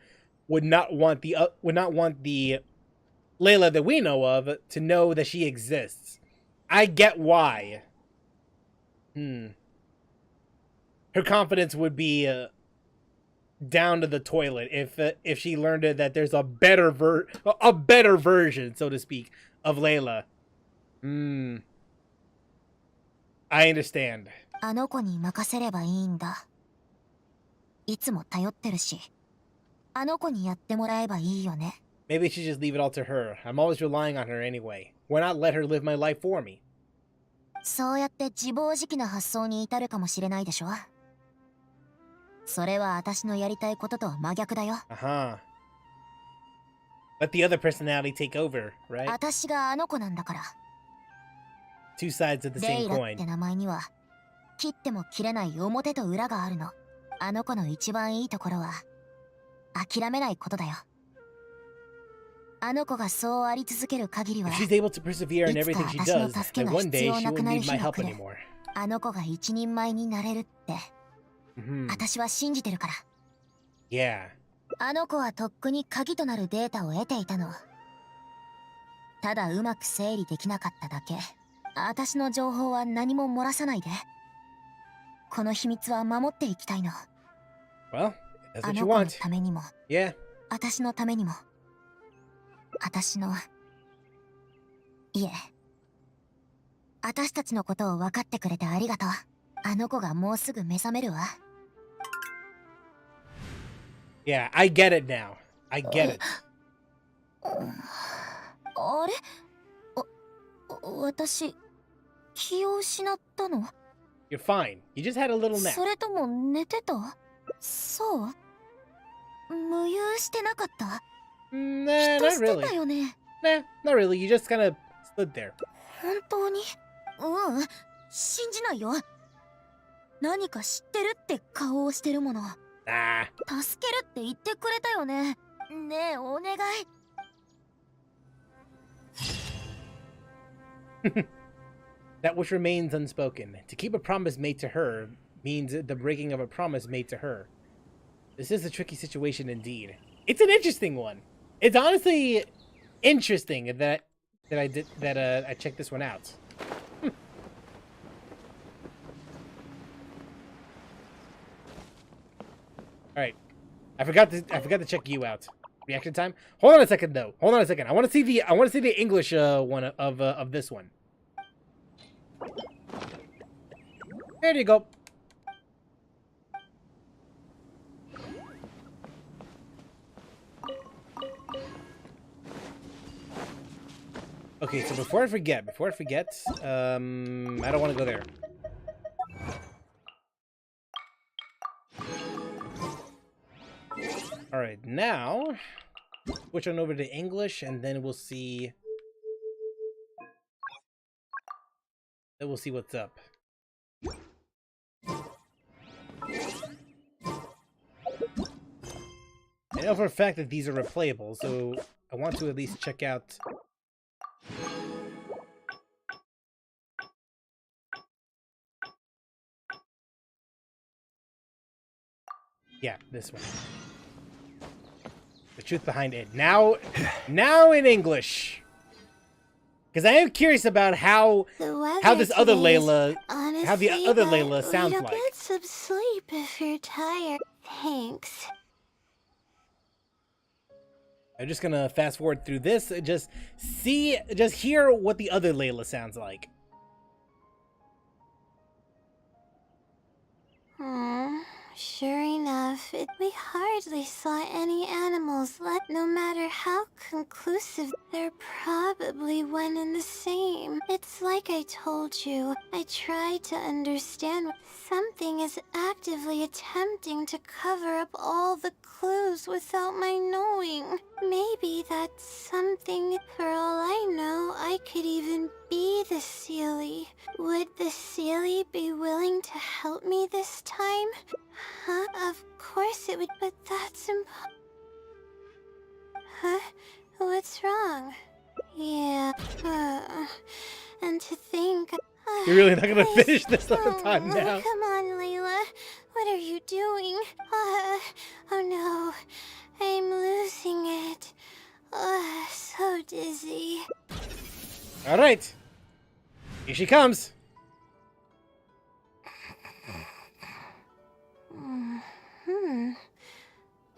would not want the Layla that we know of to know that she exists. I get why. Her confidence would be down to the toilet if she learned that there's a better version, so to speak, of Layla. I understand. あの子に任せればいいんだ。いつも頼ってるし、あの子にやってもらえばいいよね。 Maybe I should just leave it all to her. I'm always relying on her anyway. Why not let her live my life for me? そうやって自暴自棄な発想に至るかもしれないでしょ。それは私のやりたいこととは真逆だよ。Uh-huh. Let the other personality take over, right? 私があの子なんだから。Two sides of the レ same イラっ coin. て名前には、切っても切れない表と裏があるの。あの子の一番いいところは、諦めないことだよ。あの子がそうあり続ける限りは、 If she's able to persevere in everything she does, then one day she won't need my help anymore. あの子が一人前になれるって、私は信じてるから。Yeah. あの子はとっくに鍵となるデータを得ていたの。ただうまく整理できなかっただけ。私の情報は何も漏らさないで。この秘密は守っていきたいの。 Well, that's あ what の you 子の want. ためにも、 Yeah. 私のためにも。私の、いえ。私たちのことを分かってくれてありがとう。あの子がもうすぐ目覚めるわ。Yeah, I get it now. I get it. あれ？私、気を失ったの？ You're fine. You just had a little nap. それとも寝てた？そう？無遊してなかった？ Nah, きっと not して really. たよね。 Nah, not really. You just kind of stood there. 本当に？信じないよ。何か知ってるって顔をしてるもの。 Nah. 助けるって言ってくれたよね。ねえ、お願い。That which remains unspoken. To keep a promise made to her means the breaking of a promise made to her. This is a tricky situation indeed. It's an interesting one. It's honestly interesting that I checked this one out. All right, I forgot to check you out. Reaction time. Hold on a second though. Hold on a second. I want to see the English one of this one. There you go. Okay, so before I forget, I don't want to go there. All right, now switch on over to English, and then we'll see. Then we'll see what's up. I know for a fact that these are replayable, so I want to at least check out. Yeah, this one. The truth behind it. Now in English. Because I am curious about how this other Layla, honestly, how the other Layla sounds you'll like. get some sleep if you're tired. Thanks. I'm just gonna fast forward through this. Just hear what the other Layla sounds like. Sure enough, we hardly saw any animals left. No matter how conclusive, they're probably one and the same. It's like I told you. I tried to understand. Something is actively attempting to cover up all the clues without my knowing. Maybe that's something. For all I know, I could even be the Sealy. Would the Sealy be willing to help me this time? Huh? Of course it would, but that's Huh? What's wrong? Yeah. And to think... You're really not gonna finish this on time now. Come on, Layla. What are you doing? Oh no. I'm losing it. So dizzy. Alright. Here she comes.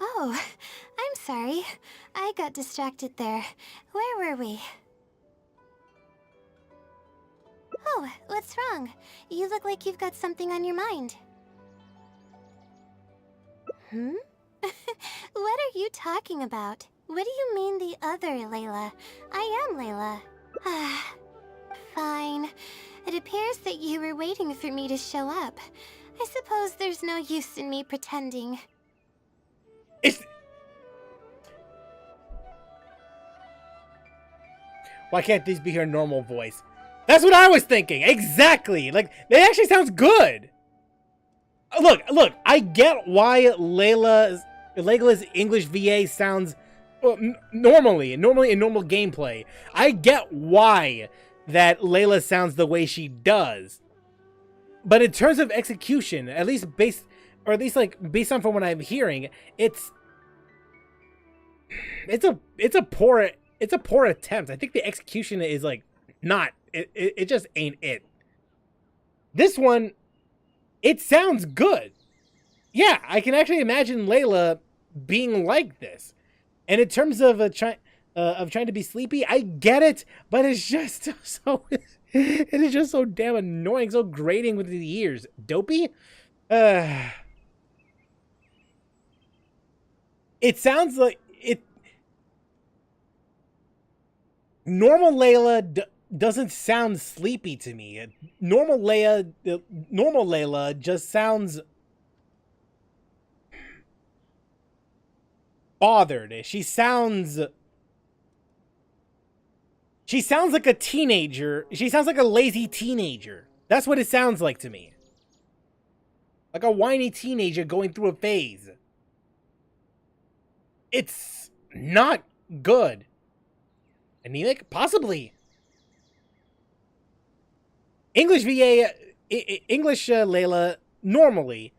Oh, I'm sorry. I got distracted there. Where were we? Oh, what's wrong? You look like you've got something on your mind. What are you talking about? What do you mean the other Layla? I am Layla. Fine. It appears that you were waiting for me to show up. I suppose there's no use in me pretending. Why can't this be her normal voice? That's what I was thinking. Exactly. Like, it actually sounds good. Look. I get why Layla's English VA sounds normally in normal gameplay. I get why that Layla sounds the way she does. But in terms of execution, at least based on from what I'm hearing, it's a poor attempt. I think the execution is like not. It just ain't it. This one, it sounds good. Yeah, I can actually imagine Layla being like this. And in terms of trying to be sleepy, I get it, but it's just so it is just so damn annoying, so grating with the ears. Dopey? It sounds like it. Normal Layla doesn't sound sleepy to me. Normal Layla just sounds bothered. She sounds like a teenager. She sounds like a lazy teenager. That's what it sounds like to me. Like a whiny teenager going through a phase. It's not good. Anemic? Possibly. English VA, English Layla, normally,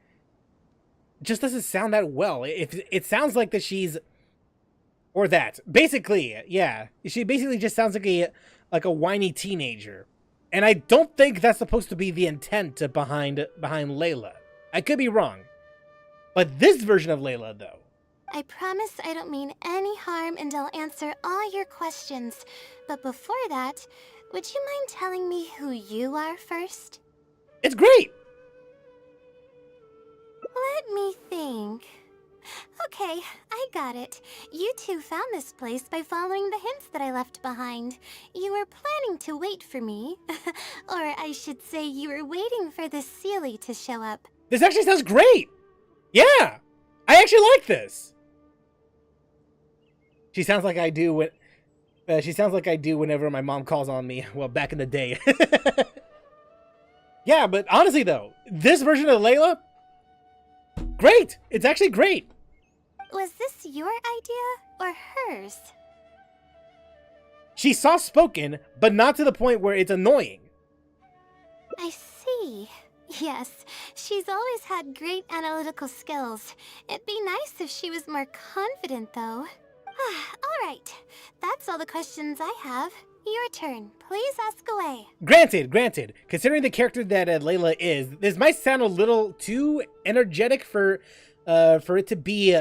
just doesn't sound that well. It sounds like that she's, or that. Basically, yeah. She basically just sounds like a whiny teenager. And I don't think that's supposed to be the intent behind Layla. I could be wrong. But this version of Layla, though. I promise I don't mean any harm and I'll answer all your questions. But before that, would you mind telling me who you are first? It's great! Let me think. Okay, I got it. You two found this place by following the hints that I left behind. You were planning to wait for me. Or I should say you were waiting for the Sealy to show up. This actually sounds great. Yeah, I actually like this. She sounds like I do when. She sounds like I do whenever my mom calls on me. Well, back in the day. Yeah, but honestly though, this version of Layla, great. It's actually great. Was this your idea or hers? She's soft-spoken, but not to the point where it's annoying. I see. Yes, she's always had great analytical skills. It'd be nice if she was more confident, though. Alright, that's all the questions I have. Your turn. Please ask away. Granted. Considering the character that Layla is, this might sound a little too energetic for it to be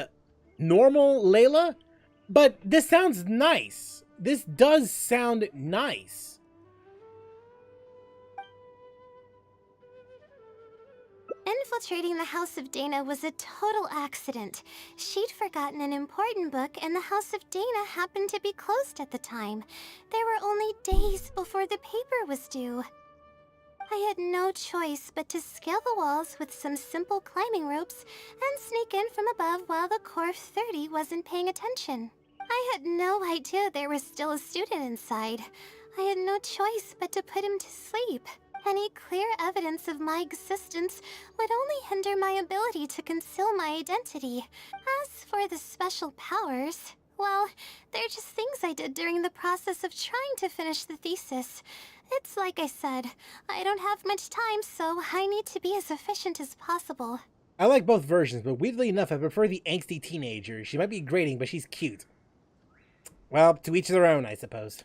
normal Layla, but this sounds nice. This does sound nice. Infiltrating the House of Dana was a total accident. She'd forgotten an important book, and the House of Dana happened to be closed at the time. There were only days before the paper was due. I had no choice but to scale the walls with some simple climbing ropes and sneak in from above while the Core 30 wasn't paying attention. I had no idea there was still a student inside. I had no choice but to put him to sleep. Any clear evidence of my existence would only hinder my ability to conceal my identity. As for the special powers, well, they're just things I did during the process of trying to finish the thesis. It's like I said, I don't have much time, so I need to be as efficient as possible. I like both versions, but weirdly enough, I prefer the angsty teenager. She might be grating, but she's cute. Well, to each their own, I suppose.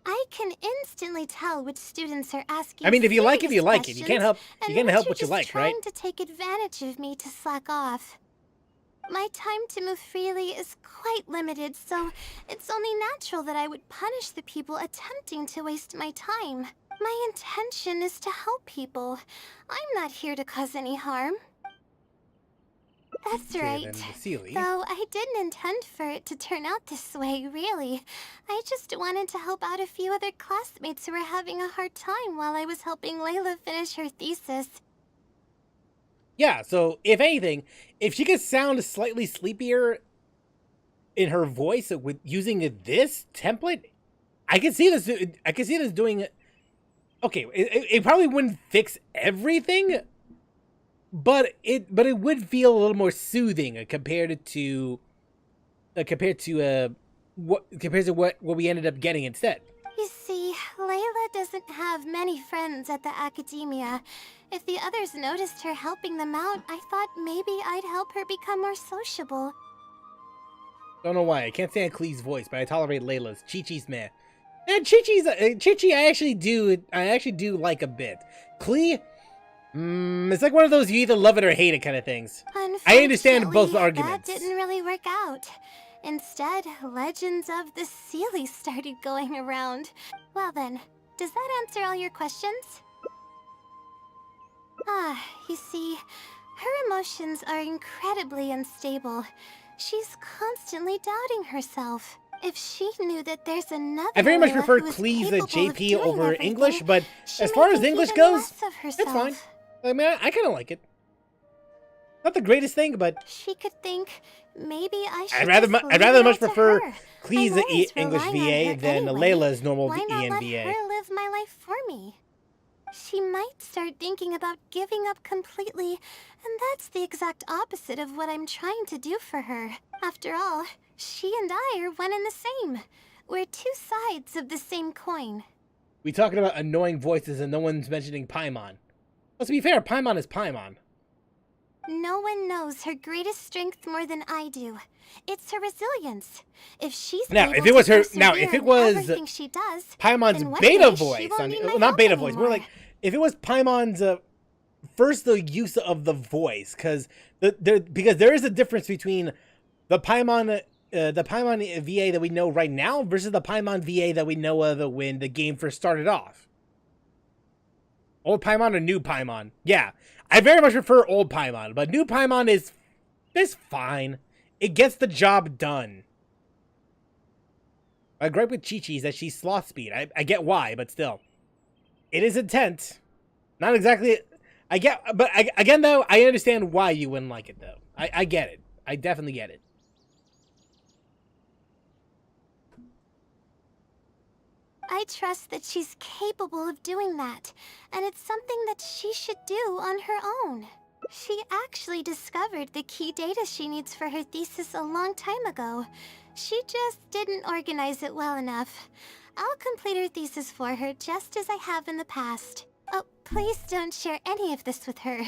I can instantly tell which students are asking. I mean, if you like it, serious you like it. You can't help. questions, You can't help and what you which are like, just right? trying to take advantage of me to slack off. My time to move freely is quite limited, so it's only natural that I would punish the people attempting to waste my time. My intention is to help people. I'm not here to cause any harm. That's Okay, right. then the Sealy. Though I didn't intend for it to turn out this way, really. I just wanted to help out a few other classmates who were having a hard time while I was helping Layla finish her thesis. Yeah, so if anything, if she could sound slightly sleepier in her voice with using this template, I could see this. I could see this doing. Okay, it probably wouldn't fix everything, but it would feel a little more soothing compared to what we ended up getting instead. You see, Layla doesn't have many friends at the academia. If the others noticed her helping them out, I thought maybe I'd help her become more sociable. Don't know why. I can't stand Klee's voice, but I tolerate Layla's. Chi-Chi's meh. And Chi-Chi I actually do like a bit. Klee, it's like one of those you either love it or hate it kind of things. I understand both arguments. That didn't really work out. Instead, legends of the Sealy started going around. Well then, does that answer all your questions? You see, her emotions are incredibly unstable. She's constantly doubting herself. If she knew that there's another I very much Layla prefer who is Klee's capable of JP doing over everything, English, but she as may far as think English even goes, less of it's herself. fine. I mean, I kind of like it. Not the greatest thing, but She could think maybe I should I'd rather just much leave it all to prefer her. Klee's I'm always English relying on VA her than anyway. Layla's normal Why not let ENVA. her live my life for me? She might start thinking about giving up completely, and that's the exact opposite of what I'm trying to do for her. After all, she and I are one and the same. We're two sides of the same coin. We talking about annoying voices and no one's mentioning Paimon. Well, to be fair, Paimon is Paimon. No one knows her greatest strength more than I do. It's her resilience. If she's Now, able if it was to her, persevere now if it in was everything she does, Paimon's then one beta day she voice, won't need my not help beta voice, more anymore. like if it was Paimon's first the use of the voice, because there is a difference between the Paimon VA that we know right now versus the Paimon VA that we know of when the game first started off. Old Paimon or new Paimon? Yeah, I very much prefer old Paimon, but new Paimon is fine. It gets the job done. My gripe with Chi-Chi is that she's sloth speed. I get why, but still. It is intent. Not exactly... again, though, I understand why you wouldn't like it, though. I get it. I definitely get it. I trust that she's capable of doing that, and it's something that she should do on her own. She actually discovered the key data she needs for her thesis a long time ago. She just didn't organize it well enough. I'll complete her thesis for her just as I have in the past. Oh, please don't share any of this with her.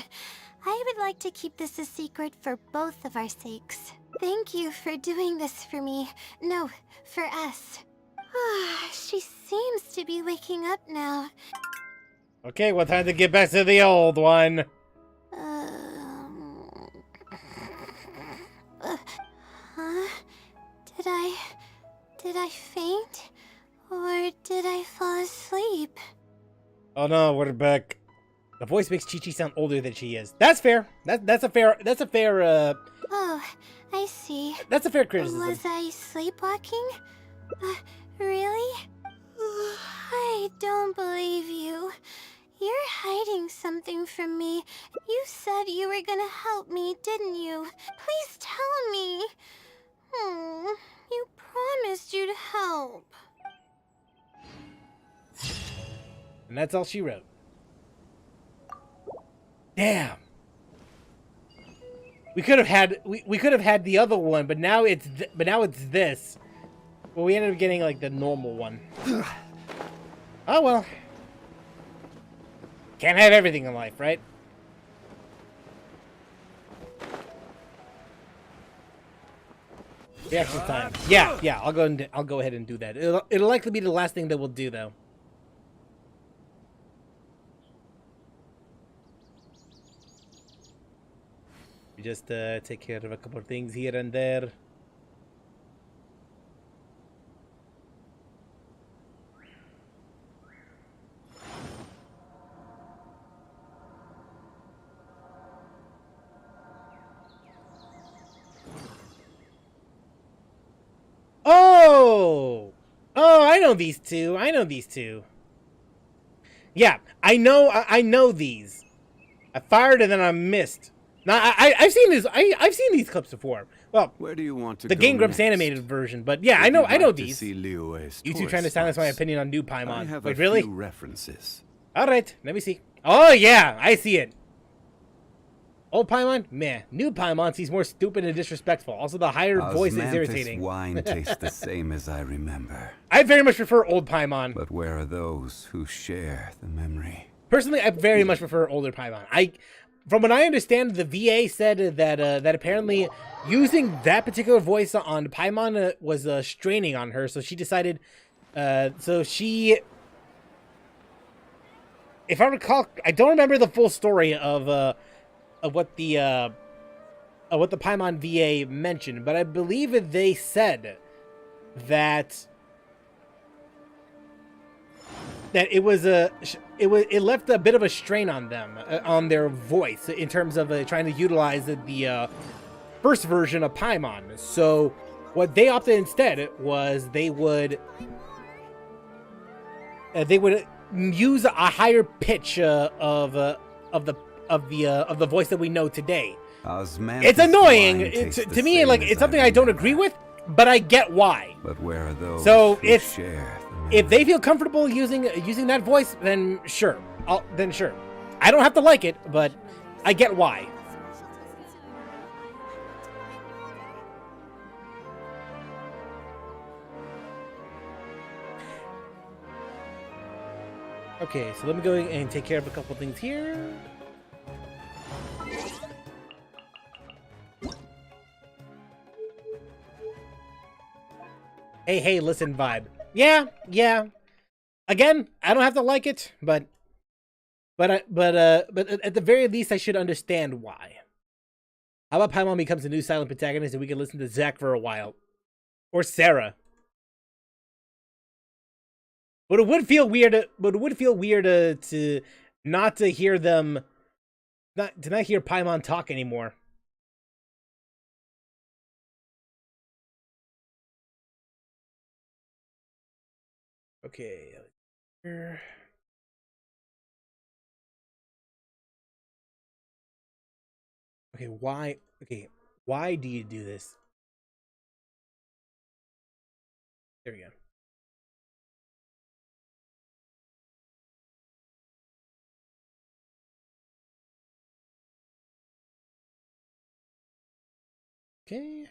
I would like to keep this a secret for both of our sakes. Thank you for doing this for me. No, for us. She seems to be waking up now. Okay, well, time to get back to the old one. Huh? Did I faint? Or did I fall asleep? Oh no, we're back. The voice makes Chi-Chi sound older than she is. That's fair. That's a fair Oh, I see. that's a fair criticism. Was I sleepwalking? Really? I don't believe you. You're hiding something from me. You said you were gonna help me, didn't you? Please tell me. You promised you'd help. And that's all she wrote. Damn. We could have had the other one, but now it's this. Well, we ended up getting like the normal one. Oh well. Can't have everything in life, right? Reaction time. Yeah. I'll go ahead and do that. It'll likely be the last thing that we'll do, though. We just take care of a couple of things here and there. Oh, I know these two. Yeah, I know these. I fired and then I missed. Now I've seen this. I've seen these clips before. Well, where do you want to the go Game Grumps next? animated version, but yeah, Would I you know like to these. see Liyue's You two tourist trying to silence my spots? opinion on new I Paimon. have Wait, a really? few references. All right, let me see. Oh yeah, I see it. Old Paimon, meh. New Paimon seems more stupid and disrespectful. Also, the higher voice is irritating. Wine tastes the same as I remember. I very much prefer old Paimon. But where are those who share the memory? Personally, I very much prefer older Paimon. From what I understand, the VA said that apparently using that particular voice on Paimon was straining on her, so she decided. If I recall, I don't remember the full story of what the Paimon VA mentioned, but I believe that they said that it left a bit of a strain on them, on their voice, in terms of trying to utilize the first version of Paimon. So what they opted instead was they would use a higher pitch of the voice that we know today. It's annoying to me. Like, it's something I don't agree with, but I get why. But where are those? So who share the memory? if they feel comfortable using that voice, then sure. Sure. I don't have to like it, but I get why. Okay, so let me go and take care of a couple things here. Hey, listen vibe. Yeah. Again, I don't have to like it, but at the very least, I should understand why. How about Paimon becomes a new silent protagonist and we can listen to Zack for a while? Or Sarah. But it would feel weird. To not not hear Paimon talk anymore. Okay. Here. Okay, why? Okay, why do you do this? There we go. Okay.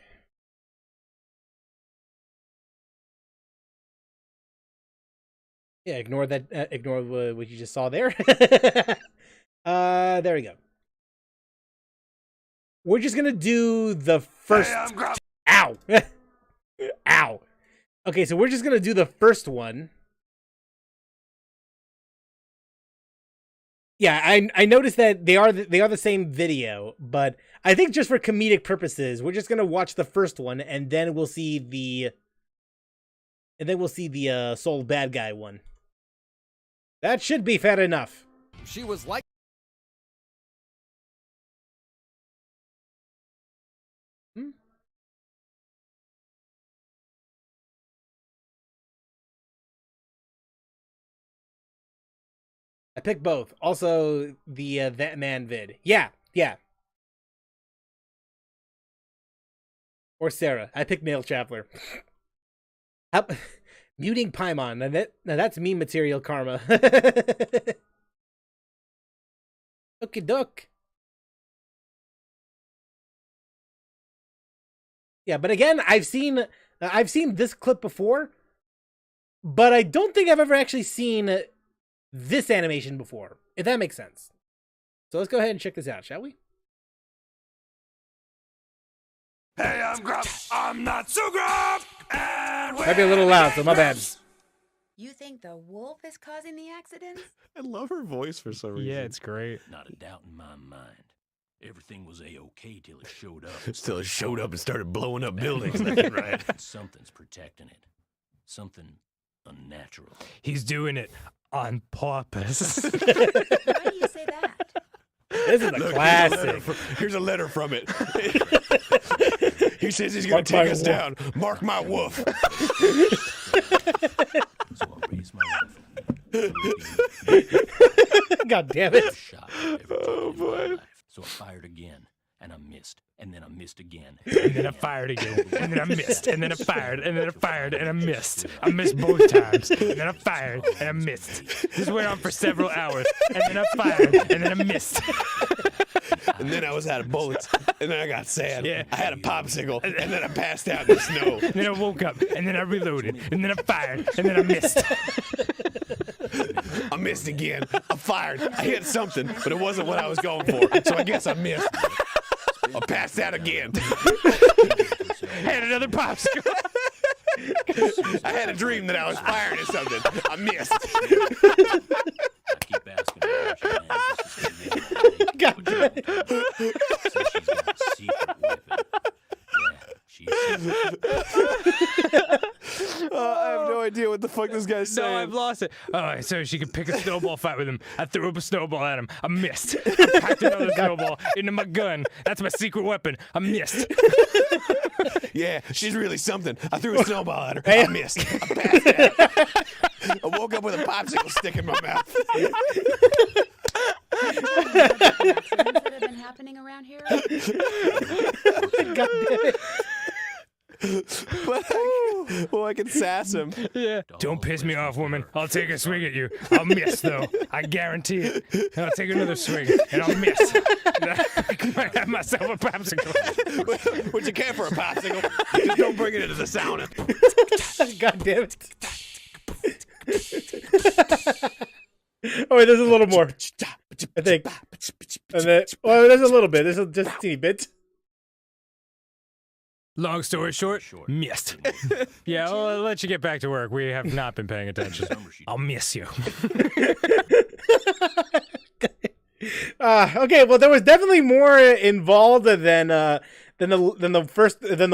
Yeah, ignore that. Ignore what you just saw there. There we go. We're just gonna do the first. Hey, ow! Ow! Okay, so we're just gonna do the first one. Yeah, I noticed that they are the same video, but I think just for comedic purposes, we're just gonna watch the first one, and then we'll see the Soul Bad Guy one. That should be fair enough. She was like. I picked both. Also, the That Man vid. Yeah. Or Sarah. I picked Male Chapler. Muting Paimon. Now that's meme material karma. Okie doke. Yeah, but again, I've seen this clip before, but I don't think I've ever actually seen this animation before, if that makes sense. So let's go ahead and check this out, shall we? Hey, I'm Gruff. I'm not so Gruff. And Might be a little loud, so my bad. You think the wolf is causing the accidents? I love her voice for some reason. Yeah, it's great. Not a doubt in my mind. Everything was a-okay till it showed up. Still, it showed up and started blowing up buildings. Right? Something's protecting it. Something unnatural. He's doing it on purpose. Why do you say that? This is a classic. Here's a letter from it. He says he's going to take us down. Mark my woof. So I raised my rifle. God damn it. Shot oh, boy. So I fired again, and I missed. And then I missed again. And then I fired again. And then I missed. And then I fired. And then I fired. And I missed. I missed both times. And then I fired. And I missed. This went on for several hours. And then I fired. And then I missed. And then I was out of bullets. And then I got sad. Yeah. I had a popsicle. And then I passed out in the snow. And then I woke up. And then I reloaded. And then I fired. And then I missed. I missed again. I fired. I hit something, but it wasn't what I was going for. So I guess I missed. I passed out again. Had another popsicle. I had a dream that I was firing at something. I missed. I keep asking her God damn it. Says she's got a secret weapon. Yeah, I have no idea what the fuck this guy's saying. No, I've lost it. All right, so she could pick a snowball fight with him. I threw up a snowball at him. I missed. I packed another snowball into my gun. That's my secret weapon. I missed. Yeah, she's really something. I threw a snowball at her. I missed. I passed out. I woke up with a popsicle stick in my mouth. Accidents that have been happening around here? God damn it. But I can sass him. Yeah. Don't piss me off, woman. I'll take a swing at you. I'll miss, though. I guarantee it. And I'll take another swing, and I'll miss. I might have myself a popsicle. What you care for a popsicle? Just don't bring it into the sauna. God damn it. Oh, wait, there's a little more. I think. And then, well, there's a little bit. There's just a teeny bit. Long story short, missed. Yeah, I'll let you get back to work. We have not been paying attention. I'll miss you. Okay, well, there was definitely more involved than the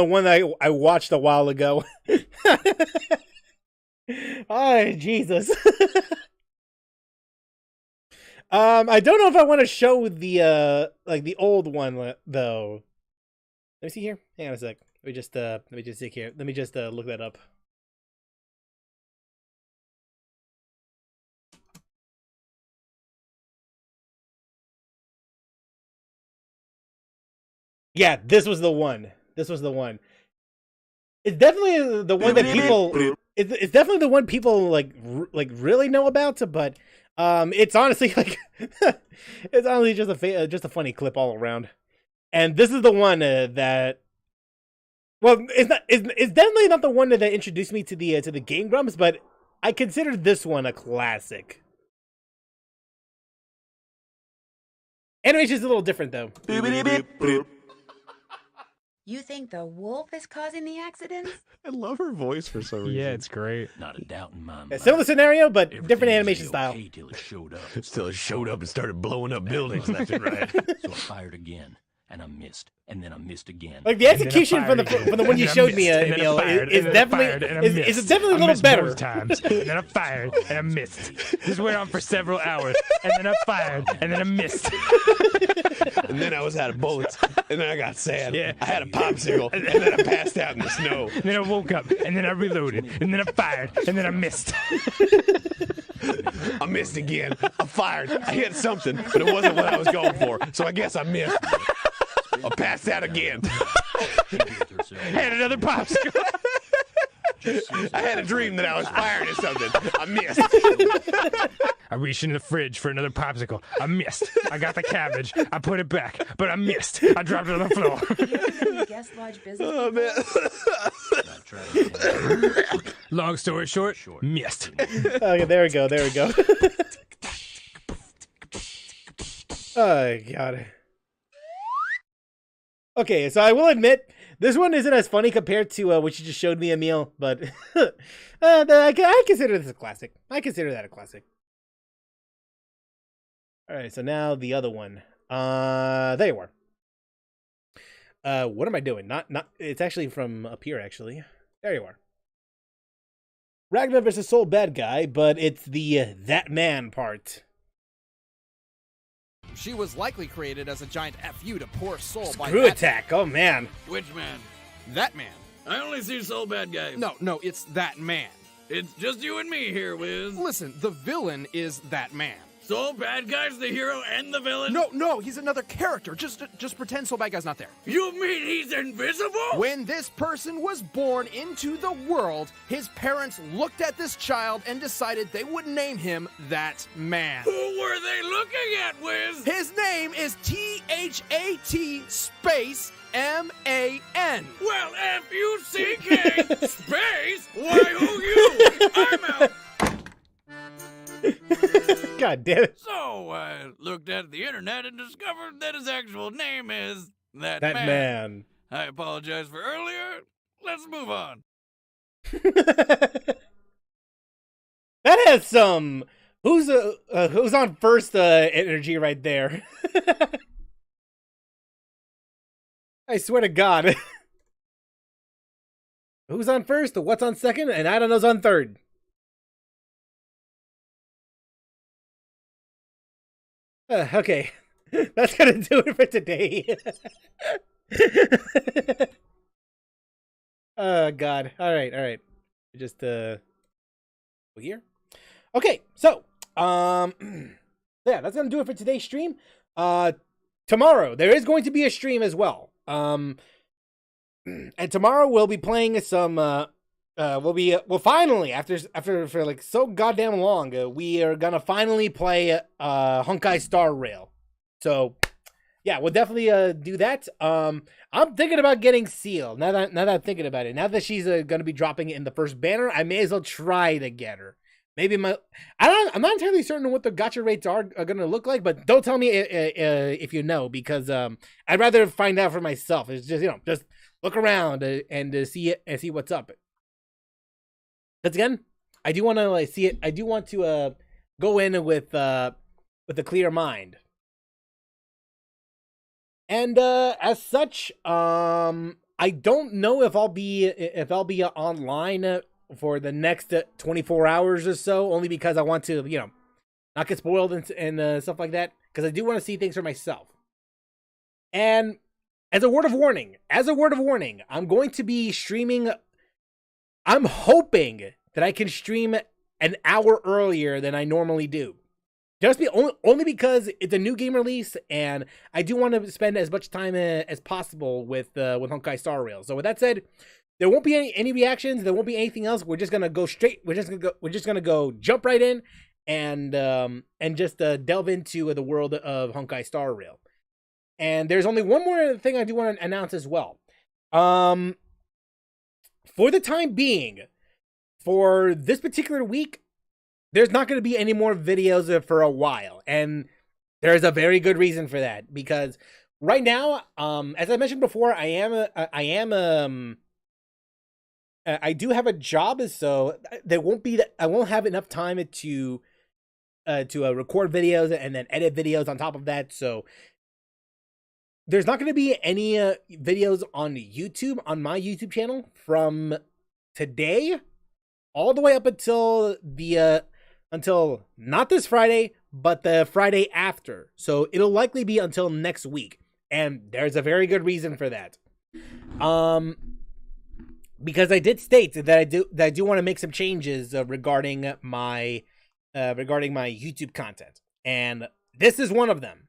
one I watched a while ago. Oh, Jesus. I don't know if I want to show the like the old one though. Let me see here. Hang on a sec. Let me just stick here. Let me just look that up. Yeah, this was the one. This was the one. It's definitely the one that people. It's definitely the one people like really know about. But it's honestly like it's honestly just a funny clip all around. And this is the one that. Well, it's definitely not the one that introduced me to the Game Grumps, but I consider this one a classic. Animation's a little different though. You think the wolf is causing the accidents? I love her voice for some reason. Yeah, it's great. Not a doubt in my mind. Yeah, similar scenario, but Everything different was animation okay style. Till it showed up. Still showed up and started blowing up buildings left and right. So I fired again, and I missed, and then I missed again. Like the execution from the one you showed me, Emil, is definitely a little better. Both times, and then I fired and I missed. This went on for several hours, and then I fired and then I missed. And then I was out of bullets, and then I got sad. Yeah. I had a popsicle, and then I passed out in the snow. And then I woke up, and then I reloaded, and then I fired, and then I missed. I missed again. I fired. I hit something, but it wasn't what I was going for. So I guess I missed. I passed out again. I had another popsicle. I had a dream that I was firing at something. I missed. I reached in the fridge for another popsicle. I missed. I got the cabbage. I put it back, but I missed. I dropped it on the floor. Guest lodge business. Oh, man. Long story short, missed. Okay, there we go. There we go. Oh, God. Okay, so I will admit, this one isn't as funny compared to what you just showed me, Emil, but I consider this a classic. I consider that a classic. All right, so now the other one. There you are. What am I doing? Not. It's actually from up here. Actually, there you are. Ragnar versus Soul Bad Guy, but it's the that man part. She was likely created as a giant FU to poor Soul by Screw attack. Oh man. Which man? That man. I only see Soul Bad Guy. No, it's that man. It's just you and me here, Wiz. Listen, the villain is that man. Soul Bad Guy's the hero and the villain? No, he's another character. Just pretend Soul Bad Guy's not there. You mean he's invisible? When this person was born into the world, his parents looked at this child and decided they would name him that man. Who were they looking at, Wiz? His name is THAT space MAN. Well, F-U-C-K space? Why, who you? I'm out. God damn it. So I looked at the internet and discovered that his actual name is that man. I apologize for earlier. Let's move on. That has some who's on first energy right there. I swear to God. Who's on first? What's on second? And I don't know's on third. Okay, that's gonna do it for today. Oh God! All right. Just here. Okay, so yeah, that's gonna do it for today's stream. Tomorrow there is going to be a stream as well. And tomorrow we'll be playing some. We'll finally after for like so goddamn long, we are gonna finally play Honkai Star Rail. So yeah, we'll definitely do that. I'm thinking about getting Seal. Now that I'm thinking about it, now that she's gonna be dropping it in the first banner, I may as well try to get her. Maybe I'm not entirely certain what the gacha rates are gonna look like, but don't tell me if you know, because I'd rather find out for myself. It's just just look around and see what's up. Because again, I do want to see it. I do want to go in with a clear mind. And as such, I don't know if I'll be online for the next 24 hours or so. Only because I want to not get spoiled and stuff like that, because I do want to see things for myself. And as a word of warning, I'm going to be streaming. I'm hoping that I can stream an hour earlier than I normally do. Just only because it's a new game release, and I do want to spend as much time as possible with Honkai Star Rail. So with that said, there won't be any reactions. There won't be anything else. We're just gonna go straight. We're just gonna go jump right in and just delve into the world of Honkai Star Rail. And there's only one more thing I do want to announce as well. For the time being, for this particular week, there's not going to be any more videos for a while, and there's a very good reason for that, because right now, as I mentioned before, I do have a job, so I won't have enough time to record videos and then edit videos on top of that. So there's not going to be any videos on YouTube, on my YouTube channel, from today all the way up until until not this Friday, but the Friday after. So it'll likely be until next week, and there's a very good reason for that. Because I did state that I do want to make some changes regarding my YouTube content, and this is one of them.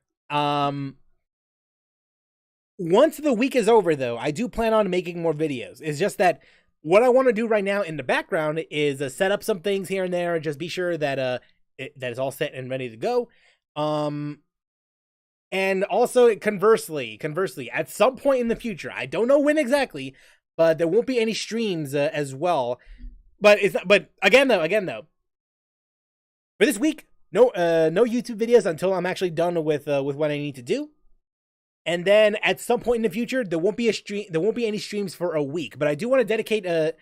Once the week is over, though, I do plan on making more videos. It's just that what I want to do right now in the background is set up some things here and there, and just be sure that that is all set and ready to go. And also, conversely, at some point in the future, I don't know when exactly, but there won't be any streams as well. But again though, for this week, no YouTube videos until I'm actually done with what I need to do. And then at some point in the future, there won't be any streams for a week. But I do want to dedicate But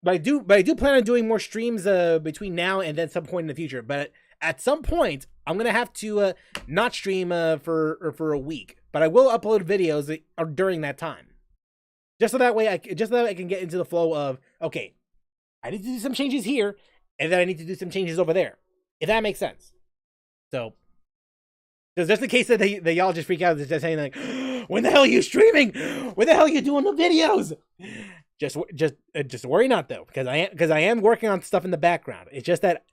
I do plan on doing more streams between now and then some point in the future. But at some point, I'm gonna have to not stream for a week. But I will upload videos during that time, just so that way I can get into the flow of, okay, I need to do some changes here, and then I need to do some changes over there, if that makes sense. So, just in case that y'all just freak out, just saying like, when the hell are you streaming? When the hell are you doing the videos? Just worry not, though, because I am working on stuff in the background. It's just that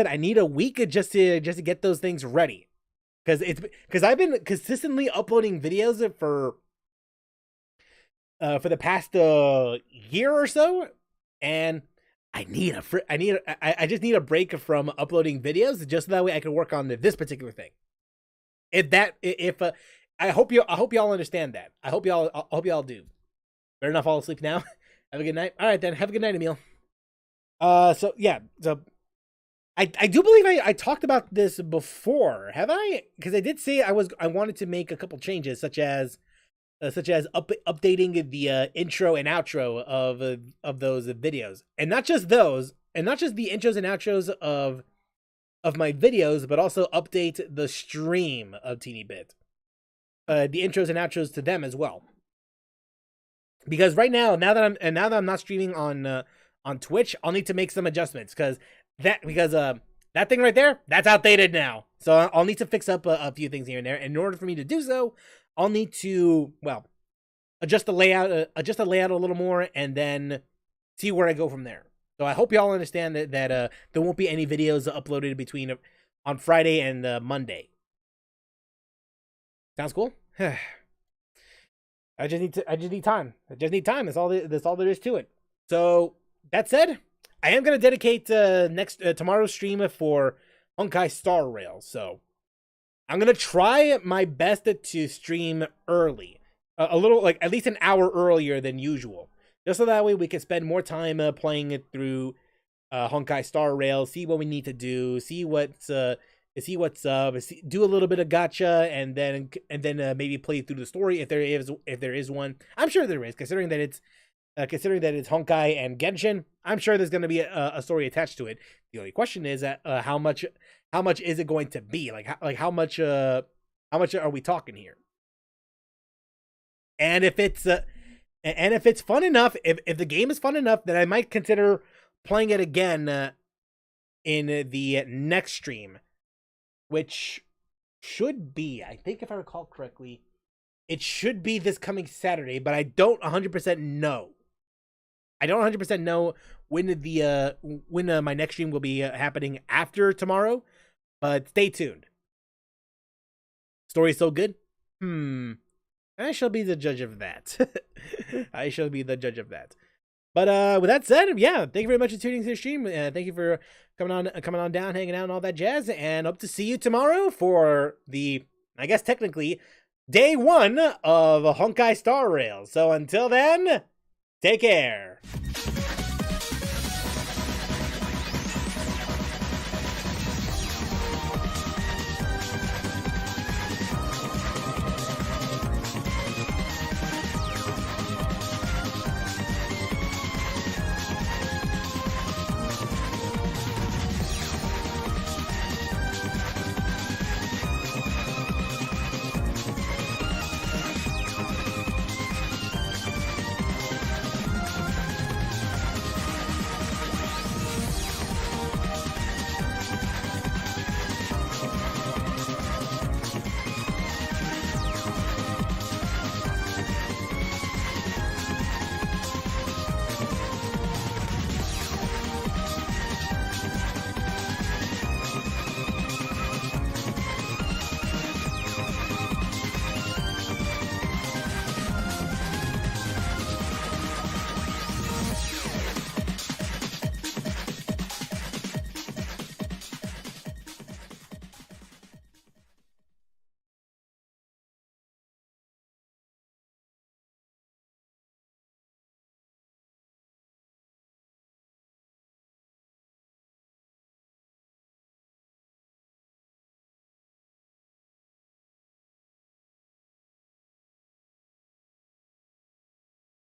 I need a week just to get those things ready, because I've been consistently uploading videos for the past year or so, and I just need a break from uploading videos, just so that way I can work on this particular thing. I hope y'all understand that. I hope y'all do. Better not fall asleep now. Have a good night. All right, then. Have a good night, Emil. So yeah. So I do believe I talked about this before. Have I? Because I did say I wanted to make a couple changes, such as updating the intro and outro of those videos, and not just those, and not just the intros and outros of my videos, but also update the stream of Teeny Bit, the intros and outros to them as well. Because right now that I'm not streaming on Twitch, I'll need to make some adjustments, because that thing right there, that's outdated now. So I'll need to fix up a few things here and there. And in order for me to do so, I'll need to, adjust the layout a little more, and then see where I go from there. So I hope y'all understand that there won't be any videos uploaded on Friday and Monday. Sounds cool? I just need time. That's all there is to it. So that said, I am gonna dedicate tomorrow's stream for Honkai Star Rail. So I'm gonna try my best to stream early, a little, like at least an hour earlier than usual, just so that way we can spend more time playing it through Honkai Star Rail, see what we need to do, see what's up, do a little bit of gacha, and then maybe play through the story if there is one. I'm sure there is, considering that it's Honkai and Genshin. I'm sure there's going to be a story attached to it. The only question is how much is it going to be? Like how much are we talking here? And if it's And if it's fun enough, if the game is fun enough, then I might consider playing it again in the next stream, which should be, I think if I recall correctly, it should be this coming Saturday, but I don't 100% know. I don't 100% know when my next stream will be happening after tomorrow, but stay tuned. Story's so good. I shall be the judge of that. I shall be the judge of that. But with that said, yeah, thank you very much for tuning to the stream. Thank you for coming on down, hanging out, and all that jazz. And hope to see you tomorrow for the, I guess technically, day 1 of Honkai Star Rail. So until then, take care.